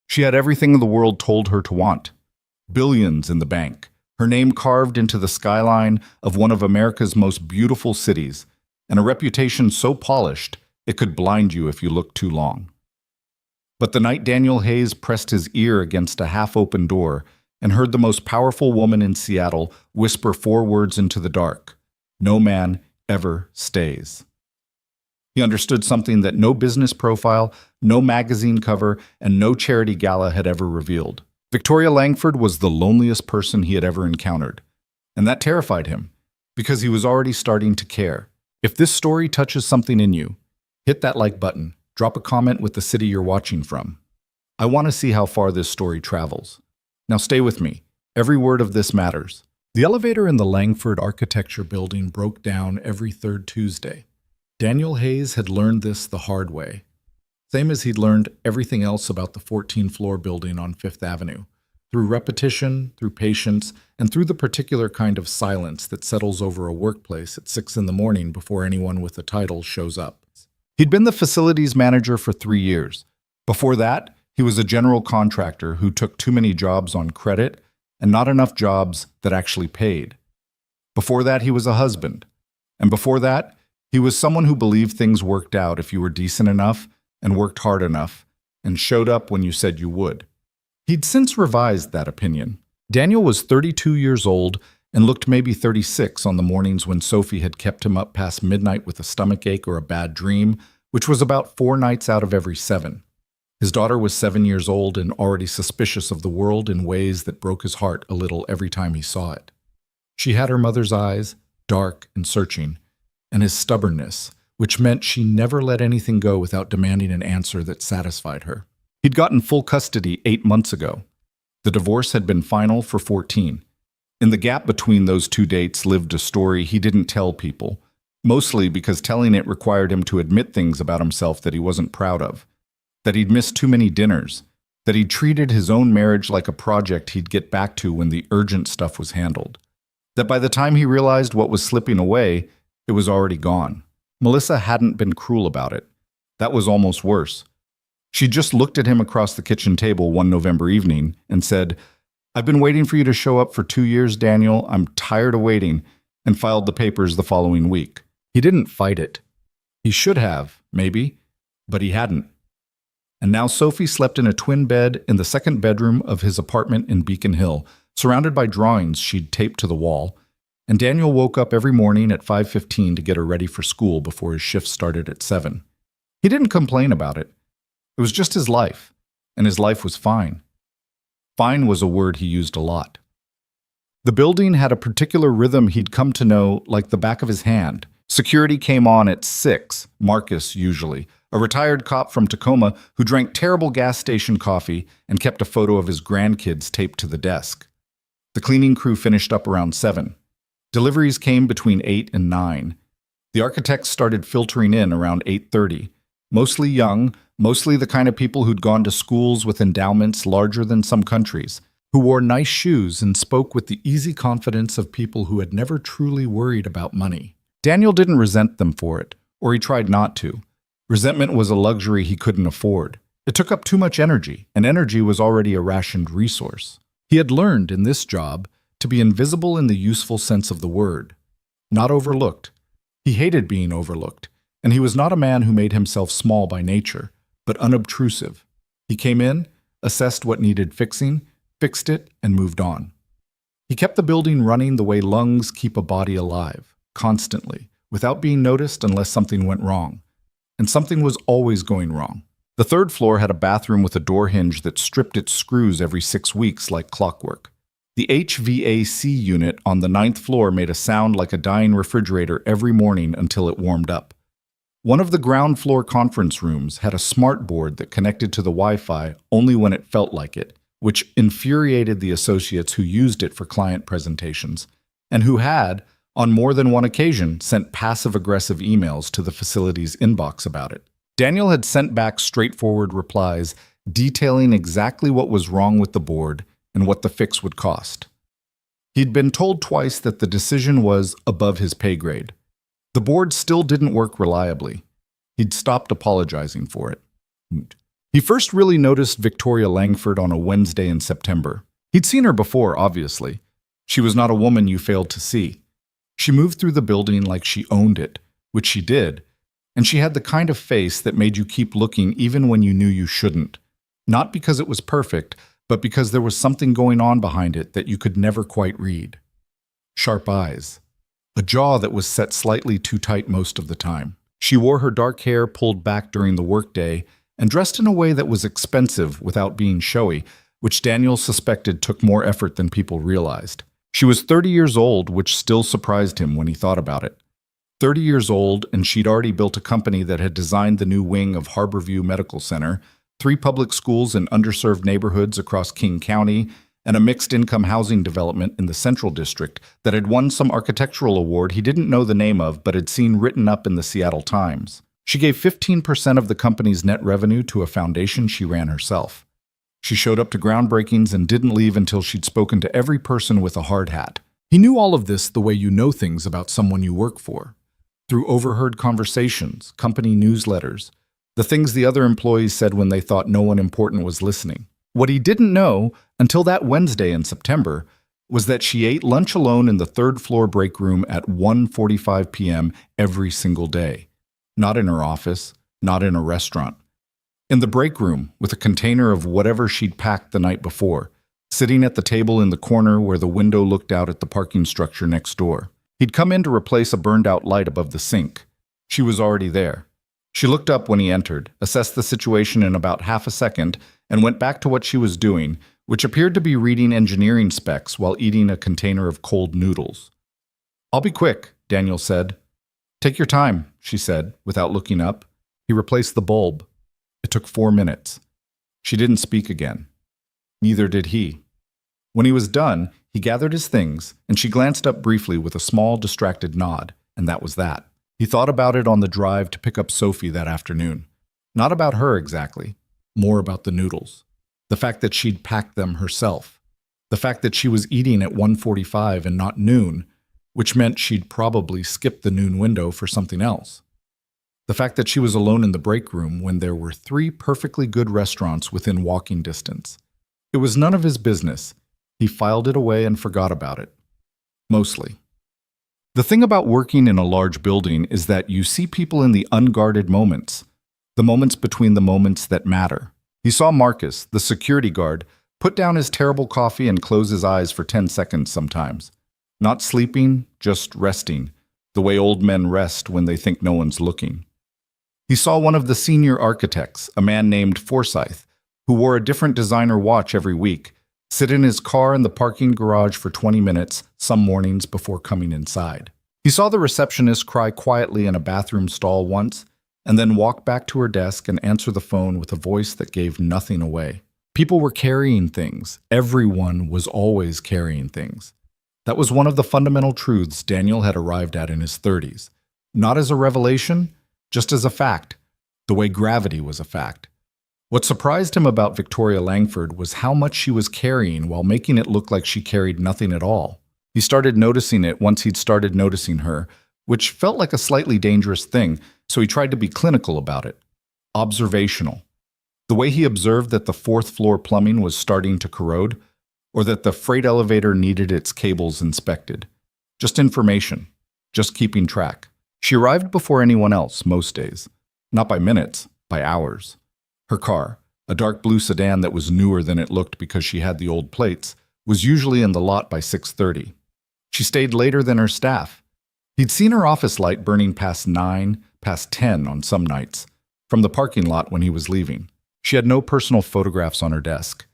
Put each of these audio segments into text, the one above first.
She had everything the world told her to want. Billions in the bank, her name carved into the skyline of one of America's most beautiful cities, and a reputation so polished it could blind you if you looked too long. But the night Daniel Hayes pressed his ear against a half-open door and heard the most powerful woman in Seattle whisper 4 words into the dark, "No man ever stays." He understood something that no business profile, no magazine cover, and no charity gala had ever revealed. Victoria Langford was the loneliest person he had ever encountered, and that terrified him, because he was already starting to care. If this story touches something in you, hit that like button, drop a comment with the city you're watching from. I want to see how far this story travels. Now stay with me. Every word of this matters. The elevator in the Langford Architecture Building broke down every third Tuesday. Daniel Hayes had learned this the hard way, same as he'd learned everything else about the 14-floor building on Fifth Avenue, through repetition, through patience, and through the particular kind of silence that settles over a workplace at 6 in the morning before anyone with a title shows up. He'd been the facilities manager for 3 years. Before that, he was a general contractor who took too many jobs on credit and not enough jobs that actually paid. Before that, he was a husband. And before that, he was someone who believed things worked out if you were decent enough and worked hard enough and showed up when you said you would. He'd since revised that opinion. Daniel was 32 years old and looked maybe 36 on the mornings when Sophie had kept him up past midnight with a stomachache or a bad dream, which was about 4 nights out of every 7. His daughter was 7 years old and already suspicious of the world in ways that broke his heart a little every time he saw it. She had her mother's eyes, dark and searching, and his stubbornness, which meant she never let anything go without demanding an answer that satisfied her. He'd gotten full custody 8 months ago. The divorce had been final for 14. In the gap between those 2 dates lived a story he didn't tell people, mostly because telling it required him to admit things about himself that he wasn't proud of, that he'd missed too many dinners, that he'd treated his own marriage like a project he'd get back to when the urgent stuff was handled, that by the time he realized what was slipping away, it was already gone. Melissa hadn't been cruel about it. That was almost worse. She just looked at him across the kitchen table one November evening and said, "I've been waiting for you to show up for 2 years, Daniel. I'm tired of waiting," and filed the papers the following week. He didn't fight it. He should have, maybe, but he hadn't. And now Sophie slept in a twin bed in the second bedroom of his apartment in Beacon Hill, surrounded by drawings she'd taped to the wall, and Daniel woke up every morning at 5:15 to get her ready for school before his shift started at 7. He didn't complain about it. It was just his life, and his life was fine. Fine was a word he used a lot. The building had a particular rhythm he'd come to know like the back of his hand. Security came on at 6, Marcus usually, a retired cop from Tacoma who drank terrible gas station coffee and kept a photo of his grandkids taped to the desk. The cleaning crew finished up around 7. Deliveries came between 8 and 9. The architects started filtering in around 8:30, mostly young, mostly the kind of people who'd gone to schools with endowments larger than some countries, who wore nice shoes and spoke with the easy confidence of people who had never truly worried about money. Daniel didn't resent them for it, or he tried not to. Resentment was a luxury he couldn't afford. It took up too much energy, and energy was already a rationed resource. He had learned in this job to be invisible in the useful sense of the word, not overlooked. He hated being overlooked, and he was not a man who made himself small by nature, but unobtrusive. He came in, assessed what needed fixing, fixed it, and moved on. He kept the building running the way lungs keep a body alive, constantly, without being noticed unless something went wrong. And something was always going wrong. The 3rd floor had a bathroom with a door hinge that stripped its screws every 6 weeks like clockwork. The HVAC unit on the 9th floor made a sound like a dying refrigerator every morning until it warmed up. One of the ground floor conference rooms had a smart board that connected to the Wi-Fi only when it felt like it, which infuriated the associates who used it for client presentations, and who had, on more than one occasion, sent passive-aggressive emails to the facility's inbox about it. Daniel had sent back straightforward replies detailing exactly what was wrong with the board and what the fix would cost. He'd been told twice that the decision was above his pay grade. The board still didn't work reliably. He'd stopped apologizing for it. He first really noticed Victoria Langford on a Wednesday in September. He'd seen her before, obviously. She was not a woman you failed to see. She moved through the building like she owned it, which she did, and she had the kind of face that made you keep looking even when you knew you shouldn't. Not because it was perfect, but because there was something going on behind it that you could never quite read. Sharp eyes. A jaw that was set slightly too tight most of the time. She wore her dark hair pulled back during the workday and dressed in a way that was expensive without being showy, which Daniel suspected took more effort than people realized. She was 30 years old, which still surprised him when he thought about it. 30 years old, and she'd already built a company that had designed the new wing of Harborview Medical Center, 3 public schools in underserved neighborhoods across King County, and a mixed-income housing development in the Central District that had won some architectural award he didn't know the name of but had seen written up in the Seattle Times. She gave 15% of the company's net revenue to a foundation she ran herself. She showed up to groundbreakings and didn't leave until she'd spoken to every person with a hard hat. He knew all of this the way you know things about someone you work for. Through overheard conversations, company newsletters, the things the other employees said when they thought no one important was listening. What he didn't know, until that Wednesday in September, was that she ate lunch alone in the third-floor break room at 1:45 p.m. every single day. Not in her office, not in a restaurant. In the break room, with a container of whatever she'd packed the night before, sitting at the table in the corner where the window looked out at the parking structure next door. He'd come in to replace a burned-out light above the sink. She was already there. She looked up when he entered, assessed the situation in about half a second, and went back to what she was doing, which appeared to be reading engineering specs while eating a container of cold noodles. "I'll be quick," Daniel said. "Take your time," she said, without looking up. He replaced the bulb. It took 4 minutes. She didn't speak again. Neither did he. When he was done, he gathered his things, and she glanced up briefly with a small, distracted nod, and that was that. He thought about it on the drive to pick up Sophie that afternoon. Not about her exactly, more about the noodles. The fact that she'd packed them herself. The fact that she was eating at 1:45 and not noon, which meant she'd probably skipped the noon window for something else. The fact that she was alone in the break room when there were 3 perfectly good restaurants within walking distance. It was none of his business. He filed it away and forgot about it. Mostly. The thing about working in a large building is that you see people in the unguarded moments, the moments between the moments that matter. He saw Marcus, the security guard, put down his terrible coffee and close his eyes for 10 seconds sometimes. Not sleeping, just resting, the way old men rest when they think no one's looking. He saw one of the senior architects, a man named Forsyth, who wore a different designer watch every week, sit in his car in the parking garage for 20 minutes some mornings before coming inside. He saw the receptionist cry quietly in a bathroom stall once, and then walk back to her desk and answer the phone with a voice that gave nothing away. People were carrying things. Everyone was always carrying things. That was one of the fundamental truths Daniel had arrived at in his 30s. Not as a revelation, just as a fact, the way gravity was a fact. What surprised him about Victoria Langford was how much she was carrying while making it look like she carried nothing at all. He started noticing it once he'd started noticing her, which felt like a slightly dangerous thing, so he tried to be clinical about it. Observational. The way he observed that the 4th floor plumbing was starting to corrode, or that the freight elevator needed its cables inspected. Just information. Just keeping track. She arrived before anyone else, most days. Not by minutes, by hours. Her car, a dark blue sedan that was newer than it looked because she had the old plates, was usually in the lot by 6:30. She stayed later than her staff. He'd seen her office light burning past 9, past 10 on some nights, from the parking lot when he was leaving. She had no personal photographs on her desk.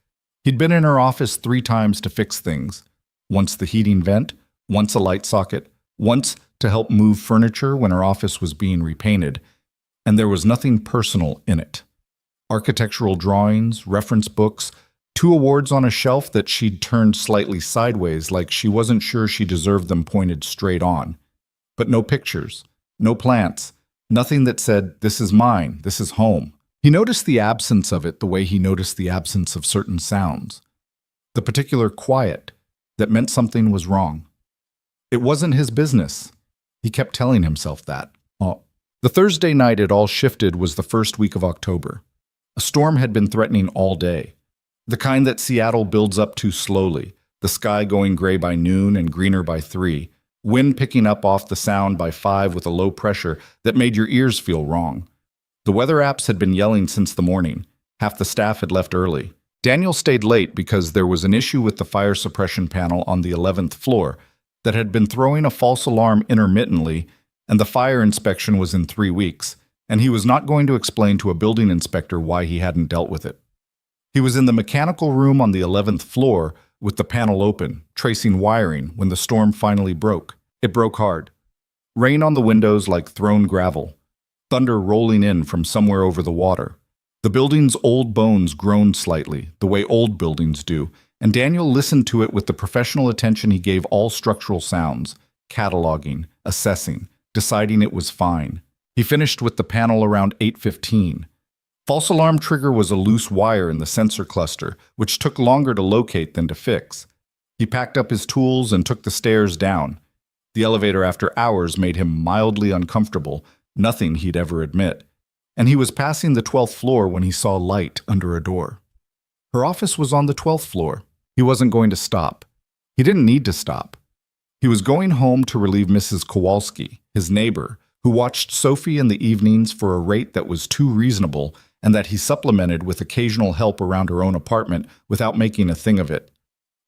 He'd been in her office 3 times to fix things. Once the heating vent, once a light socket, once to help move furniture when her office was being repainted, and there was nothing personal in it. Architectural drawings, reference books, 2 awards on a shelf that she'd turned slightly sideways like she wasn't sure she deserved them pointed straight on. But no pictures, no plants, nothing that said, "This is mine, this is home." He noticed the absence of it the way he noticed the absence of certain sounds. The particular quiet that meant something was wrong. It wasn't his business. He kept telling himself that. The Thursday night it all shifted was the first week of October. A storm had been threatening all day, the kind that Seattle builds up to slowly, the sky going gray by noon and greener by 3, wind picking up off the sound by 5 with a low pressure that made your ears feel wrong. The weather apps had been yelling since the morning. Half the staff had left early. Daniel stayed late because there was an issue with the fire suppression panel on the 11th floor that had been throwing a false alarm intermittently, and the fire inspection was in 3 weeks, and he was not going to explain to a building inspector why he hadn't dealt with it. He was in the mechanical room on the 11th floor with the panel open, tracing wiring when the storm finally broke. It broke hard. Rain on the windows like thrown gravel. Thunder rolling in from somewhere over the water. The building's old bones groaned slightly, the way old buildings do, and Daniel listened to it with the professional attention he gave all structural sounds, cataloging, assessing, deciding it was fine. He finished with the panel around 8:15. False alarm trigger was a loose wire in the sensor cluster, which took longer to locate than to fix. He packed up his tools and took the stairs down. The elevator after hours made him mildly uncomfortable, nothing he'd ever admit. And he was passing the 12th floor when he saw light under a door. Her office was on the 12th floor. He wasn't going to stop. He didn't need to stop. He was going home to relieve Mrs. Kowalski, his neighbor, who watched Sophie in the evenings for a rate that was too reasonable and that he supplemented with occasional help around her own apartment without making a thing of it.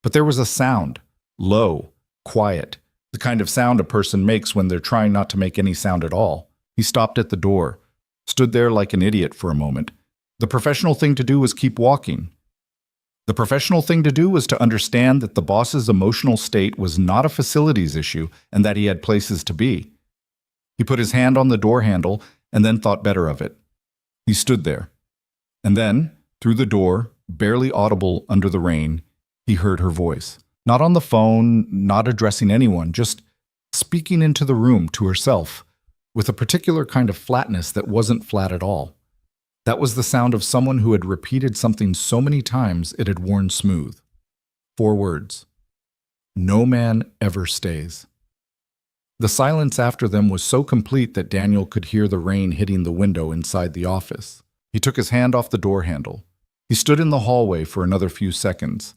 But there was a sound, low, quiet, the kind of sound a person makes when they're trying not to make any sound at all. He stopped at the door, stood there like an idiot for a moment. The professional thing to do was keep walking. The professional thing to do was to understand that the boss's emotional state was not a facilities issue and that he had places to be. He put his hand on the door handle and then thought better of it. He stood there. And then, through the door, barely audible under the rain, he heard her voice. Not on the phone, not addressing anyone, just speaking into the room to herself, with a particular kind of flatness that wasn't flat at all. That was the sound of someone who had repeated something so many times it had worn smooth. 4 words. No man ever stays. The silence after them was so complete that Daniel could hear the rain hitting the window inside the office. He took his hand off the door handle. He stood in the hallway for another few seconds.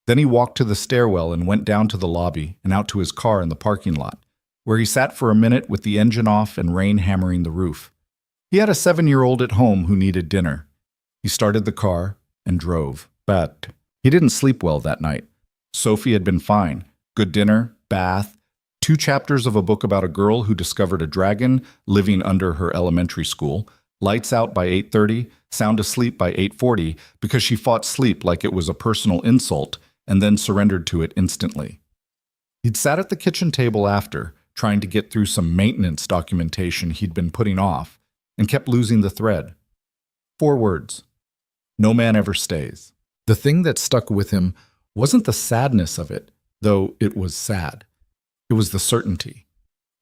Then he walked to the stairwell and went down to the lobby and out to his car in the parking lot, where he sat for a minute with the engine off and rain hammering the roof. He had a 7-year-old at home who needed dinner. He started the car and drove, but he didn't sleep well that night. Sophie had been fine. Good dinner, bath, 2 chapters of a book about a girl who discovered a dragon living under her elementary school, lights out by 8:30, sound asleep by 8:40 because she fought sleep like it was a personal insult and then surrendered to it instantly. He'd sat at the kitchen table after, trying to get through some maintenance documentation he'd been putting off, and kept losing the thread. 4 words. No man ever stays. The thing that stuck with him wasn't the sadness of it, though it was sad. It was the certainty.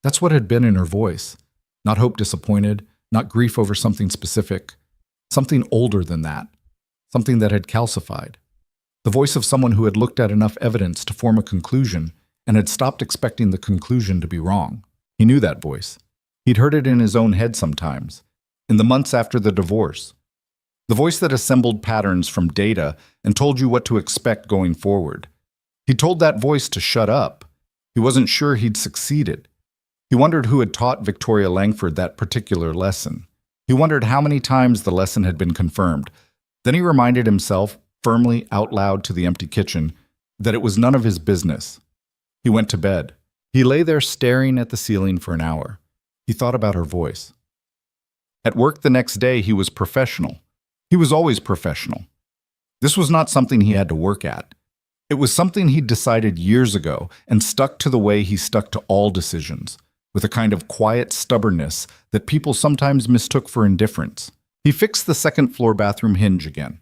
That's what had been in her voice. Not hope disappointed, not grief over something specific. Something older than that. Something that had calcified. The voice of someone who had looked at enough evidence to form a conclusion and had stopped expecting the conclusion to be wrong. He knew that voice. He'd heard it in his own head sometimes, in the months after the divorce. The voice that assembled patterns from data and told you what to expect going forward. He told that voice to shut up. He wasn't sure he'd succeeded. He wondered who had taught Victoria Langford that particular lesson. He wondered how many times the lesson had been confirmed. Then he reminded himself, firmly out loud to the empty kitchen, that it was none of his business. He went to bed. He lay there staring at the ceiling for an hour. He thought about her voice. At work the next day, he was professional. He was always professional. This was not something he had to work at. It was something he'd decided years ago and stuck to the way he stuck to all decisions, with a kind of quiet stubbornness that people sometimes mistook for indifference. He fixed the 2nd floor bathroom hinge again.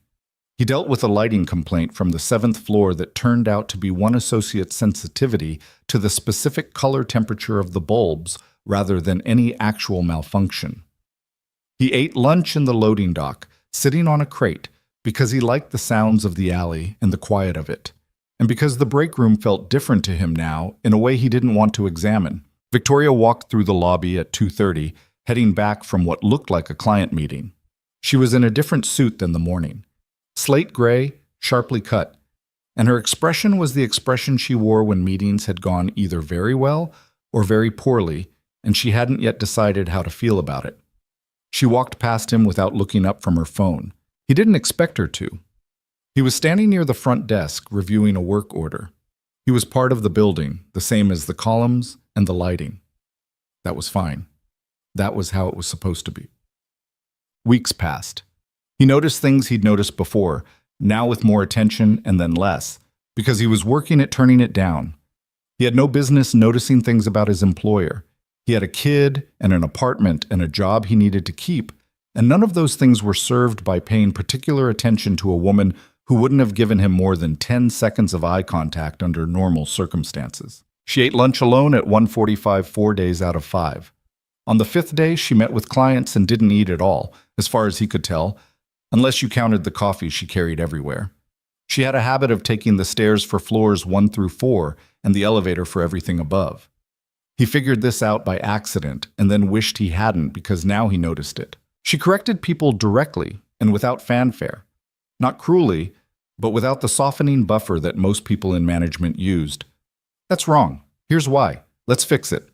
He dealt with a lighting complaint from the 7th floor that turned out to be one associate's sensitivity to the specific color temperature of the bulbs rather than any actual malfunction. He ate lunch in the loading dock, sitting on a crate, because he liked the sounds of the alley and the quiet of it, and because the break room felt different to him now in a way he didn't want to examine. Victoria walked through the lobby at 2:30, heading back from what looked like a client meeting. She was in a different suit than the morning. Slate gray, sharply cut, and her expression was the expression she wore when meetings had gone either very well or very poorly, and she hadn't yet decided how to feel about it. She walked past him without looking up from her phone. He didn't expect her to. He was standing near the front desk, reviewing a work order. He was part of the building, the same as the columns and the lighting. That was fine. That was how it was supposed to be. Weeks passed. He noticed things he'd noticed before, now with more attention and then less, because he was working at turning it down. He had no business noticing things about his employer. He had a kid and an apartment and a job he needed to keep, and none of those things were served by paying particular attention to a woman who wouldn't have given him more than 10 seconds of eye contact under normal circumstances. She ate lunch alone at 1:45 4 days out of 5. On the 5th day, she met with clients and didn't eat at all, as far as he could tell, unless you counted the coffee she carried everywhere. She had a habit of taking the stairs for floors 1 through 4 and the elevator for everything above. He figured this out by accident and then wished he hadn't because now he noticed it. She corrected people directly and without fanfare. Not cruelly, but without the softening buffer that most people in management used. That's wrong. Here's why. Let's fix it.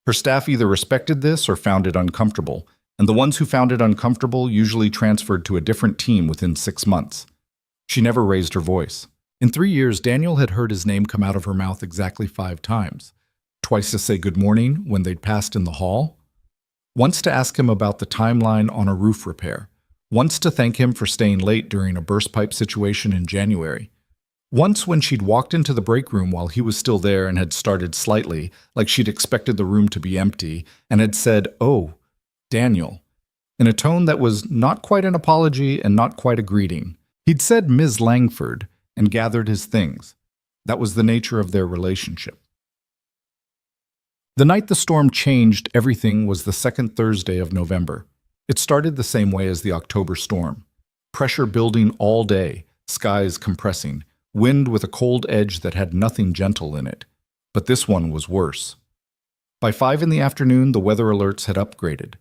Her staff either respected this or found it uncomfortable, and the ones who found it uncomfortable usually transferred to a different team within 6 months. She never raised her voice. In 3 years, Daniel had heard his name come out of her mouth exactly 5 times. Twice to say good morning when they'd passed in the hall. Once to ask him about the timeline on a roof repair. Once to thank him for staying late during a burst pipe situation in January. Once when she'd walked into the break room while he was still there and had started slightly, like she'd expected the room to be empty, and had said, "Oh, Daniel," in a tone that was not quite an apology and not quite a greeting. He'd said Ms. Langford and gathered his things. That was the nature of their relationship. The night the storm changed everything was the second Thursday of November. It started the same way as the October storm. Pressure building all day, skies compressing, wind with a cold edge that had nothing gentle in it. But this one was worse. By 5 in the afternoon, the weather alerts had upgraded.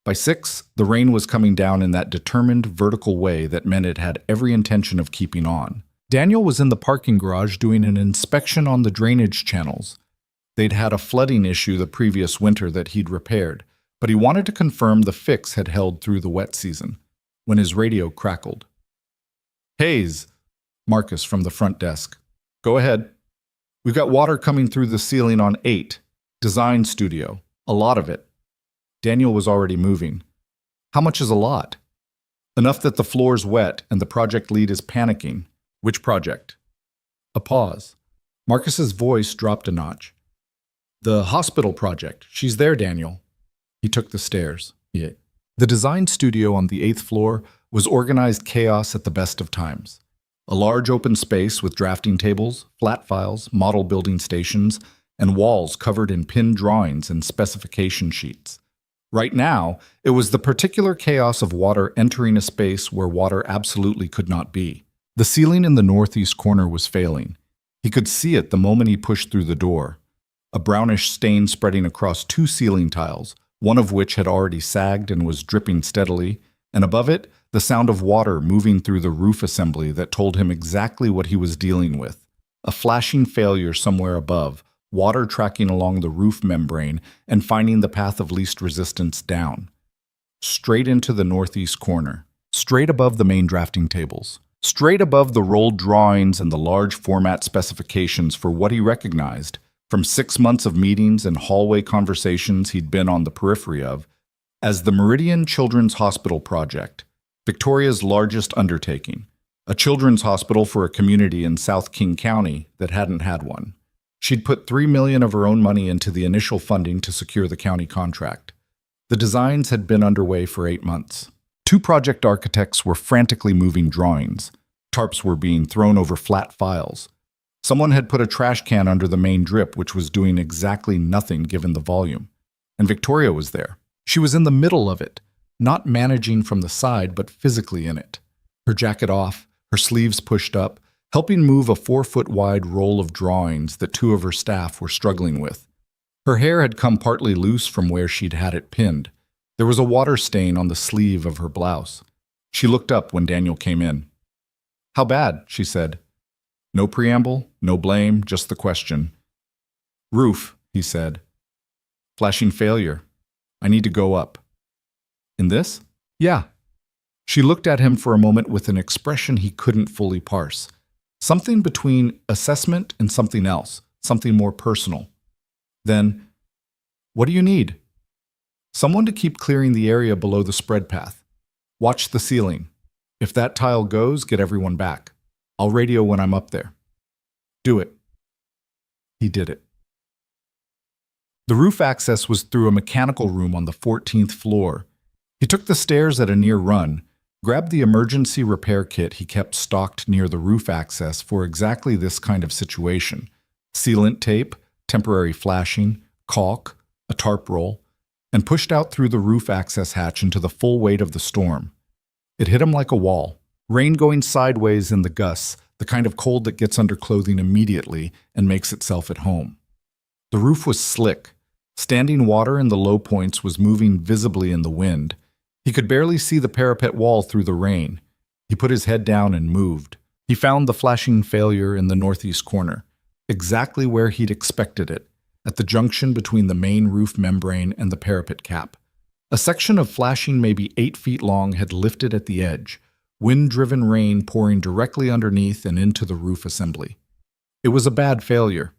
By 6, the rain was coming down in that determined vertical way that meant it had every intention of keeping on. Daniel was in the parking garage doing an inspection on the drainage channels. They'd had a flooding issue the previous winter that he'd repaired, but he wanted to confirm the fix had held through the wet season, when his radio crackled. "Hayes," Marcus from the front desk. "Go ahead. We've got water coming through the ceiling on 8. Design studio. A lot of it." Daniel was already moving. "How much is a lot?" "Enough that the floor's wet and the project lead is panicking." "Which project?" A pause. Marcus's voice dropped a notch. "The hospital project. She's there, Daniel." He took the stairs. Yeah. The design studio on the 8th floor was organized chaos at the best of times. A large open space with drafting tables, flat files, model building stations, and walls covered in pinned drawings and specification sheets. Right now, it was the particular chaos of water entering a space where water absolutely could not be. The ceiling in the northeast corner was failing. He could see it the moment he pushed through the door. A brownish stain spreading across 2 ceiling tiles, one of which had already sagged and was dripping steadily, and above it, the sound of water moving through the roof assembly that told him exactly what he was dealing with. A flashing failure somewhere above, water tracking along the roof membrane and finding the path of least resistance down. Straight into the northeast corner, straight above the main drafting tables, straight above the rolled drawings and the large format specifications for what he recognized from 6 months of meetings and hallway conversations he'd been on the periphery of, as the Meridian Children's Hospital Project, Victoria's largest undertaking, a children's hospital for a community in South King County that hadn't had one. She'd put $3 million of her own money into the initial funding to secure the county contract. The designs had been underway for 8 months. 2 project architects were frantically moving drawings. Tarps were being thrown over flat files. Someone had put a trash can under the main drip, which was doing exactly nothing given the volume. And Victoria was there. She was in the middle of it, not managing from the side, but physically in it. Her jacket off, her sleeves pushed up, helping move a 4-foot-wide roll of drawings that 2 of her staff were struggling with. Her hair had come partly loose from where she'd had it pinned. There was a water stain on the sleeve of her blouse. She looked up when Daniel came in. "How bad?" she said. No preamble, no blame, just the question. "Roof," he said. "Flashing failure. I need to go up." "In this?" "Yeah." She looked at him for a moment with an expression he couldn't fully parse. Something between assessment and something else, something more personal. Then, "What do you need?" "Someone to keep clearing the area below the spread path. Watch the ceiling. If that tile goes, get everyone back. I'll radio when I'm up there." "Do it." He did it. The roof access was through a mechanical room on the 14th floor. He took the stairs at a near run, grabbed the emergency repair kit he kept stocked near the roof access for exactly this kind of situation: sealant tape, temporary flashing, caulk, a tarp roll, and pushed out through the roof access hatch into the full weight of the storm. It hit him like a wall, rain going sideways in the gusts, the kind of cold that gets under clothing immediately and makes itself at home. The roof was slick. Standing water in the low points was moving visibly in the wind. He could barely see the parapet wall through the rain. He put his head down and moved. He found the flashing failure in the northeast corner, exactly where he'd expected it, at the junction between the main roof membrane and the parapet cap. A section of flashing maybe 8 feet long had lifted at the edge, wind-driven rain pouring directly underneath and into the roof assembly. It was a bad failure,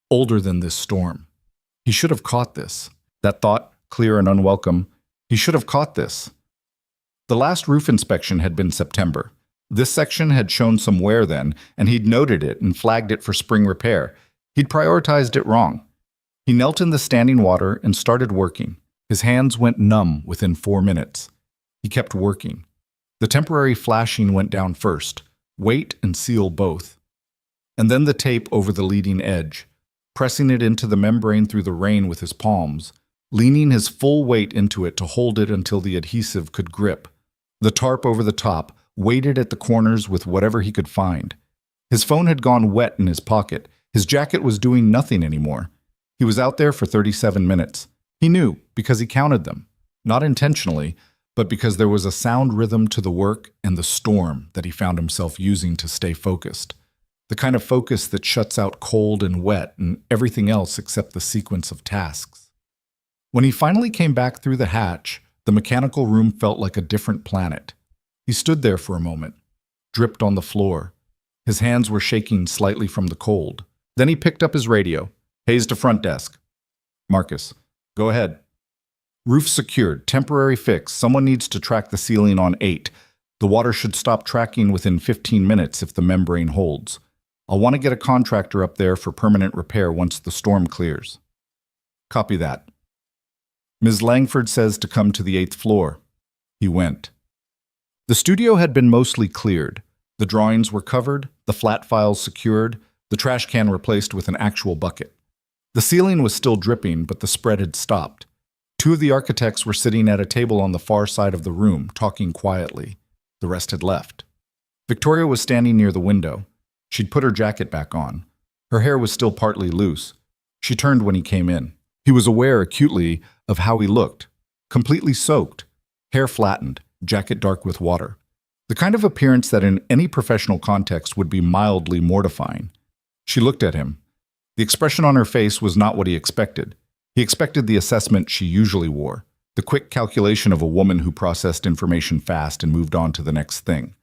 older than this storm. He should have caught this. That thought, clear and unwelcome, he should have caught this. The last roof inspection had been September. This section had shown some wear then, and he'd noted it and flagged it for spring repair. He'd prioritized it wrong. He knelt in the standing water and started working. His hands went numb within 4 minutes. He kept working. The temporary flashing went down first, weight and seal both. And then the tape over the leading edge, pressing it into the membrane through the rain with his palms, leaning his full weight into it to hold it until the adhesive could grip. The tarp over the top, weighted at the corners with whatever he could find. His phone had gone wet in his pocket. His jacket was doing nothing anymore. He was out there for 37 minutes. He knew, because he counted them. Not intentionally, but because there was a sound rhythm to the work and the storm that he found himself using to stay focused. The kind of focus that shuts out cold and wet and everything else except the sequence of tasks. When he finally came back through the hatch, the mechanical room felt like a different planet. He stood there for a moment, dripped on the floor. His hands were shaking slightly from the cold. Then he picked up his radio. "Hayes to front desk." "Marcus, go ahead." "Roof secured, temporary fix. Someone needs to track the ceiling on 8. The water should stop tracking within 15 minutes if the membrane holds. I'll want to get a contractor up there for permanent repair once the storm clears." "Copy that." "Ms. Langford says to come to the 8th floor." He went. The studio had been mostly cleared. The drawings were covered, the flat files secured, the trash can replaced with an actual bucket. The ceiling was still dripping, but the spread had stopped. 2 of the architects were sitting at a table on the far side of the room, talking quietly. The rest had left. Victoria was standing near the window. She'd put her jacket back on. Her hair was still partly loose. She turned when he came in. He was aware acutely of how he looked. Completely soaked. Hair flattened, jacket dark with water. The kind of appearance that in any professional context would be mildly mortifying. She looked at him. The expression on her face was not what he expected. He expected the assessment she usually wore, the quick calculation of a woman who processed information fast and moved on to the next thing.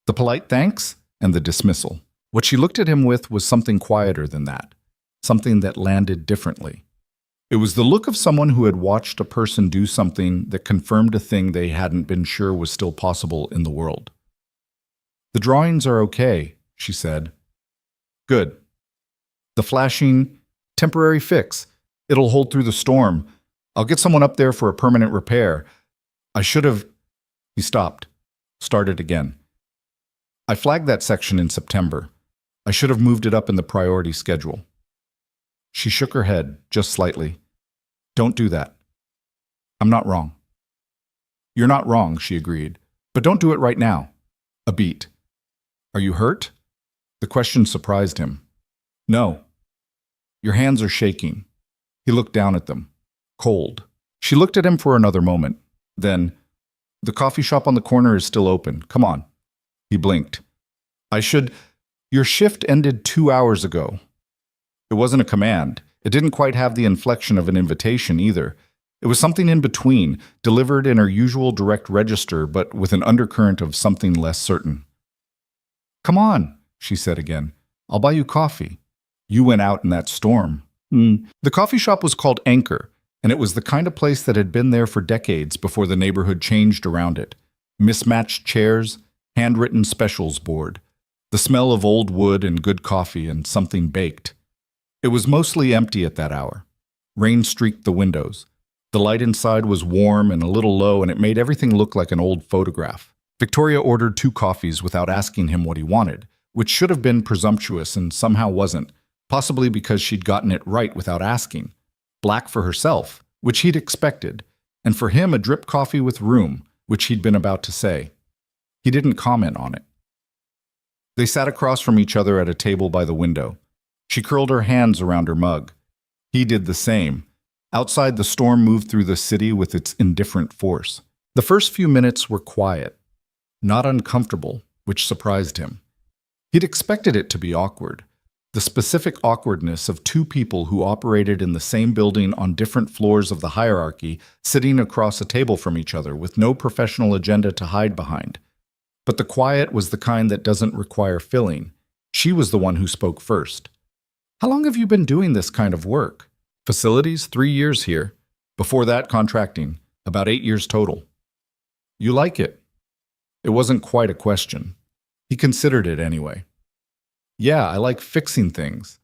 The polite thanks and the dismissal. What she looked at him with was something quieter than that, something that landed differently. It was the look of someone who had watched a person do something that confirmed a thing they hadn't been sure was still possible in the world. "The drawings are okay," she said. "Good. The flashing, temporary fix. It'll hold through the storm. I'll get someone up there for a permanent repair. I should have..." He stopped, started again. "I flagged that section in September. I should have moved it up in the priority schedule." She shook her head, just slightly. "Don't do that." "I'm not wrong." "You're not wrong," she agreed. "But don't do it right now." A beat. "Are you hurt?" The question surprised him. "No." "Your hands are shaking." He looked down at them. Cold. She looked at him for another moment. Then, The coffee shop on the corner is still open. Come on. He blinked. I should. Your shift ended 2 hours ago. It wasn't a command. It didn't quite have the inflection of an invitation either. It was something in between, delivered in her usual direct register, but with an undercurrent of something less certain. Come on, she said again. I'll buy you coffee. You went out in that storm. The coffee shop was called Anchor, and it was the kind of place that had been there for decades before the neighborhood changed around it. Mismatched chairs, handwritten specials board, the smell of old wood and good coffee and something baked. It was mostly empty at that hour. Rain streaked the windows. The light inside was warm and a little low, and it made everything look like an old photograph. Victoria ordered 2 coffees without asking him what he wanted, which should have been presumptuous and somehow wasn't, possibly because she'd gotten it right without asking. Black for herself, which he'd expected, and for him a drip coffee with room, which he'd been about to say. He didn't comment on it. They sat across from each other at a table by the window. She curled her hands around her mug. He did the same. Outside, the storm moved through the city with its indifferent force. The first few minutes were quiet, not uncomfortable, which surprised him. He'd expected it to be awkward. The specific awkwardness of 2 people who operated in the same building on different floors of the hierarchy, sitting across a table from each other with no professional agenda to hide behind. But the quiet was the kind that doesn't require filling. She was the one who spoke first. How long have you been doing this kind of work? Facilities, 3 years here. Before that, contracting, about 8 years total. You like it? It wasn't quite a question. He considered it anyway. Yeah, I like fixing things.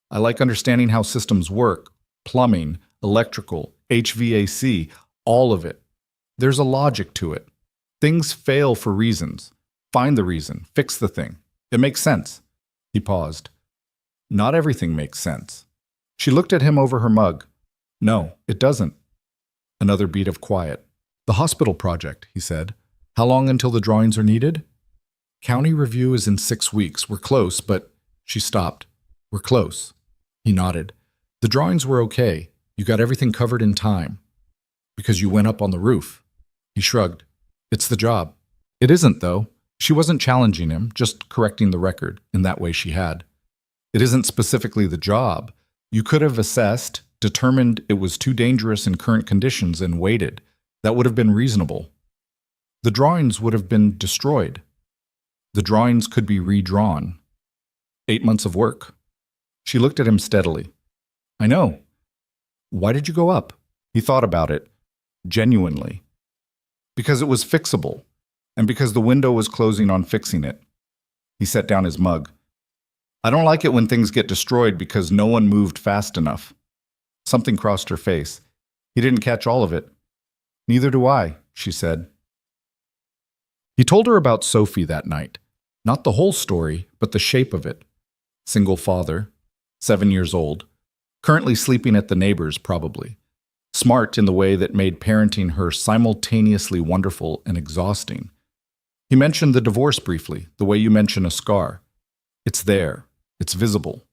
I like understanding how systems work, plumbing, electrical, HVAC, all of it. There's a logic to it. Things fail for reasons. Find the reason, fix the thing. It makes sense. He paused. Not everything makes sense. She looked at him over her mug. No, it doesn't. Another beat of quiet. The hospital project, he said. How long until the drawings are needed? County review is in 6 weeks. We're close, but... She stopped. We're close. He nodded. The drawings were okay. You got everything covered in time. Because you went up on the roof. He shrugged. It's the job. It isn't, though. She wasn't challenging him, just correcting the record. In that way she had. It isn't specifically the job. You could have assessed, determined it was too dangerous in current conditions and waited. That would have been reasonable. The drawings would have been destroyed. The drawings could be redrawn. 8 months of work. She looked at him steadily. I know. Why did you go up? He thought about it, genuinely. Because it was fixable, and because the window was closing on fixing it. He set down his mug. I don't like it when things get destroyed because no one moved fast enough. Something crossed her face. He didn't catch all of it. Neither do I, she said. He told her about Sophie that night. Not the whole story, but the shape of it. Single father, 7 years old, currently sleeping at the neighbor's probably. Smart in the way that made parenting her simultaneously wonderful and exhausting. He mentioned the divorce briefly, the way you mention a scar. It's there. It's visible.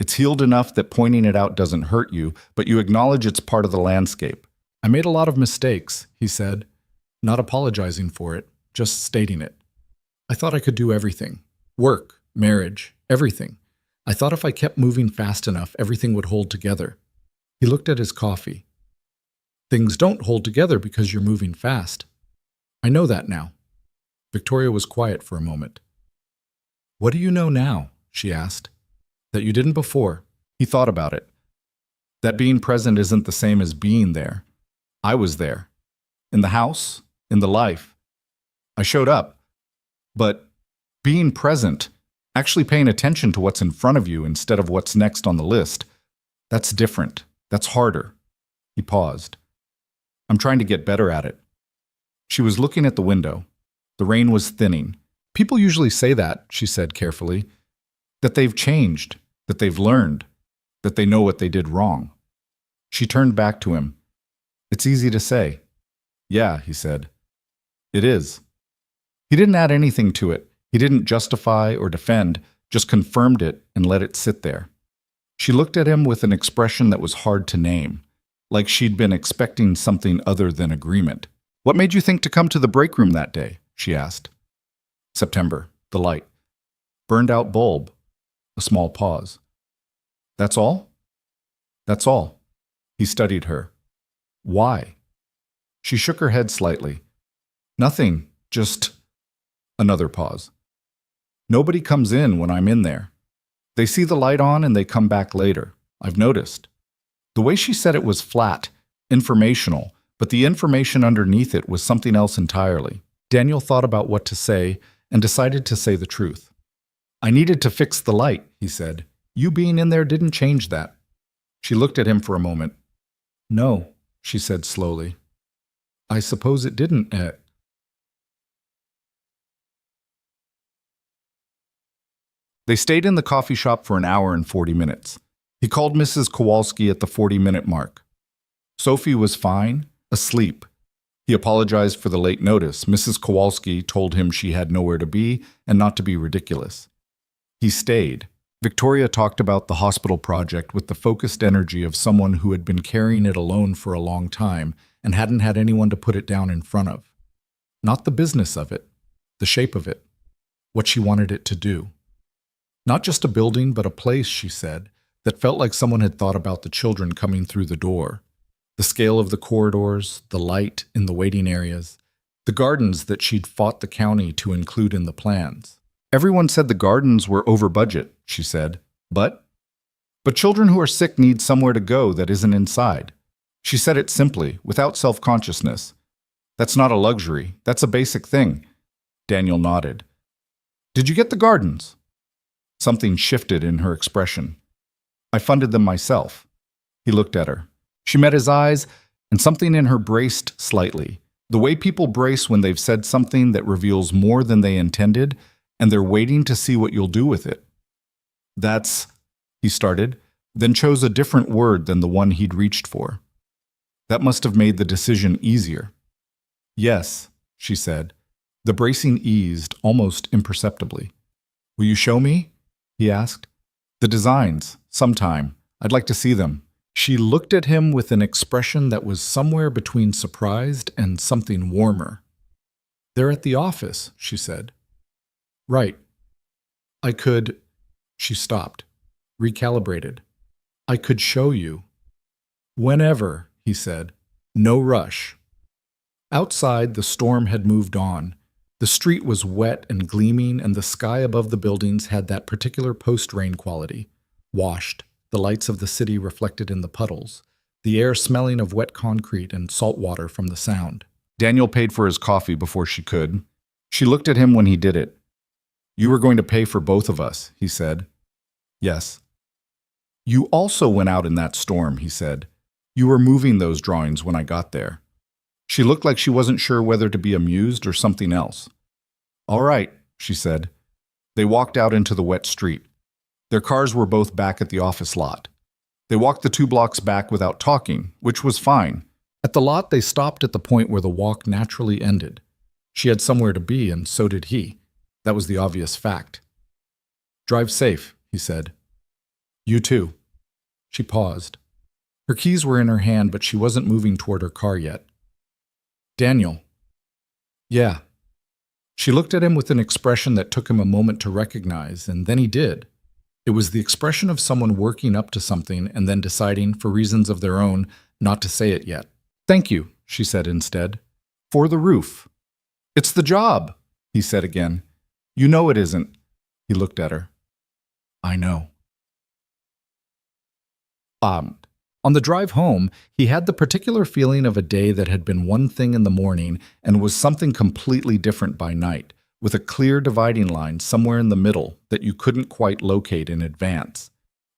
It's healed enough that pointing it out doesn't hurt you, but you acknowledge it's part of the landscape. I made a lot of mistakes, he said, not apologizing for it, just stating it. I thought I could do everything. Work, marriage, everything. I thought if I kept moving fast enough, everything would hold together. He looked at his coffee. Things don't hold together because you're moving fast. I know that now. Victoria was quiet for a moment. What do you know now? She asked. That you didn't before. He thought about it. That being present isn't the same as being there. I was there. In the house, in the life. I showed up. But being present, actually paying attention to what's in front of you instead of what's next on the list, that's different. That's harder. He paused. I'm trying to get better at it. She was looking at the window. The rain was thinning. People usually say that, she said carefully, that they've changed, that they've learned, that they know what they did wrong. She turned back to him. It's easy to say. Yeah, he said. It is. He didn't add anything to it. He didn't justify or defend, just confirmed it and let it sit there. She looked at him with an expression that was hard to name, like she'd been expecting something other than agreement. What made you think to come to the break room that day? She asked. September, the light. Burned out bulb. A small pause. That's all? That's all. He studied her. Why? She shook her head slightly. Nothing, just another pause. Nobody comes in when I'm in there. They see the light on and they come back later. I've noticed. The way she said it was flat, informational, but the information underneath it was something else entirely. Daniel thought about what to say and decided to say the truth. I needed to fix the light, he said. You being in there didn't change that. She looked at him for a moment. No, she said slowly. I suppose it didn't, They stayed in the coffee shop for an hour and 40 minutes. He called Mrs. Kowalski at the 40-minute mark. Sophie was fine, asleep. He apologized for the late notice. Mrs. Kowalski told him she had nowhere to be and not to be ridiculous. He stayed. Victoria talked about the hospital project with the focused energy of someone who had been carrying it alone for a long time and hadn't had anyone to put it down in front of. Not the business of it, the shape of it, what she wanted it to do. Not just a building, but a place, she said, that felt like someone had thought about the children coming through the door. The scale of the corridors, the light in the waiting areas, the gardens that she'd fought the county to include in the plans. Everyone said the gardens were over budget, she said, but children who are sick need somewhere to go that isn't inside. She said it simply, without self-consciousness. That's not a luxury, that's a basic thing. Daniel nodded. Did you get the gardens? Something shifted in her expression. I funded them myself. He looked at her. She met his eyes, and something in her braced slightly. The way people brace when they've said something that reveals more than they intended, and they're waiting to see what you'll do with it. That's, he started, then chose a different word than the one he'd reached for. That must have made the decision easier. Yes, she said. The bracing eased almost imperceptibly. Will you show me? He asked. The designs, sometime. I'd like to see them. She looked at him with an expression that was somewhere between surprised and something warmer. They're at the office, she said. Right. I could... She stopped, recalibrated. I could show you. Whenever, he said. No rush. Outside, the storm had moved on. The street was wet and gleaming, and the sky above the buildings had that particular post-rain quality. Washed, the lights of the city reflected in the puddles, the air smelling of wet concrete and salt water from the sound. Daniel paid for his coffee before she could. She looked at him when he did it. You were going to pay for both of us, he said. Yes. You also went out in that storm, he said. You were moving those drawings when I got there. She looked like she wasn't sure whether to be amused or something else. All right, she said. They walked out into the wet street. Their cars were both back at the office lot. They walked the 2 blocks back without talking, which was fine. At the lot, they stopped at the point where the walk naturally ended. She had somewhere to be, and so did he. That was the obvious fact. Drive safe, he said. You too. She paused. Her keys were in her hand, but she wasn't moving toward her car yet. Daniel. Yeah. She looked at him with an expression that took him a moment to recognize, and then he did. It was the expression of someone working up to something and then deciding, for reasons of their own, not to say it yet. Thank you, she said instead. For the roof. It's the job, he said again. You know it isn't. He looked at her. I know. On the drive home, he had the particular feeling of a day that had been one thing in the morning and was something completely different by night, with a clear dividing line somewhere in the middle that you couldn't quite locate in advance.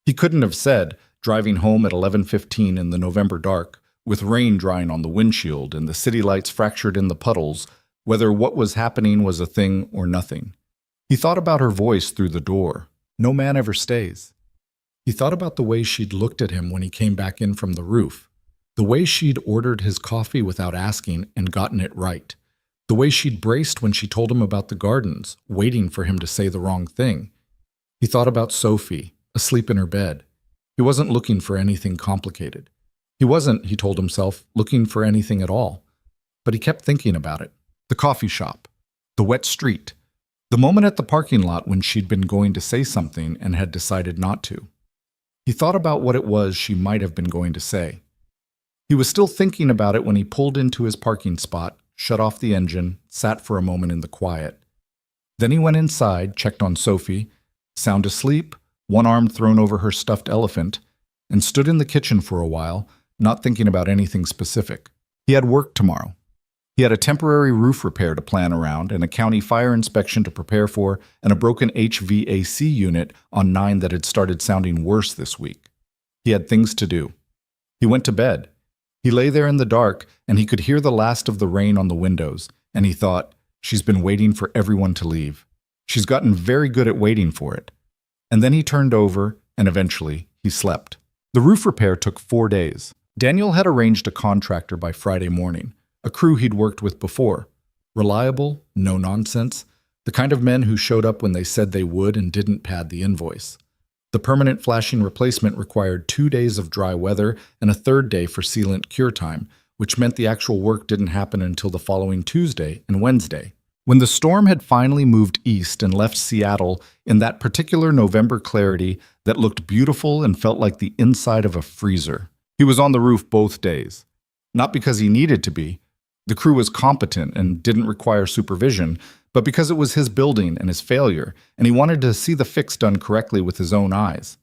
He couldn't have said, driving home at 11:15 in the November dark, with rain drying on the windshield and the city lights fractured in the puddles, whether what was happening was a thing or nothing. He thought about her voice through the door. No man ever stays. He thought about the way she'd looked at him when he came back in from the roof, the way she'd ordered his coffee without asking and gotten it right, the way she'd braced when she told him about the gardens, waiting for him to say the wrong thing. He thought about Sophie, asleep in her bed. He wasn't looking for anything complicated. He wasn't, he told himself, looking for anything at all. but he kept thinking about it. The coffee shop, the wet street, the moment at the parking lot when she'd been going to say something and had decided not to. He thought about what it was she might have been going to say. He was still thinking about it when he pulled into his parking spot, shut off the engine, sat for a moment in the quiet. Then he went inside, checked on Sophie, sound asleep, one arm thrown over her stuffed elephant, and stood in the kitchen for a while, not thinking about anything specific. He had work tomorrow. He had a temporary roof repair to plan around and a county fire inspection to prepare for and a broken HVAC unit on 9 that had started sounding worse this week. He had things to do. He went to bed. He lay there in the dark and he could hear the last of the rain on the windows, and he thought, she's been waiting for everyone to leave. She's gotten very good at waiting for it. And then he turned over and eventually he slept. The roof repair took 4 days. Daniel had arranged a contractor by Friday morning. A crew he'd worked with before. Reliable, no nonsense, the kind of men who showed up when they said they would and didn't pad the invoice. The permanent flashing replacement required 2 days of dry weather and a third day for sealant cure time, which meant the actual work didn't happen until the following Tuesday and Wednesday. When the storm had finally moved east and left Seattle in that particular November clarity that looked beautiful and felt like the inside of a freezer, he was on the roof both days. Not because he needed to be. The crew was competent and didn't require supervision, but because it was his building and his failure, and he wanted to see the fix done correctly with his own eyes.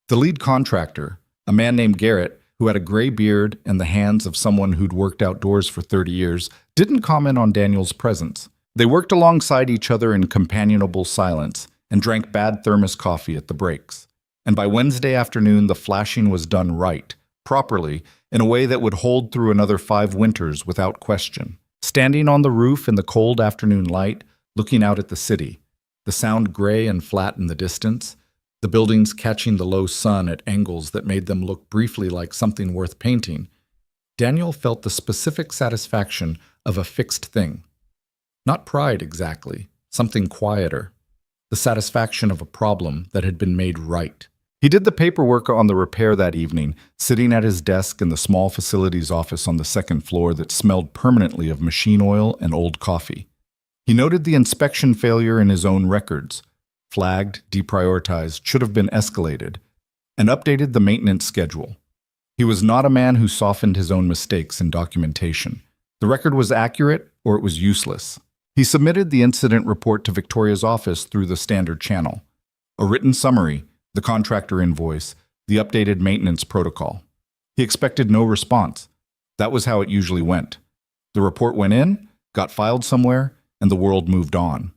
The lead contractor, a man named Garrett, who had a gray beard and the hands of someone who'd worked outdoors for 30 years, didn't comment on Daniel's presence. They worked alongside each other in companionable silence and drank bad thermos coffee at the breaks. And by Wednesday afternoon, the flashing was done right, properly, in a way that would hold through another 5 winters without question. Standing on the roof in the cold afternoon light, looking out at the city, the sound gray and flat in the distance, the buildings catching the low sun at angles that made them look briefly like something worth painting, Daniel felt the specific satisfaction of a fixed thing. Not pride exactly, something quieter, the satisfaction of a problem that had been made right. He did the paperwork on the repair that evening, sitting at his desk in the small facilities office on the second floor that smelled permanently of machine oil and old coffee. He noted the inspection failure in his own records, flagged, deprioritized, should have been escalated, and updated the maintenance schedule. He was not a man who softened his own mistakes in documentation. The record was accurate or it was useless. He submitted the incident report to Victoria's office through the standard channel. A written summary, the contractor invoice, the updated maintenance protocol. He expected no response. That was how it usually went. The report went in, got filed somewhere, and the world moved on.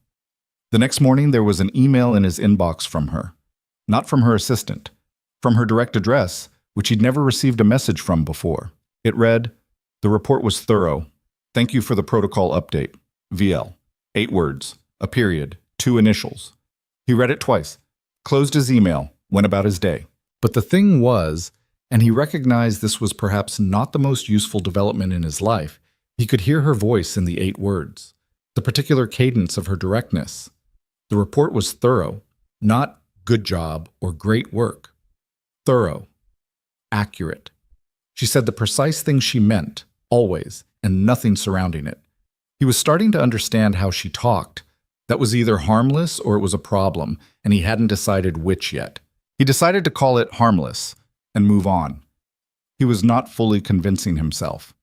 The next morning, there was an email in his inbox from her. Not from her assistant. From her direct address, which he'd never received a message from before. It read, "The report was thorough. Thank you for the protocol update. VL. 8 words. A period. 2 initials." He read it twice. Closed his email, went about his day. But the thing was, and he recognized this was perhaps not the most useful development in his life, he could hear her voice in the 8 words, the particular cadence of her directness. The report was thorough, not good job or great work. Thorough. Accurate. She said the precise thing she meant, always, and nothing surrounding it. He was starting to understand how she talked. That was either harmless or it was a problem, and he hadn't decided which yet. He decided to call it harmless and move on. He was not fully convincing himself.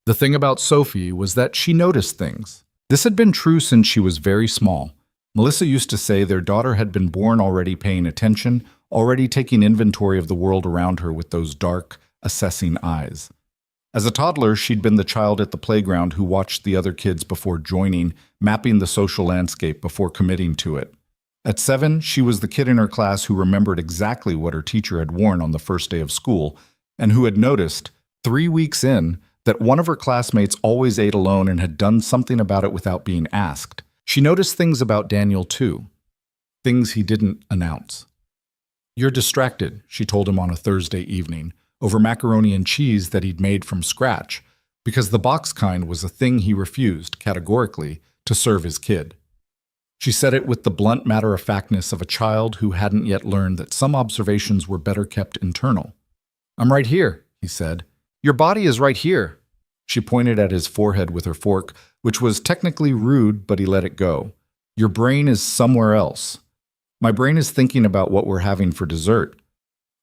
The thing about Sophie was that she noticed things. This had been true since she was very small. Melissa used to say their daughter had been born already paying attention, already taking inventory of the world around her with those dark, assessing eyes. As a toddler, she'd been the child at the playground who watched the other kids before joining, mapping the social landscape before committing to it. At 7, she was the kid in her class who remembered exactly what her teacher had worn on the first day of school, and who had noticed, 3 weeks in, that one of her classmates always ate alone and had done something about it without being asked. She noticed things about Daniel, too. Things he didn't announce. "You're distracted," she told him on a Thursday evening, over macaroni and cheese that he'd made from scratch, because the box kind was a thing he refused, categorically, to serve his kid. She said it with the blunt matter-of-factness of a child who hadn't yet learned that some observations were better kept internal. "I'm right here," he said. "Your body is right here." She pointed at his forehead with her fork, which was technically rude, but he let it go. Your brain is somewhere else. My brain is thinking about what we're having for dessert.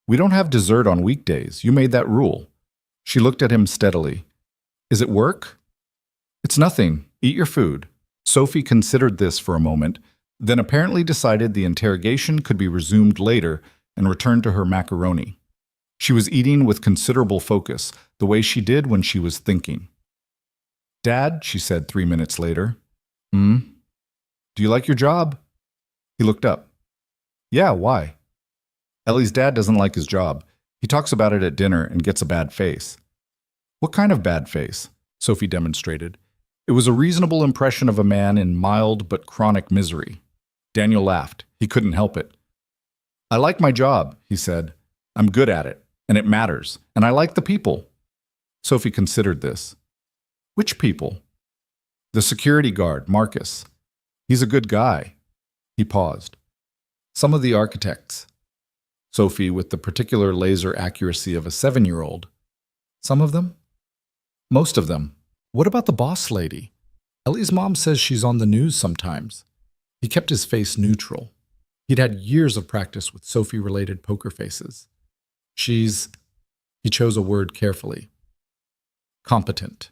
We don't have dessert on weekdays. You made that rule. She looked at him steadily. Is it work? It's nothing. Eat your food. Sophie considered this for a moment, then apparently decided the interrogation could be resumed later and returned to her macaroni. She was eating with considerable focus, the way she did when she was thinking. Dad, she said 3 minutes later. Do you like your job? He looked up. Yeah, why? Ellie's dad doesn't like his job. He talks about it at dinner and gets a bad face. What kind of bad face? Sophie demonstrated. It was a reasonable impression of a man in mild but chronic misery. Daniel laughed. He couldn't help it. I like my job, he said. I'm good at it, and it matters, and I like the people. Sophie considered this. Which people? The security guard, Marcus. He's a good guy. He paused. Some of the architects. Sophie, with the particular laser accuracy of a 7-year-old. Some of them? Most of them. What about the boss lady? Ellie's mom says she's on the news sometimes. He kept his face neutral. He'd had years of practice with Sophie-related poker faces. She's, he chose a word carefully, competent.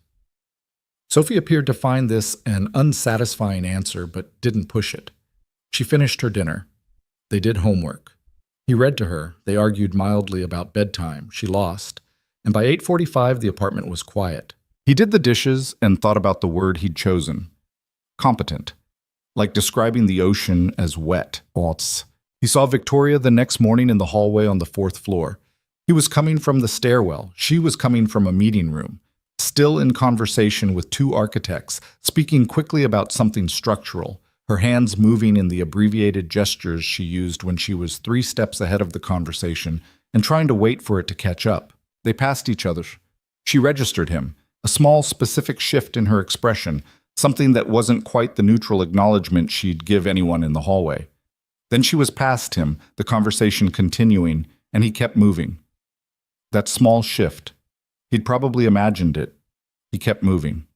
Sophie appeared to find this an unsatisfying answer, but didn't push it. She finished her dinner. They did homework. He read to her. They argued mildly about bedtime. She lost. And by 8:45, the apartment was quiet. He did the dishes and thought about the word he'd chosen. Competent. Like describing the ocean as wet. He saw Victoria the next morning in the hallway on the 4th floor. He was coming from the stairwell. She was coming from a meeting room. Still in conversation with 2 architects, speaking quickly about something structural, her hands moving in the abbreviated gestures she used when she was 3 steps ahead of the conversation and trying to wait for it to catch up. They passed each other. She registered him, a small specific shift in her expression, something that wasn't quite the neutral acknowledgement she'd give anyone in the hallway. Then she was past him, the conversation continuing, and he kept moving. That small shift. He'd probably imagined it. He kept moving.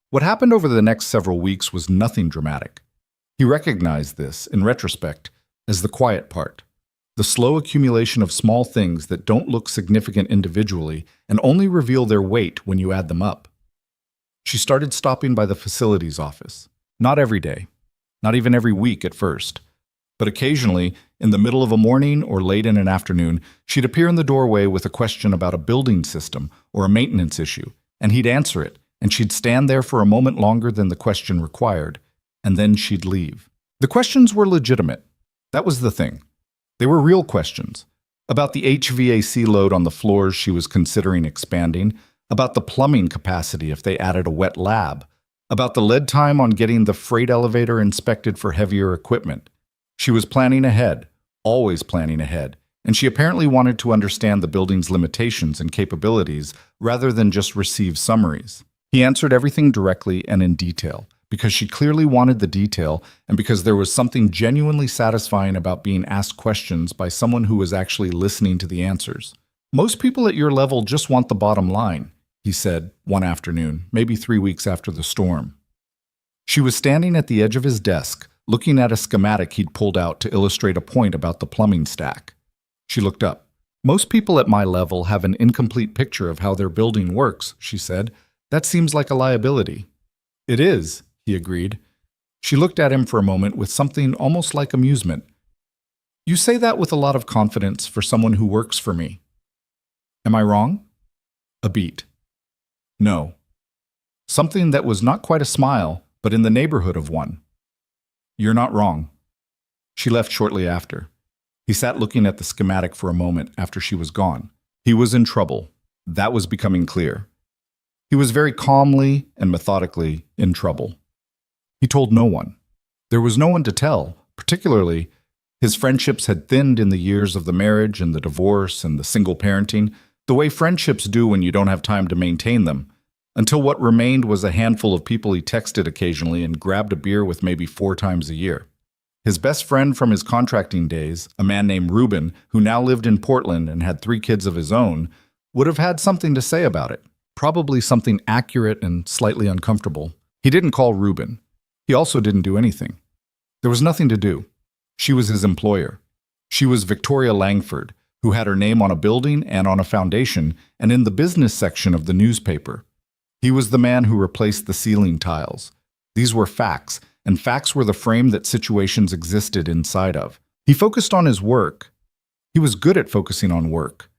What happened over the next several weeks was nothing dramatic. He recognized this, in retrospect, as the quiet part. The slow accumulation of small things that don't look significant individually and only reveal their weight when you add them up. She started stopping by the facilities office. Not every day. Not even every week at first. But occasionally, in the middle of a morning or late in an afternoon, she'd appear in the doorway with a question about a building system or a maintenance issue, and he'd answer it, and she'd stand there for a moment longer than the question required, and then she'd leave. The questions were legitimate. That was the thing. They were real questions. About the HVAC load on the floors she was considering expanding, about the plumbing capacity if they added a wet lab, about the lead time on getting the freight elevator inspected for heavier equipment. She was planning ahead, always planning ahead, and she apparently wanted to understand the building's limitations and capabilities rather than just receive summaries. He answered everything directly and in detail, because she clearly wanted the detail and because there was something genuinely satisfying about being asked questions by someone who was actually listening to the answers. Most people at your level just want the bottom line, he said one afternoon, maybe 3 weeks after the storm. She was standing at the edge of his desk, looking at a schematic he'd pulled out to illustrate a point about the plumbing stack. She looked up. Most people at my level have an incomplete picture of how their building works, she said. That seems like a liability. It is, he agreed. She looked at him for a moment with something almost like amusement. You say that with a lot of confidence for someone who works for me. Am I wrong? A beat. No. Something that was not quite a smile, but in the neighborhood of one. You're not wrong. She left shortly after. He sat looking at the schematic for a moment after she was gone. He was in trouble. That was becoming clear. He was very calmly and methodically in trouble. He told no one. There was no one to tell, particularly his friendships had thinned in the years of the marriage and the divorce and the single parenting, the way friendships do when you don't have time to maintain them, until what remained was a handful of people he texted occasionally and grabbed a beer with maybe 4 times a year. His best friend from his contracting days, a man named Ruben, who now lived in Portland and had 3 kids of his own, would have had something to say about it. Probably something accurate and slightly uncomfortable. He didn't call Reuben. He also didn't do anything. There was nothing to do. She was his employer. She was Victoria Langford, who had her name on a building and on a foundation and in the business section of the newspaper. He was the man who replaced the ceiling tiles. These were facts, and facts were the frame that situations existed inside of. He focused on his work. He was good at focusing on work.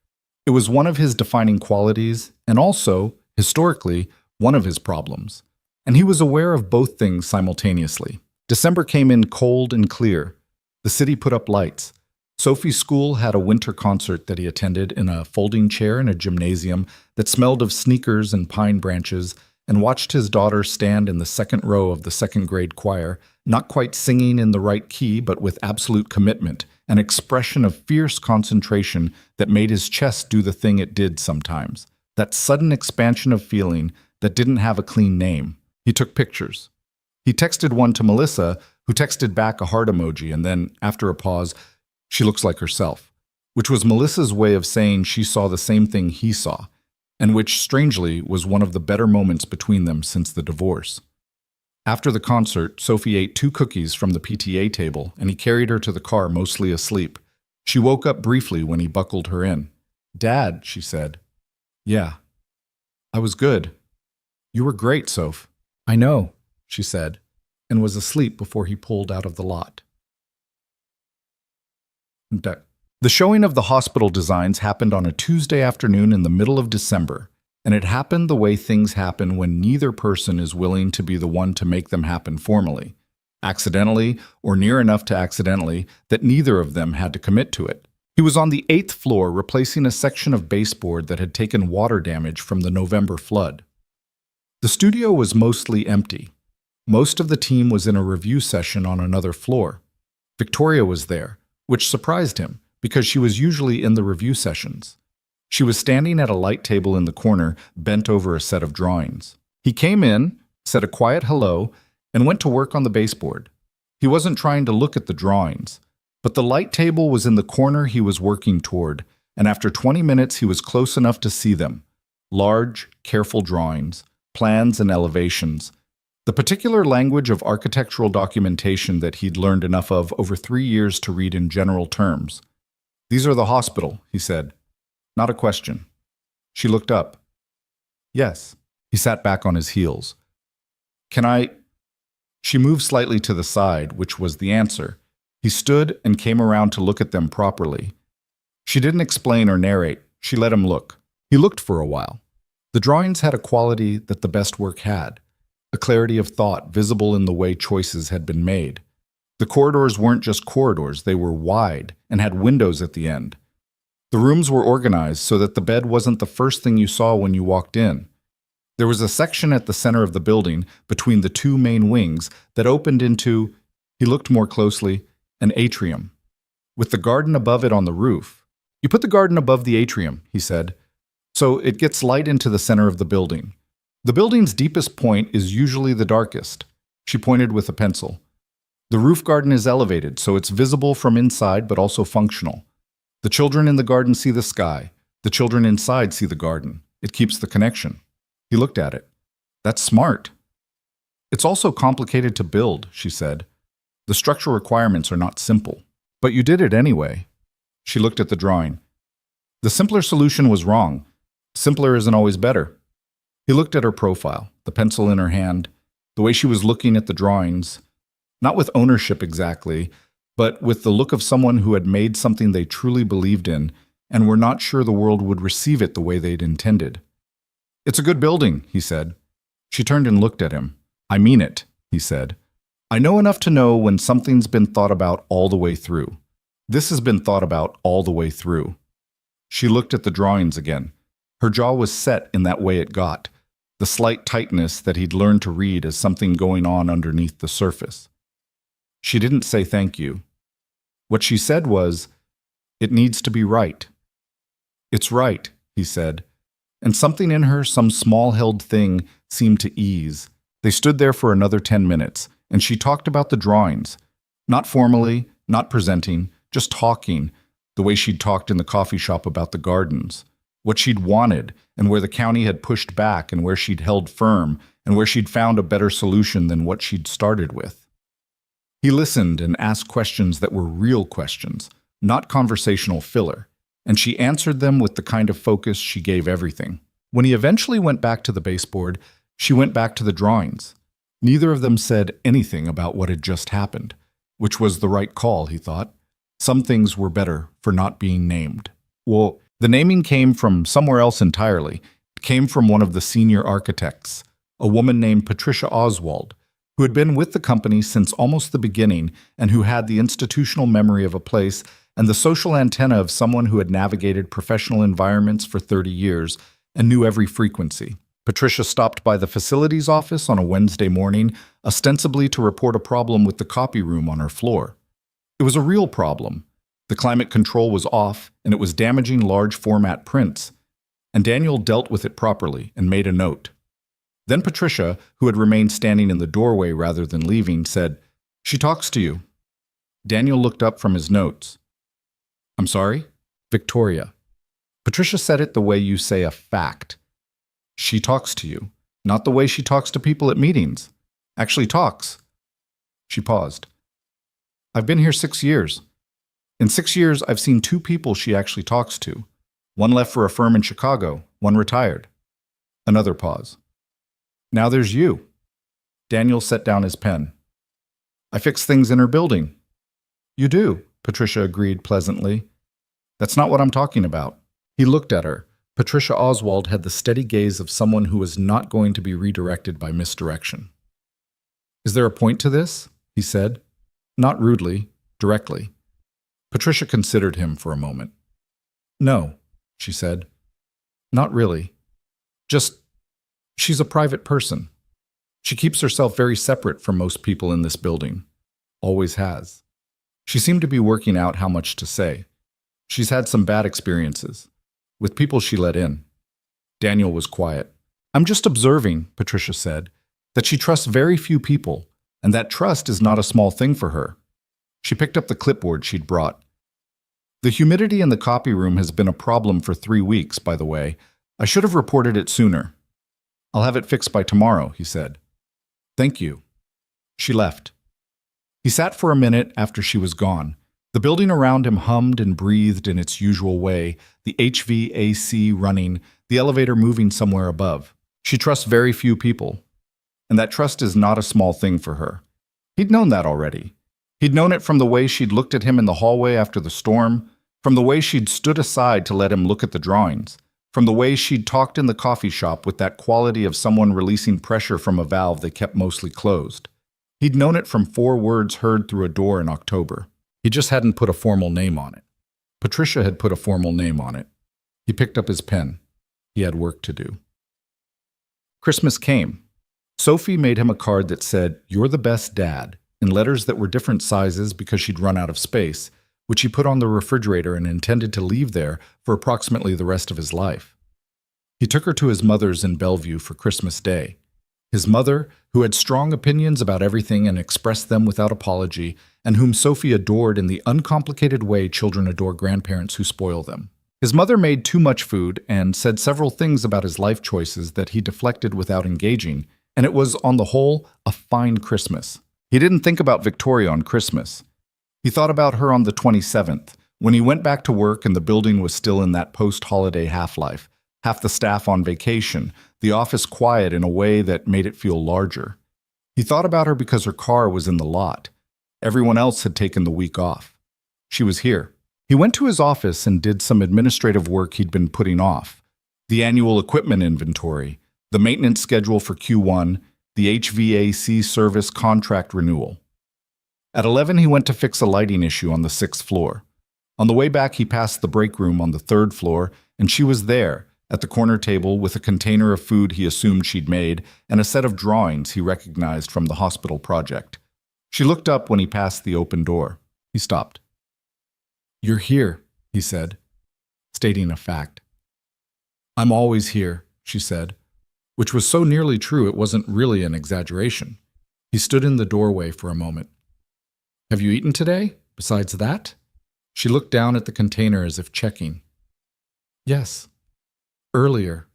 It was one of his defining qualities, and also, historically, one of his problems. And he was aware of both things simultaneously. December came in cold and clear. The city put up lights. Sophie's school had a winter concert that he attended in a folding chair in a gymnasium that smelled of sneakers and pine branches, and watched his daughter stand in the second row of the second grade choir, not quite singing in the right key, but with absolute commitment, an expression of fierce concentration that made his chest do the thing it did sometimes. That sudden expansion of feeling that didn't have a clean name. He took pictures. He texted one to Melissa, who texted back a heart emoji, and then, after a pause, "She looks like herself," which was Melissa's way of saying she saw the same thing he saw, and which, strangely, was one of the better moments between them since the divorce. After the concert, Sophie ate 2 cookies from the PTA table, and he carried her to the car mostly asleep. She woke up briefly when he buckled her in. "Dad," she said. "Yeah." "I was good." "You were great, Soph." "I know," she said, and was asleep before he pulled out of the lot. The showing of the hospital designs happened on a Tuesday afternoon in the middle of December, and it happened the way things happen when neither person is willing to be the one to make them happen formally, accidentally or near enough to accidentally that neither of them had to commit to it. He was on the 8th floor replacing a section of baseboard that had taken water damage from the November flood. The studio was mostly empty. Most of the team was in a review session on another floor. Victoria was there, which surprised him, because she was usually in the review sessions. She was standing at a light table in the corner, bent over a set of drawings. He came in, said a quiet hello, and went to work on the baseboard. He wasn't trying to look at the drawings, but the light table was in the corner he was working toward, and after 20 minutes he was close enough to see them. Large, careful drawings, plans and elevations. The particular language of architectural documentation that he'd learned enough of over 3 years to read in general terms. "These are the hospital," he said. Not a question. She looked up. "Yes." He sat back on his heels. "Can I—" She moved slightly to the side, which was the answer. He stood and came around to look at them properly. She didn't explain or narrate. She let him look. He looked for a while. The drawings had a quality that the best work had. A clarity of thought visible in the way choices had been made. The corridors weren't just corridors, they were wide and had windows at the end. The rooms were organized so that the bed wasn't the first thing you saw when you walked in. There was a section at the center of the building, between the 2 main wings, that opened into, he looked more closely, an atrium, with the garden above it on the roof. "You put the garden above the atrium," he said, "so it gets light into the center of the building. The building's deepest point is usually the darkest." She pointed with a pencil. "The roof garden is elevated, so it's visible from inside but also functional. The children in the garden see the sky. The children inside see the garden. It keeps the connection." He looked at it. "That's smart." "It's also complicated to build," she said. "The structural requirements are not simple. But you did it anyway." She looked at the drawing. "The simpler solution was wrong. Simpler isn't always better." He looked at her profile, the pencil in her hand, the way she was looking at the drawings, not with ownership exactly, but with the look of someone who had made something they truly believed in and were not sure the world would receive it the way they'd intended. "It's a good building," he said. She turned and looked at him. "I mean it," he said. "I know enough to know when something's been thought about all the way through. This has been thought about all the way through." She looked at the drawings again. Her jaw was set in that way it got, the slight tightness that he'd learned to read as something going on underneath the surface. She didn't say thank you. What she said was, "It needs to be right." "It's right," he said, and something in her, some small-held thing, seemed to ease. They stood there for another 10 minutes, and she talked about the drawings. Not formally, not presenting, just talking, the way she'd talked in the coffee shop about the gardens. what she'd wanted, and where the county had pushed back, and where she'd held firm, and where she'd found a better solution than what she'd started with. He listened and asked questions that were real questions, not conversational filler, and she answered them with the kind of focus she gave everything. When he eventually went back to the baseboard, she went back to the drawings. Neither of them said anything about what had just happened, which was the right call, he thought. Some things were better for not being named. Well, the naming came from somewhere else entirely. It came from one of the senior architects, a woman named Patricia Oswald, who had been with the company since almost the beginning and who had the institutional memory of a place and the social antenna of someone who had navigated professional environments for 30 years and knew every frequency. Patricia stopped by the facilities office on a Wednesday morning, ostensibly to report a problem with the copy room on her floor. It was a real problem. The climate control was off, and it was damaging large format prints, and Daniel dealt with it properly and made a note. Then Patricia, who had remained standing in the doorway rather than leaving, said, "She talks to you." Daniel looked up from his notes. "I'm sorry?" "Victoria." Patricia said it the way you say a fact. "She talks to you, not the way she talks to people at meetings. Actually talks." She paused. "I've been here 6 years. In 6 years, I've seen 2 people she actually talks to. One left for a firm in Chicago, one retired." Another pause. "Now there's you." Daniel set down his pen. "I fix things in her building." "You do," Patricia agreed pleasantly. "That's not what I'm talking about." He looked at her. Patricia Oswald had the steady gaze of someone who was not going to be redirected by misdirection. "Is there a point to this?" he said. Not rudely, directly. Patricia considered him for a moment. "No," she said. "Not really. Just, she's a private person. She keeps herself very separate from most people in this building. Always has. She seemed to be working out how much to say. She's had some bad experiences with people she let in." Daniel was quiet. "I'm just observing," Patricia said, "that she trusts very few people, and that trust is not a small thing for her." She picked up the clipboard she'd brought. "The humidity in the copy room has been a problem for 3 weeks, by the way. I should have reported it sooner." "I'll have it fixed by tomorrow," he said. "Thank you." She left. He sat for a minute after she was gone. The building around him hummed and breathed in its usual way, the HVAC running, the elevator moving somewhere above. She trusts very few people, and that trust is not a small thing for her. He'd known that already. He'd known it from the way she'd looked at him in the hallway after the storm, from the way she'd stood aside to let him look at the drawings, from the way she'd talked in the coffee shop with that quality of someone releasing pressure from a valve they kept mostly closed. He'd known it from 4 words heard through a door in October. He just hadn't put a formal name on it. Patricia had put a formal name on it. He picked up his pen. He had work to do. Christmas came. Sophie made him a card that said, "You're the best dad," in letters that were different sizes because she'd run out of space, which he put on the refrigerator and intended to leave there for approximately the rest of his life. He took her to his mother's in Bellevue for Christmas Day. His mother, who had strong opinions about everything and expressed them without apology, and whom Sophie adored in the uncomplicated way children adore grandparents who spoil them. His mother made too much food and said several things about his life choices that he deflected without engaging, and it was, on the whole, a fine Christmas. He didn't think about Victoria on Christmas. He thought about her on the 27th, when he went back to work and the building was still in that post-holiday half-life, half the staff on vacation, the office quiet in a way that made it feel larger. He thought about her because her car was in the lot. Everyone else had taken the week off. She was here. He went to his office and did some administrative work he'd been putting off. The annual equipment inventory, the maintenance schedule for Q1, the HVAC service contract renewal. At 11, he went to fix a lighting issue on the 6th floor. On the way back, he passed the break room on the 3rd floor, and she was there, at the corner table with a container of food he assumed she'd made and a set of drawings he recognized from the hospital project. She looked up when he passed the open door. He stopped. "You're here," he said, stating a fact. "I'm always here," she said, which was so nearly true it wasn't really an exaggeration. He stood in the doorway for a moment. "Have you eaten today, besides that?" She looked down at the container as if checking. "Yes." Earlier.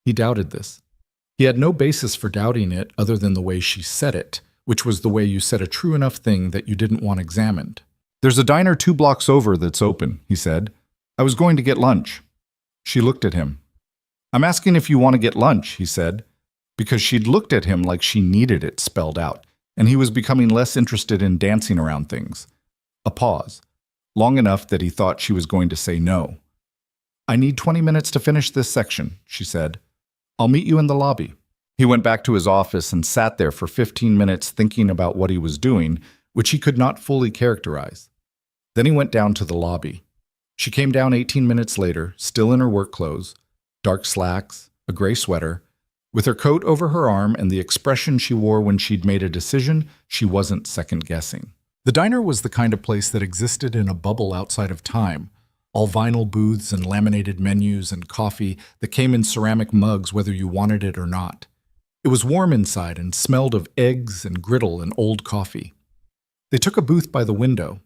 He doubted this. He had no basis for doubting it other than the way she said it, which was the way you said a true enough thing that you didn't want examined. "There's a diner 2 blocks over that's open," he said. "I was going to get lunch." She looked at him. "I'm asking if you want to get lunch," he said, because she'd looked at him like she needed it spelled out, and he was becoming less interested in dancing around things. A pause, long enough that he thought she was going to say no. "I need 20 minutes to finish this section," she said. "I'll meet you in the lobby." He went back to his office and sat there for 15 minutes thinking about what he was doing, which he could not fully characterize. Then he went down to the lobby. She came down 18 minutes later, still in her work clothes, dark slacks, a gray sweater, with her coat over her arm and the expression she wore when she'd made a decision she wasn't second-guessing. The diner was the kind of place that existed in a bubble outside of time, all vinyl booths and laminated menus and coffee that came in ceramic mugs whether you wanted it or not. It was warm inside and smelled of eggs and griddle and old coffee. They took a booth by the window.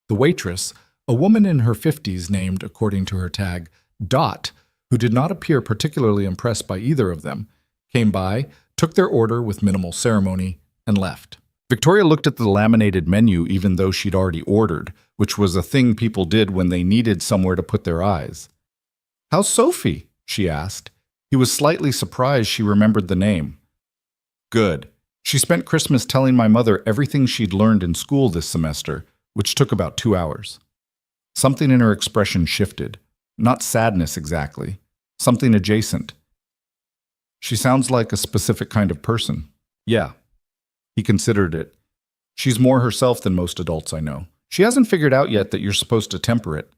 The waitress, a woman in her 50s named, according to her tag, Dot, who did not appear particularly impressed by either of them, came by, took their order with minimal ceremony, and left. Victoria looked at the laminated menu even though she'd already ordered, which was a thing people did when they needed somewhere to put their eyes. "How's Sophie?" she asked. He was slightly surprised she remembered the name. "Good. She spent Christmas telling my mother everything she'd learned in school this semester, which took about 2 hours." Something in her expression shifted. Not sadness exactly. Something adjacent. "She sounds like a specific kind of person." "Yeah." He considered it. "She's more herself than most adults I know. She hasn't figured out yet that you're supposed to temper it."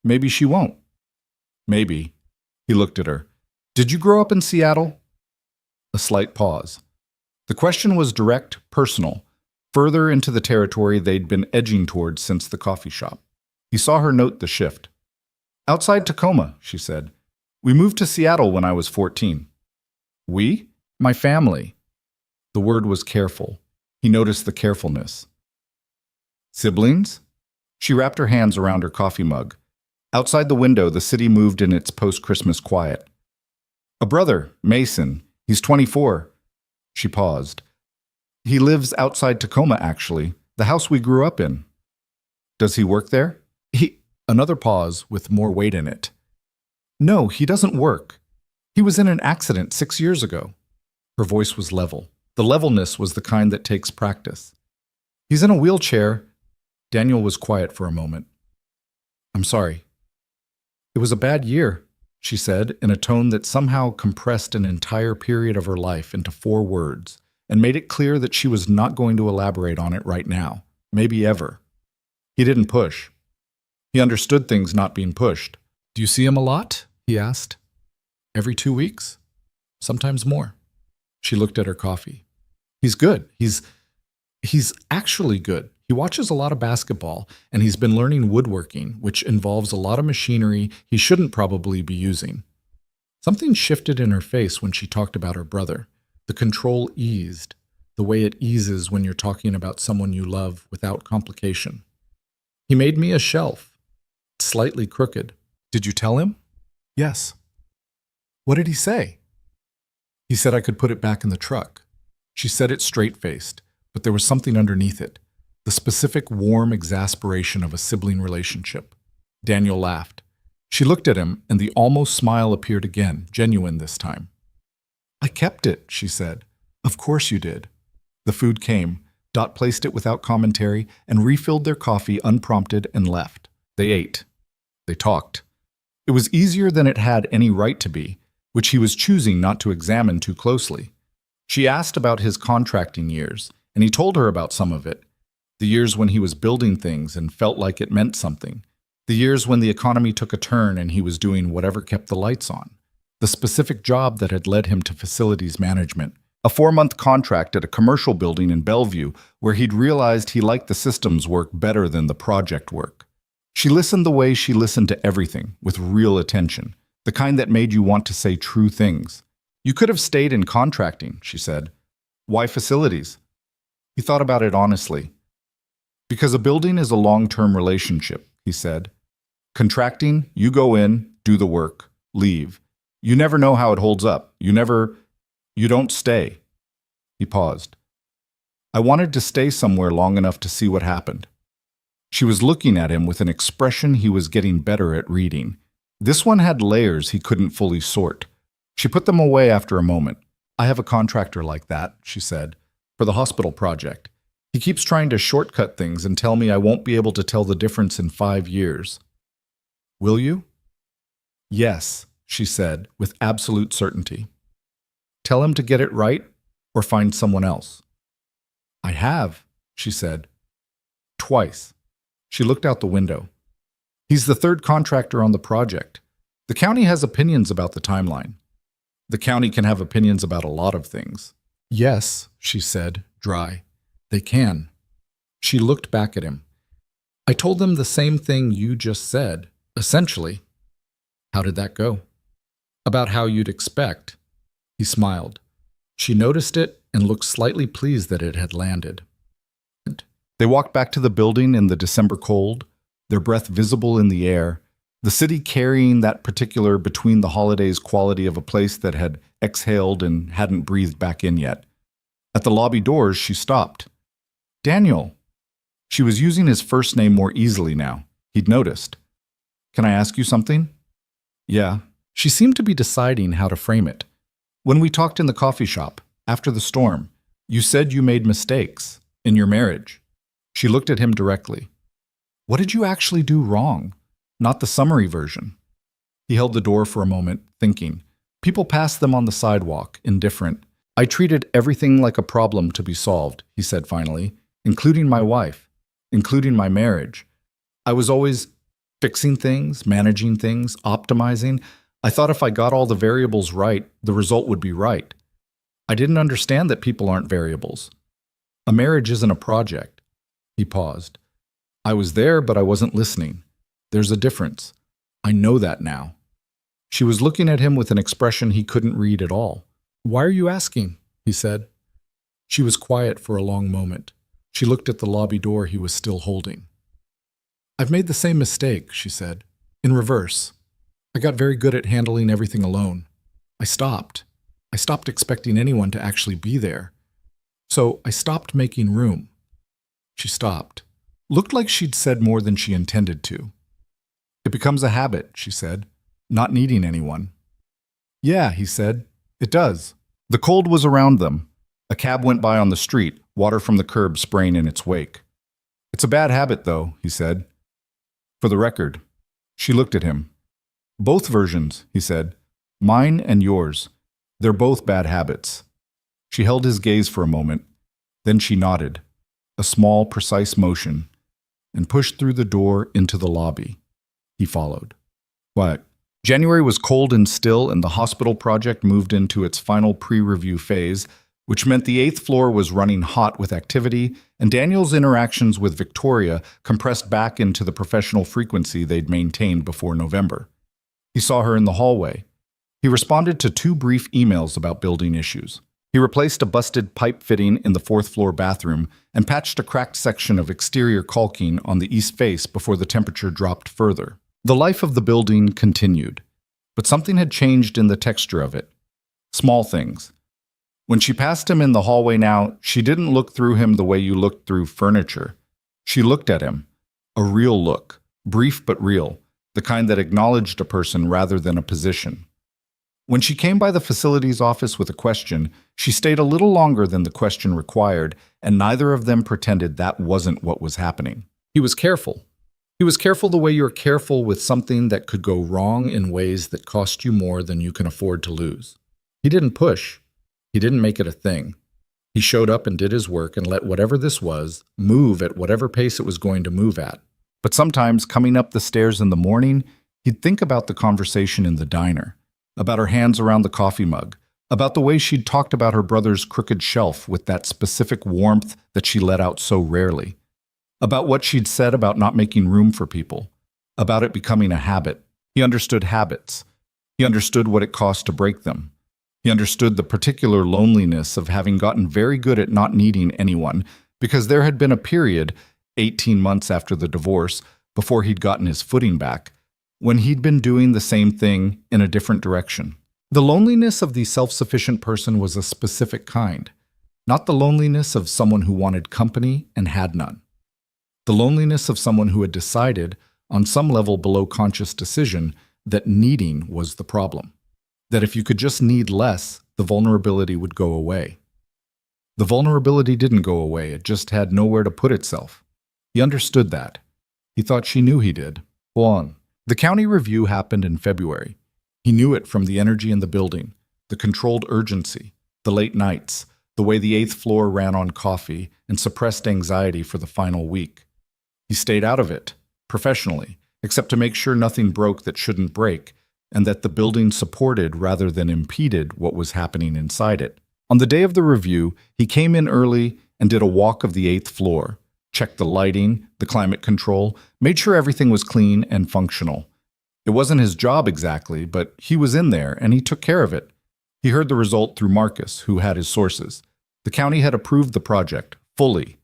"Maybe she won't." "Maybe." He looked at her. "Did you grow up in Seattle?" A slight pause. The question was direct, personal, further into the territory they'd been edging towards since the coffee shop. He saw her note the shift. "Outside Tacoma," she said. "We moved to Seattle when I was 14. "We?" "My family." The word was careful. He noticed the carefulness. "Siblings?" She wrapped her hands around her coffee mug. Outside the window, the city moved in its post-Christmas quiet. "A brother, Mason. He's 24. She paused. "He lives outside Tacoma, actually. The house we grew up in." "Does he work there?" Another pause with more weight in it. "No, he doesn't work. He was in an accident 6 years ago." Her voice was level. The levelness was the kind that takes practice. "He's in a wheelchair." Daniel was quiet for a moment. "I'm sorry." "It was a bad year," she said, in a tone that somehow compressed an entire period of her life into 4 words, and made it clear that she was not going to elaborate on it right now, maybe ever. He didn't push. He understood things not being pushed. "Do you see him a lot?" he asked. "Every 2 weeks? Sometimes more." She looked at her coffee. "He's good. He's actually good. He watches a lot of basketball, and he's been learning woodworking, which involves a lot of machinery he shouldn't probably be using." Something shifted in her face when she talked about her brother. The control eased, the way it eases when you're talking about someone you love without complication. "He made me a shelf. Slightly crooked." "Did you tell him?" "Yes." "What did he say?" "He said I could put it back in the truck." She said it straight-faced, but there was something underneath it, the specific warm exasperation of a sibling relationship. Daniel laughed. She looked at him, and the almost smile appeared again, genuine this time. "I kept it," she said. "Of course you did." The food came. Dot placed it without commentary and refilled their coffee unprompted and left. They ate. They talked. It was easier than it had any right to be, which he was choosing not to examine too closely. She asked about his contracting years, and he told her about some of it. The years when he was building things and felt like it meant something. The years when the economy took a turn and he was doing whatever kept the lights on. The specific job that had led him to facilities management. A 4-month contract at a commercial building in Bellevue where he'd realized he liked the systems work better than the project work. She listened the way she listened to everything, with real attention, the kind that made you want to say true things. "You could have stayed in contracting," she said. "Why facilities?" He thought about it honestly. "Because a building is a long-term relationship," he said. "Contracting, you go in, do the work, leave, You never know how it holds up. You don't stay. He paused. I wanted to stay somewhere long enough to see what happened. She was looking at him with an expression he was getting better at reading. This one had layers he couldn't fully sort. She put them away after a moment. I have a contractor like that, she said, for the hospital project. He keeps trying to shortcut things and tell me I won't be able to tell the difference in 5 years. Will you? Yes, she said, with absolute certainty. Tell him to get it right or find someone else. I have, she said. Twice. She looked out the window. He's the third contractor on the project. The county has opinions about the timeline. The county can have opinions about a lot of things. Yes, she said, dry. They can. She looked back at him. I told them the same thing you just said, essentially. How did that go? About how you'd expect. He smiled. She noticed it and looked slightly pleased that it had landed. They walked back to the building in the December cold, their breath visible in the air, the city carrying that particular between the holidays quality of a place that had exhaled and hadn't breathed back in yet. At the lobby doors, she stopped. Daniel. She was using his first name more easily now. He'd noticed. Can I ask you something? Yeah. She seemed to be deciding how to frame it. When we talked in the coffee shop, after the storm, you said you made mistakes in your marriage. She looked at him directly. What did you actually do wrong? Not the summary version. He held the door for a moment, thinking. People passed them on the sidewalk, indifferent. I treated everything like a problem to be solved, he said finally, including my wife, including my marriage. I was always fixing things, managing things, optimizing. I thought if I got all the variables right, the result would be right. I didn't understand that people aren't variables. A marriage isn't a project. He paused. I was there, but I wasn't listening. There's a difference. I know that now. She was looking at him with an expression he couldn't read at all. Why are you asking? He said. She was quiet for a long moment. She looked at the lobby door he was still holding. I've made the same mistake, she said, in reverse. I got very good at handling everything alone. I stopped. I stopped expecting anyone to actually be there. So I stopped making room. She stopped. Looked like she'd said more than she intended to. It becomes a habit, she said, not needing anyone. Yeah, he said, it does. The cold was around them. A cab went by on the street, water from the curb spraying in its wake. It's a bad habit, though, he said. For the record. She looked at him. Both versions, he said. Mine and yours. They're both bad habits. She held his gaze for a moment. Then she nodded, a small, precise motion, and pushed through the door into the lobby. He followed. What? January was cold and still, and the hospital project moved into its final pre-review phase, which meant the 8th floor was running hot with activity, and Daniel's interactions with Victoria compressed back into the professional frequency they'd maintained before November. He saw her in the hallway. He responded to 2 brief emails about building issues. He replaced a busted pipe fitting in the 4th floor bathroom and patched a cracked section of exterior caulking on the east face before the temperature dropped further. The life of the building continued, but something had changed in the texture of it. Small things. When she passed him in the hallway now, she didn't look through him the way you looked through furniture. She looked at him. A real look, brief but real, the kind that acknowledged a person rather than a position. When she came by the facilities office with a question, she stayed a little longer than the question required, and neither of them pretended that wasn't what was happening. He was careful. He was careful the way you're careful with something that could go wrong in ways that cost you more than you can afford to lose. He didn't push. He didn't make it a thing. He showed up and did his work and let whatever this was move at whatever pace it was going to move at. But sometimes, coming up the stairs in the morning, he'd think about the conversation in the diner, about her hands around the coffee mug, about the way she'd talked about her brother's crooked shelf with that specific warmth that she let out so rarely, about what she'd said about not making room for people, about it becoming a habit. He understood habits. He understood what it cost to break them. He understood the particular loneliness of having gotten very good at not needing anyone, because there had been a period, 18 months after the divorce, before he'd gotten his footing back, when he'd been doing the same thing in a different direction. The loneliness of the self-sufficient person was a specific kind, not the loneliness of someone who wanted company and had none. The loneliness of someone who had decided, on some level below conscious decision, that needing was the problem. That if you could just need less, the vulnerability would go away. The vulnerability didn't go away, it just had nowhere to put itself. He understood that. He thought she knew he did. Go on. The county review happened in February. He knew it from the energy in the building, the controlled urgency, the late nights, the way the 8th floor ran on coffee and suppressed anxiety for the final week. He stayed out of it, professionally, except to make sure nothing broke that shouldn't break, and that the building supported rather than impeded what was happening inside it. On the day of the review, he came in early and did a walk of the 8th floor, checked the lighting, the climate control, made sure everything was clean and functional. It wasn't his job exactly, but he was in there and he took care of it. He heard the result through Marcus, who had his sources. The county had approved the project, fully,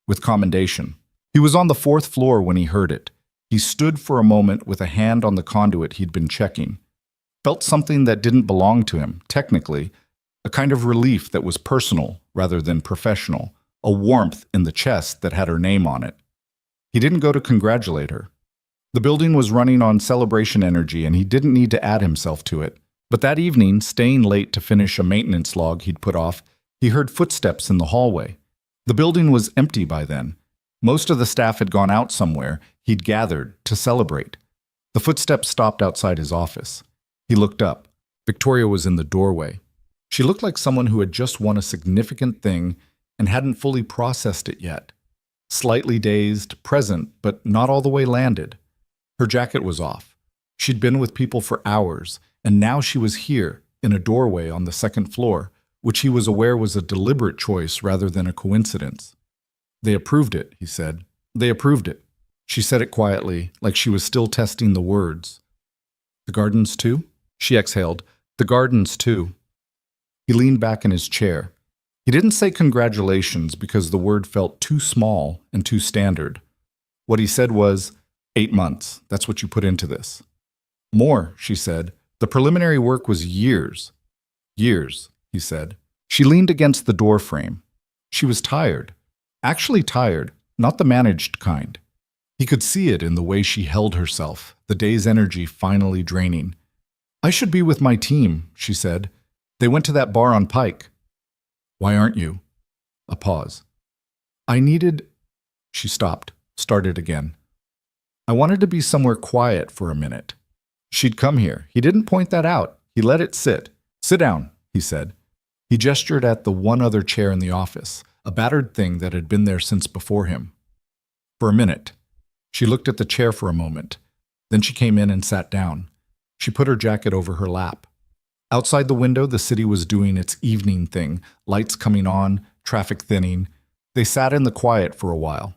with commendation. He was on the 4th floor when he heard it. He stood for a moment with a hand on the conduit he'd been checking. Felt something that didn't belong to him, technically, a kind of relief that was personal rather than professional, a warmth in the chest that had her name on it. He didn't go to congratulate her. The building was running on celebration energy and he didn't need to add himself to it. But that evening, staying late to finish a maintenance log he'd put off, he heard footsteps in the hallway. The building was empty by then. Most of the staff had gone out somewhere. He'd gathered to celebrate. The footsteps stopped outside his office. He looked up. Victoria was in the doorway. She looked like someone who had just won a significant thing and hadn't fully processed it yet. Slightly dazed, present, but not all the way landed. Her jacket was off. She'd been with people for hours, and now she was here, in a doorway on the 2nd floor, which he was aware was a deliberate choice rather than a coincidence. They approved it, he said. They approved it. She said it quietly, like she was still testing the words. The gardens too? She exhaled. The gardens too. He leaned back in his chair. He didn't say congratulations because the word felt too small and too standard. What he said was, 8 months, that's what you put into this. More, she said. The preliminary work was years. Years, he said. She leaned against the door frame. She was tired. Actually tired, not the managed kind. He could see it in the way she held herself, the day's energy finally draining. I should be with my team, she said. They went to that bar on Pike. Why aren't you? A pause. I needed... She stopped, started again. I wanted to be somewhere quiet for a minute. She'd come here. He didn't point that out. He let it sit. Sit down, he said. He gestured at the one other chair in the office, a battered thing that had been there since before him. For a minute. She looked at the chair for a moment. Then she came in and sat down. She put her jacket over her lap. Outside the window, the city was doing its evening thing, lights coming on, traffic thinning. They sat in the quiet for a while.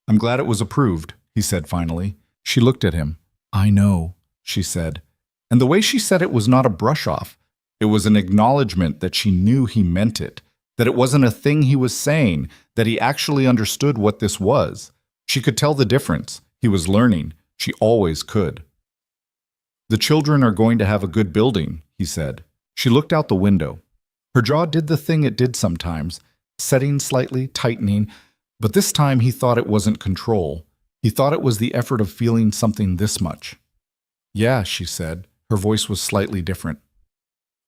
I'm glad it was approved, he said finally. She looked at him. I know, she said. And the way she said it was not a brush-off. It was an acknowledgement that she knew he meant it, that it wasn't a thing he was saying, that he actually understood what this was. She could tell the difference. He was learning. She always could. The children are going to have a good building, he said. She looked out the window. Her jaw did the thing it did sometimes, setting slightly, tightening, but this time he thought it wasn't control. He thought it was the effort of feeling something this much. Yeah, she said. Her voice was slightly different.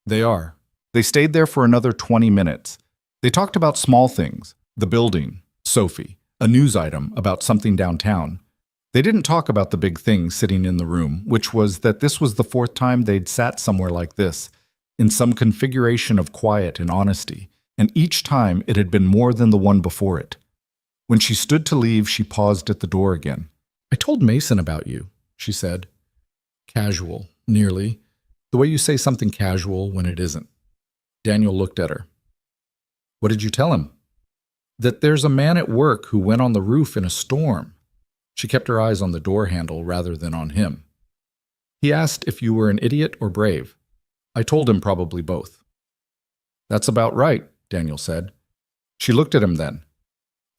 They are. They stayed there for another 20 minutes. They talked about small things, the building, Sophie, a news item about something downtown. They didn't talk about the big thing sitting in the room, which was that this was the 4th time they'd sat somewhere like this, in some configuration of quiet and honesty, and each time it had been more than the one before it. When she stood to leave, she paused at the door again. I told Mason about you, she said. Casual, nearly. The way you say something casual when it isn't. Daniel looked at her. What did you tell him? That there's a man at work who went on the roof in a storm. She kept her eyes on the door handle rather than on him. He asked if you were an idiot or brave. I told him probably both. That's about right, Daniel said. She looked at him then.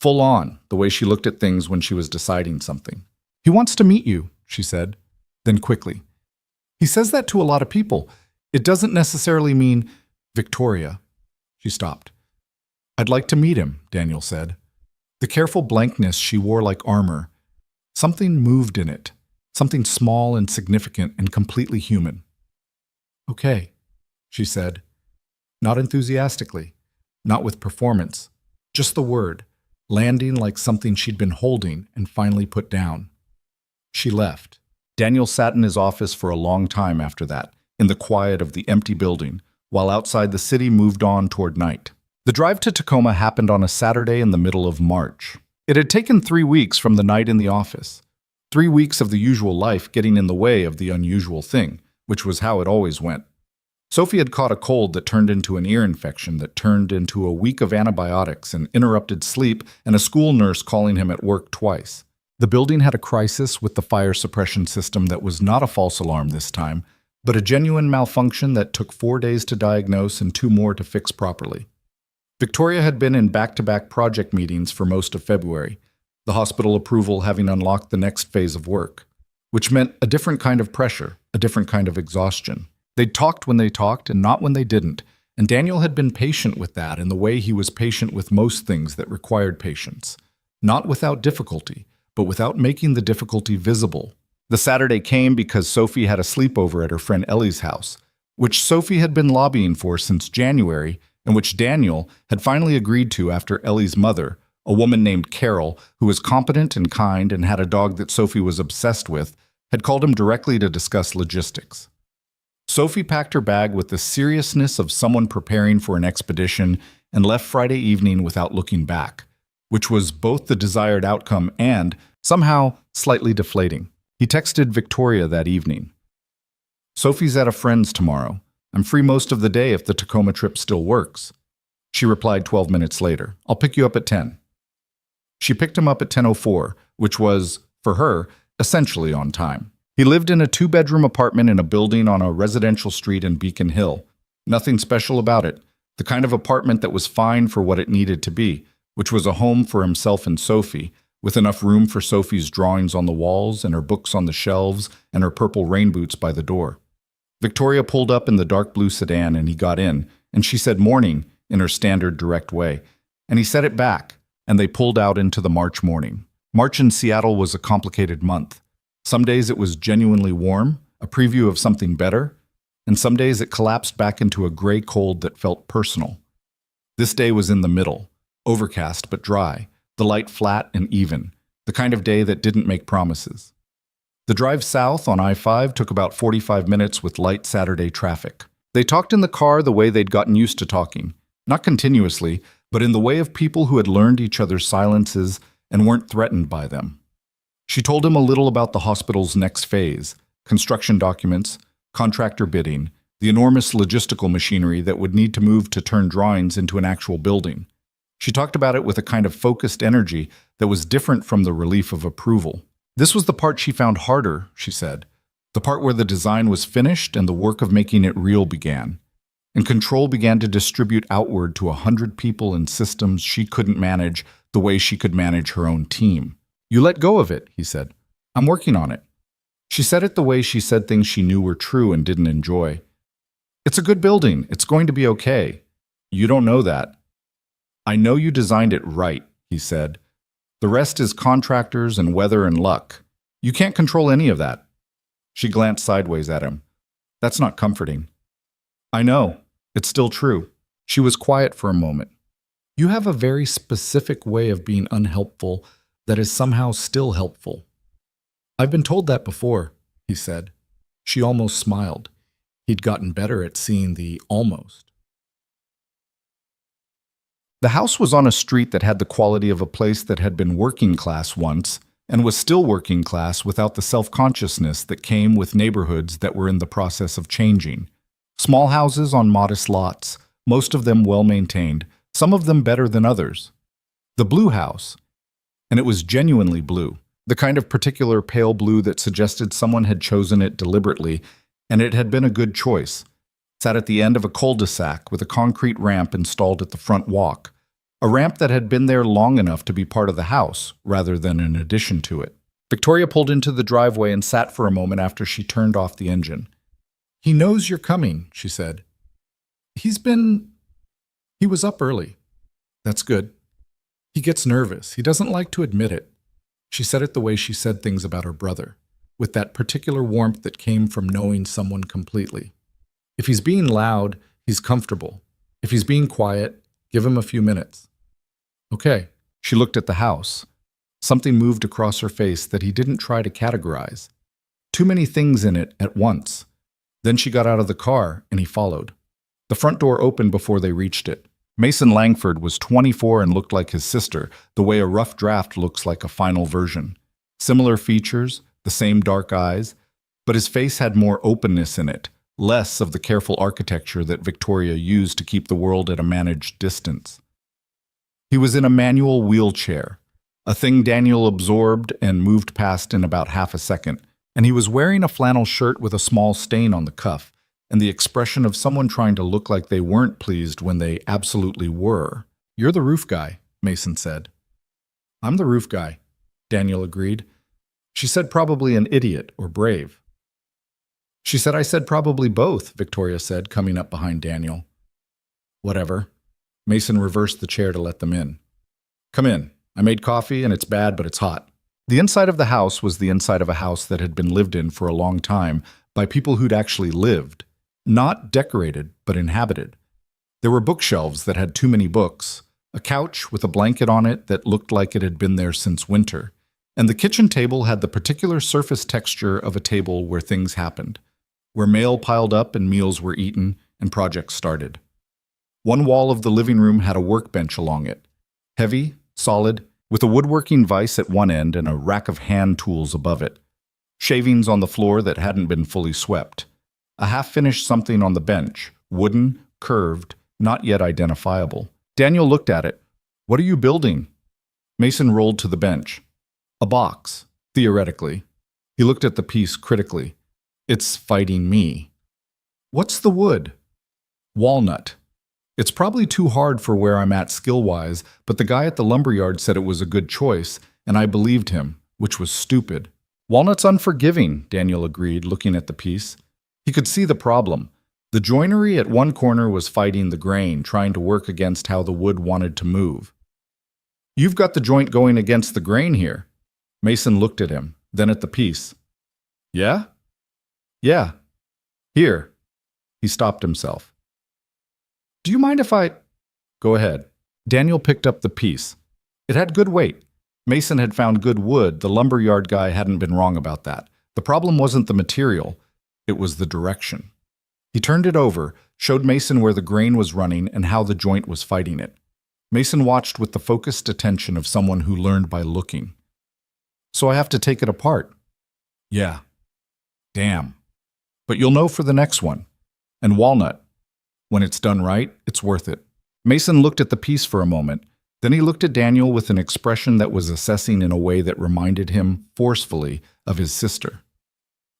Full on, the way she looked at things when she was deciding something. He wants to meet you, she said. Then quickly. He says that to a lot of people. It doesn't necessarily mean Victoria. She stopped. I'd like to meet him, Daniel said. The careful blankness she wore like armor. Something moved in it, something small and significant and completely human. Okay, she said, not enthusiastically, not with performance, just the word, landing like something she'd been holding and finally put down. She left. Daniel sat in his office for a long time after that, in the quiet of the empty building, while outside the city moved on toward night. The drive to Tacoma happened on a Saturday in the middle of March. It had taken 3 weeks from the night in the office. 3 weeks of the usual life getting in the way of the unusual thing, which was how it always went. Sophie had caught a cold that turned into an ear infection that turned into a week of antibiotics and interrupted sleep and a school nurse calling him at work twice. The building had a crisis with the fire suppression system that was not a false alarm this time, but a genuine malfunction that took 4 days to diagnose and 2 more to fix properly. Victoria had been in back-to-back project meetings for most of February, the hospital approval having unlocked the next phase of work, which meant a different kind of pressure, a different kind of exhaustion. They'd talked when they talked and not when they didn't, and Daniel had been patient with that in the way he was patient with most things that required patience. Not without difficulty, but without making the difficulty visible. The Saturday came because Sophie had a sleepover at her friend Ellie's house, which Sophie had been lobbying for since January, and which Daniel had finally agreed to after Ellie's mother, a woman named Carol, who was competent and kind and had a dog that Sophie was obsessed with, had called him directly to discuss logistics. Sophie packed her bag with the seriousness of someone preparing for an expedition and left Friday evening without looking back, which was both the desired outcome and, somehow, slightly deflating. He texted Victoria that evening. Sophie's at a friend's tomorrow. I'm free most of the day if the Tacoma trip still works. She replied 12 minutes later. I'll pick you up at 10. She picked him up at 10:04, which was, for her, essentially on time. He lived in a 2-bedroom apartment in a building on a residential street in Beacon Hill. Nothing special about it. The kind of apartment that was fine for what it needed to be, which was a home for himself and Sophie, with enough room for Sophie's drawings on the walls and her books on the shelves and her purple rain boots by the door. Victoria pulled up in the dark blue sedan and he got in, and she said morning in her standard direct way, and he said it back, and they pulled out into the March morning. March in Seattle was a complicated month. Some days it was genuinely warm, a preview of something better, and some days it collapsed back into a gray cold that felt personal. This day was in the middle, overcast but dry, the light flat and even, the kind of day that didn't make promises. The drive south on I-5 took about 45 minutes with light Saturday traffic. They talked in the car the way they'd gotten used to talking, not continuously, but in the way of people who had learned each other's silences and weren't threatened by them. She told him a little about the hospital's next phase, construction documents, contractor bidding, the enormous logistical machinery that would need to move to turn drawings into an actual building. She talked about it with a kind of focused energy that was different from the relief of approval. This was the part she found harder, she said, the part where the design was finished and the work of making it real began. And control began to distribute outward to 100 people and systems she couldn't manage the way she could manage her own team. You let go of it, he said. I'm working on it. She said it the way she said things she knew were true and didn't enjoy. It's a good building. It's going to be okay. You don't know that. I know you designed it right, he said. The rest is contractors and weather and luck. You can't control any of that. She glanced sideways at him. That's not comforting. I know. It's still true. She was quiet for a moment. You have a very specific way of being unhelpful that is somehow still helpful. I've been told that before, he said. She almost smiled. He'd gotten better at seeing the almost. The house was on a street that had the quality of a place that had been working class once and was still working class without the self-consciousness that came with neighborhoods that were in the process of changing. Small houses on modest lots, most of them well-maintained, some of them better than others. The blue house, and it was genuinely blue, the kind of particular pale blue that suggested someone had chosen it deliberately, and it had been a good choice, sat at the end of a cul-de-sac with a concrete ramp installed at the front walk, a ramp that had been there long enough to be part of the house rather than an addition to it. Victoria pulled into the driveway and sat for a moment after she turned off the engine. He knows you're coming, she said. He was up early. That's good. He gets nervous. He doesn't like to admit it. She said it the way she said things about her brother, with that particular warmth that came from knowing someone completely. If he's being loud, he's comfortable. If he's being quiet, give him a few minutes. Okay. She looked at the house. Something moved across her face that he didn't try to categorize. Too many things in it at once. Then she got out of the car, and he followed. The front door opened before they reached it. Mason Langford was 24 and looked like his sister, the way a rough draft looks like a final version. Similar features, the same dark eyes, but his face had more openness in it, less of the careful architecture that Victoria used to keep the world at a managed distance. He was in a manual wheelchair, a thing Daniel absorbed and moved past in about half a second, and he was wearing a flannel shirt with a small stain on the cuff, and the expression of someone trying to look like they weren't pleased when they absolutely were. "You're the roof guy," Mason said. "I'm the roof guy," Daniel agreed. She said probably an idiot or brave. She said I said probably both, Victoria said, coming up behind Daniel. Whatever. Mason reversed the chair to let them in. "Come in. I made coffee and it's bad, but it's hot." The inside of the house was the inside of a house that had been lived in for a long time by people who'd actually lived. Not decorated, but inhabited. There were bookshelves that had too many books, a couch with a blanket on it that looked like it had been there since winter, and the kitchen table had the particular surface texture of a table where things happened, where mail piled up and meals were eaten and projects started. One wall of the living room had a workbench along it, heavy, solid, with a woodworking vise at one end and a rack of hand tools above it, shavings on the floor that hadn't been fully swept, a half-finished something on the bench, wooden, curved, not yet identifiable. Daniel looked at it. "What are you building?" Mason rolled to the bench. "A box, theoretically." He looked at the piece critically. "It's fighting me." "What's the wood?" "Walnut. It's probably too hard for where I'm at skill-wise, but the guy at the lumberyard said it was a good choice, and I believed him, which was stupid." "Walnut's unforgiving," Daniel agreed, looking at the piece. He could see the problem. The joinery at one corner was fighting the grain, trying to work against how the wood wanted to move. "You've got the joint going against the grain here." Mason looked at him, then at the piece. "Yeah?" "Yeah. Here." He stopped himself. "Do you mind if I—" "Go ahead." Daniel picked up the piece. It had good weight. Mason had found good wood. The lumberyard guy hadn't been wrong about that. The problem wasn't the material. It was the direction. He turned it over, showed Mason where the grain was running and how the joint was fighting it. Mason watched with the focused attention of someone who learned by looking. "So I have to take it apart?" "Yeah." "Damn. But you'll know for the next one. And walnut. When it's done right, it's worth it." Mason looked at the piece for a moment. Then he looked at Daniel with an expression that was assessing in a way that reminded him, forcefully, of his sister.